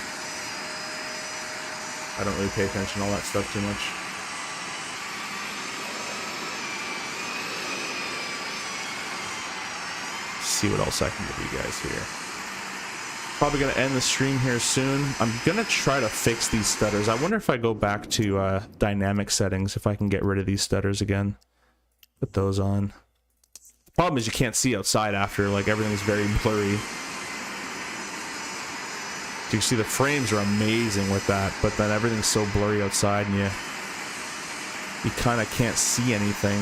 I don't really pay attention to all that stuff too much. See what else I can give you guys here. Probably gonna end the stream here soon. I'm gonna try to fix these stutters. I wonder if I go back to dynamic settings, if I can get rid of these stutters again. Put those on. The problem is you can't see outside after, like everything's very blurry. You see the frames are amazing with that, but then everything's so blurry outside and you kind of can't see anything.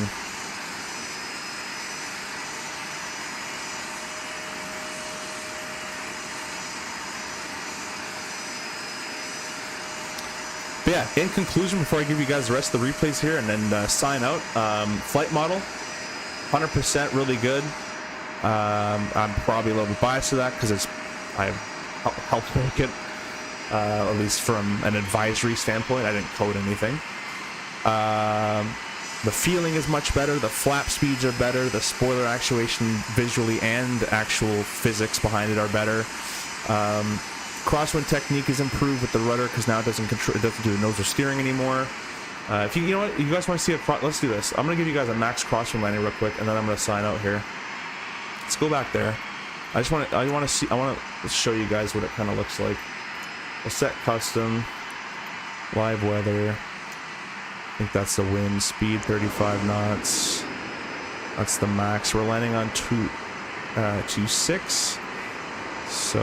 yeah, in conclusion, before I give you guys the rest of the replays here and then sign out, flight model, 100% really good. I'm probably a little bit biased to that because I helped make it, at least from an advisory standpoint. I didn't code anything. The feeling is much better. The flap speeds are better. The spoiler actuation visually and actual physics behind it are better. Crosswind technique is improved with the rudder because now it doesn't do the nose or steering anymore. If you know what, you guys want to see let's do this. I'm gonna give you guys a max crosswind landing real quick, and then I'm gonna sign out here. Let's go back there. I want to show you guys what it kind of looks like. We'll set custom, live weather. I think that's the wind speed, 35 knots. That's the max. We're landing on 26. So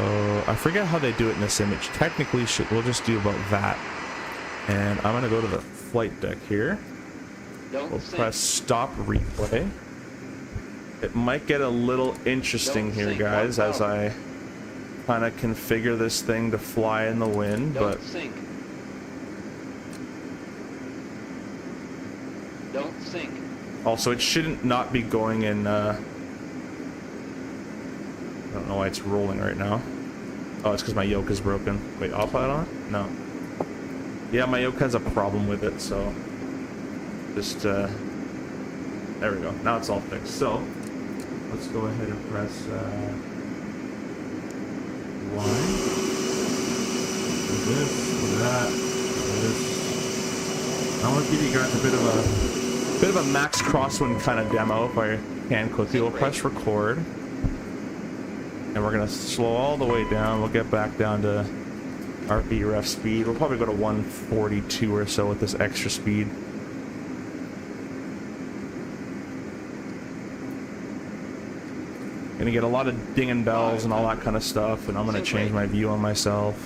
I forget how they do it in this image. Technically, we'll just do about that. And I'm gonna go to the flight deck here. We'll press stop replay. It might get a little interesting here, guys, as I kind of configure this thing to fly in the wind, but Don't sink. also it shouldn't not be going in I don't know why it's rolling right now. Oh, it's because my yoke is broken. Wait, I'll put it on? No. Yeah, my yoke has a problem with it, so just there we go. Now it's all fixed. So let's go ahead and press Y. Do this, do that, do this. I want to give you guys a bit of a max crosswind kind of demo if I can quickly. We'll press record, and we're gonna slow all the way down. We'll get back down to our VREF speed. We'll probably go to 142 or so with this extra speed. Gonna get a lot of ding and bells and all that kind of stuff, and I'm gonna change my view on myself.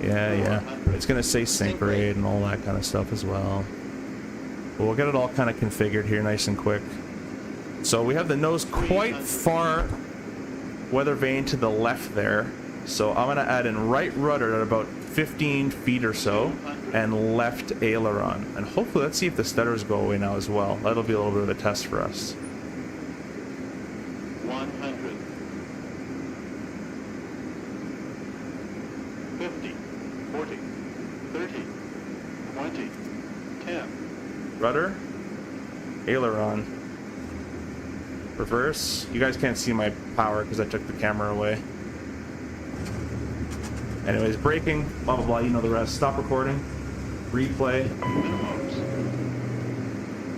Yeah. It's gonna say sync rate and all that kind of stuff as well. But we'll get it all kind of configured here nice and quick. So we have the nose quite far weather vane to the left there. So I'm gonna add in right rudder at about 15 feet or so, and left aileron. And hopefully, let's see if the stutters go away now as well. That'll be a little bit of a test for us. 100. 50. 40. 30. 20. 10. Rudder, aileron, reverse. You guys can't see my power because I took the camera away. Anyways, braking, blah blah blah, you know the rest. Stop recording, replay.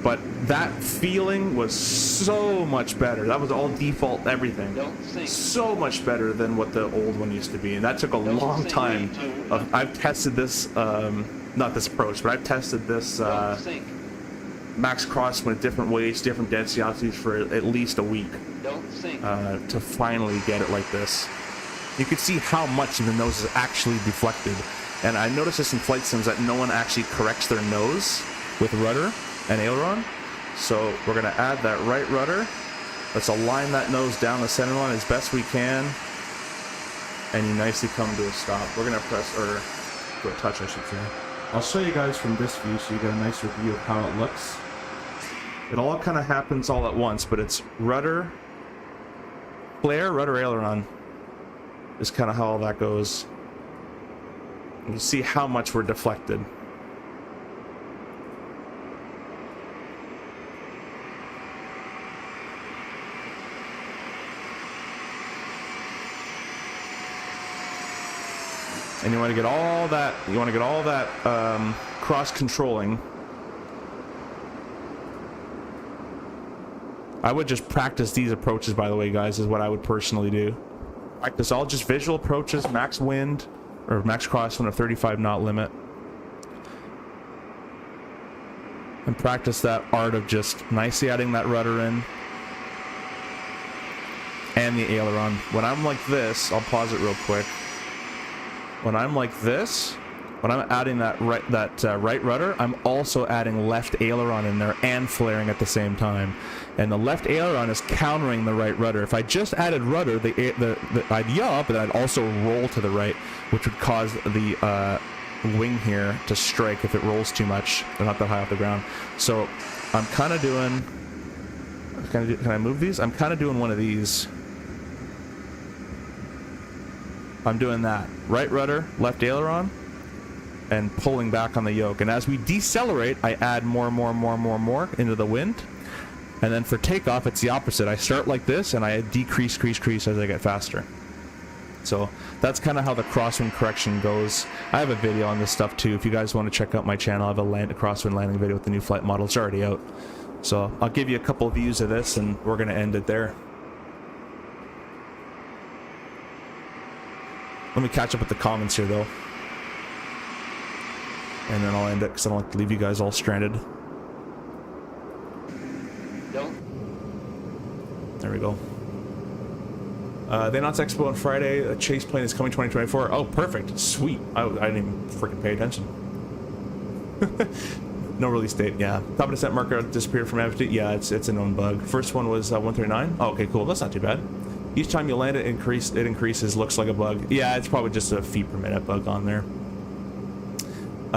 But that feeling was so much better. That was all default everything. So much better than what the old one used to be, and that took a long time. I've tested this, not this approach, but I've tested this max crosswind different weights, different density altitudes for at least a week to finally get it like this. You can see how much the nose is actually deflected. And I noticed this in flight sims that no one actually corrects their nose with rudder and aileron. So we're gonna add that right rudder. Let's align that nose down the center line as best we can. And you nicely come to a stop. We're gonna press, or to a touch I should say. I'll show you guys from this view so you get a nicer view of how it looks. It all kind of happens all at once, but it's rudder, flare, rudder, aileron. Is kind of how all that goes. You can see how much we're deflected. And you want to get all that, cross controlling. I would just practice these approaches, by the way, guys, is what I would personally do. Practice all just visual approaches, max wind, or max crosswind of 35 knot limit. And practice that art of just nicely adding that rudder in. And the aileron. When I'm like this, I'll pause it real quick. When I'm like this, when I'm adding that right rudder, I'm also adding left aileron in there and flaring at the same time. And the left aileron is countering the right rudder. If I just added rudder, I'd yaw up, and I'd also roll to the right, which would cause the wing here to strike if it rolls too much. They're not that high off the ground. So I'm kind of doing... Can I move these? I'm kind of doing one of these. I'm doing that. Right rudder, left aileron, and pulling back on the yoke. And as we decelerate, I add more into the wind. And then for takeoff, it's the opposite. I start like this, and I decrease as I get faster. So that's kind of how the crosswind correction goes. I have a video on this stuff too. If you guys want to check out my channel, I have a crosswind landing video with the new flight model. It's already out. So I'll give you a couple of views of this, and we're going to end it there. Let me catch up with the comments here, though. And then I'll end it, because I don't like to leave you guys all stranded. There we go. They announced EXPO on Friday. A chase plane is coming 2024. Oh, perfect. Sweet. I didn't even freaking pay attention. No release date. Yeah. Top of descent marker disappeared from empty. Yeah, it's a known bug. First one was 139. Oh, okay, cool. That's not too bad. Each time you land it, it increases. Looks like a bug. Yeah, it's probably just a feet per minute bug on there.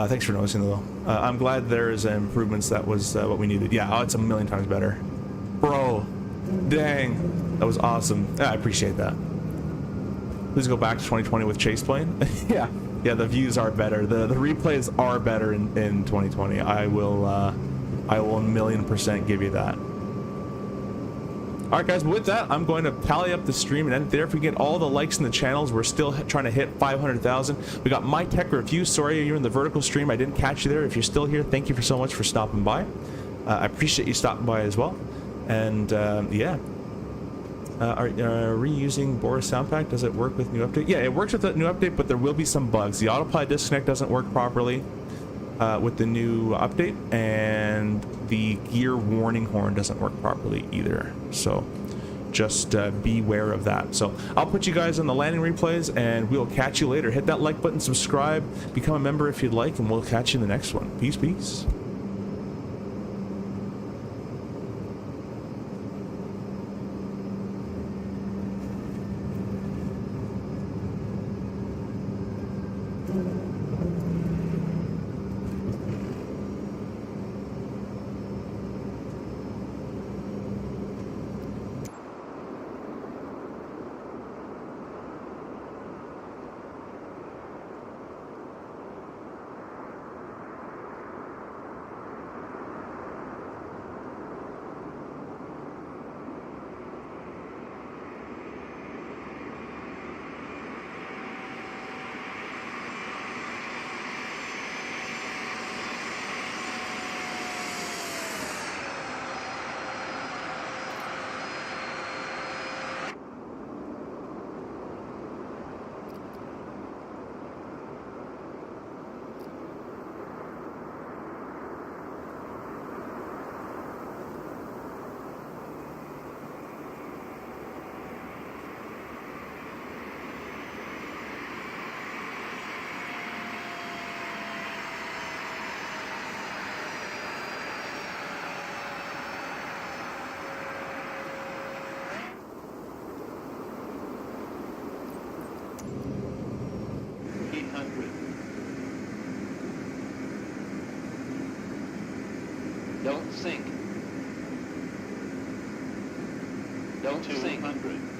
Thanks for noticing, though. I'm glad there's improvements. That was what we needed. Yeah, oh, it's a million times better. Bro. Dang, that was awesome. Yeah, I appreciate that. Please go back to 2020 with chase plane. yeah, the views are better. The replays are better in 2020. I will 1,000,000% give you that. All right, guys. But with that, I'm going to tally up the stream and end it there. If we get all the likes in the channels, we're still trying to hit 500,000. We got My Tech Review. Sorry, you're in the vertical stream. I didn't catch you there. If you're still here, thank you so much for stopping by. I appreciate you stopping by as well. And yeah, are reusing Boris sound pack? Does it work with new update? Yeah, it works with the new update, but there will be some bugs. The autopilot disconnect doesn't work properly with the new update, and the gear warning horn doesn't work properly either. So just beware of that. So I'll put you guys on the landing replays, and we'll catch you later. Hit that like button, subscribe, become a member if you'd like, and we'll catch you in the next one. Peace, peace. Don't sink. Don't sink. 200.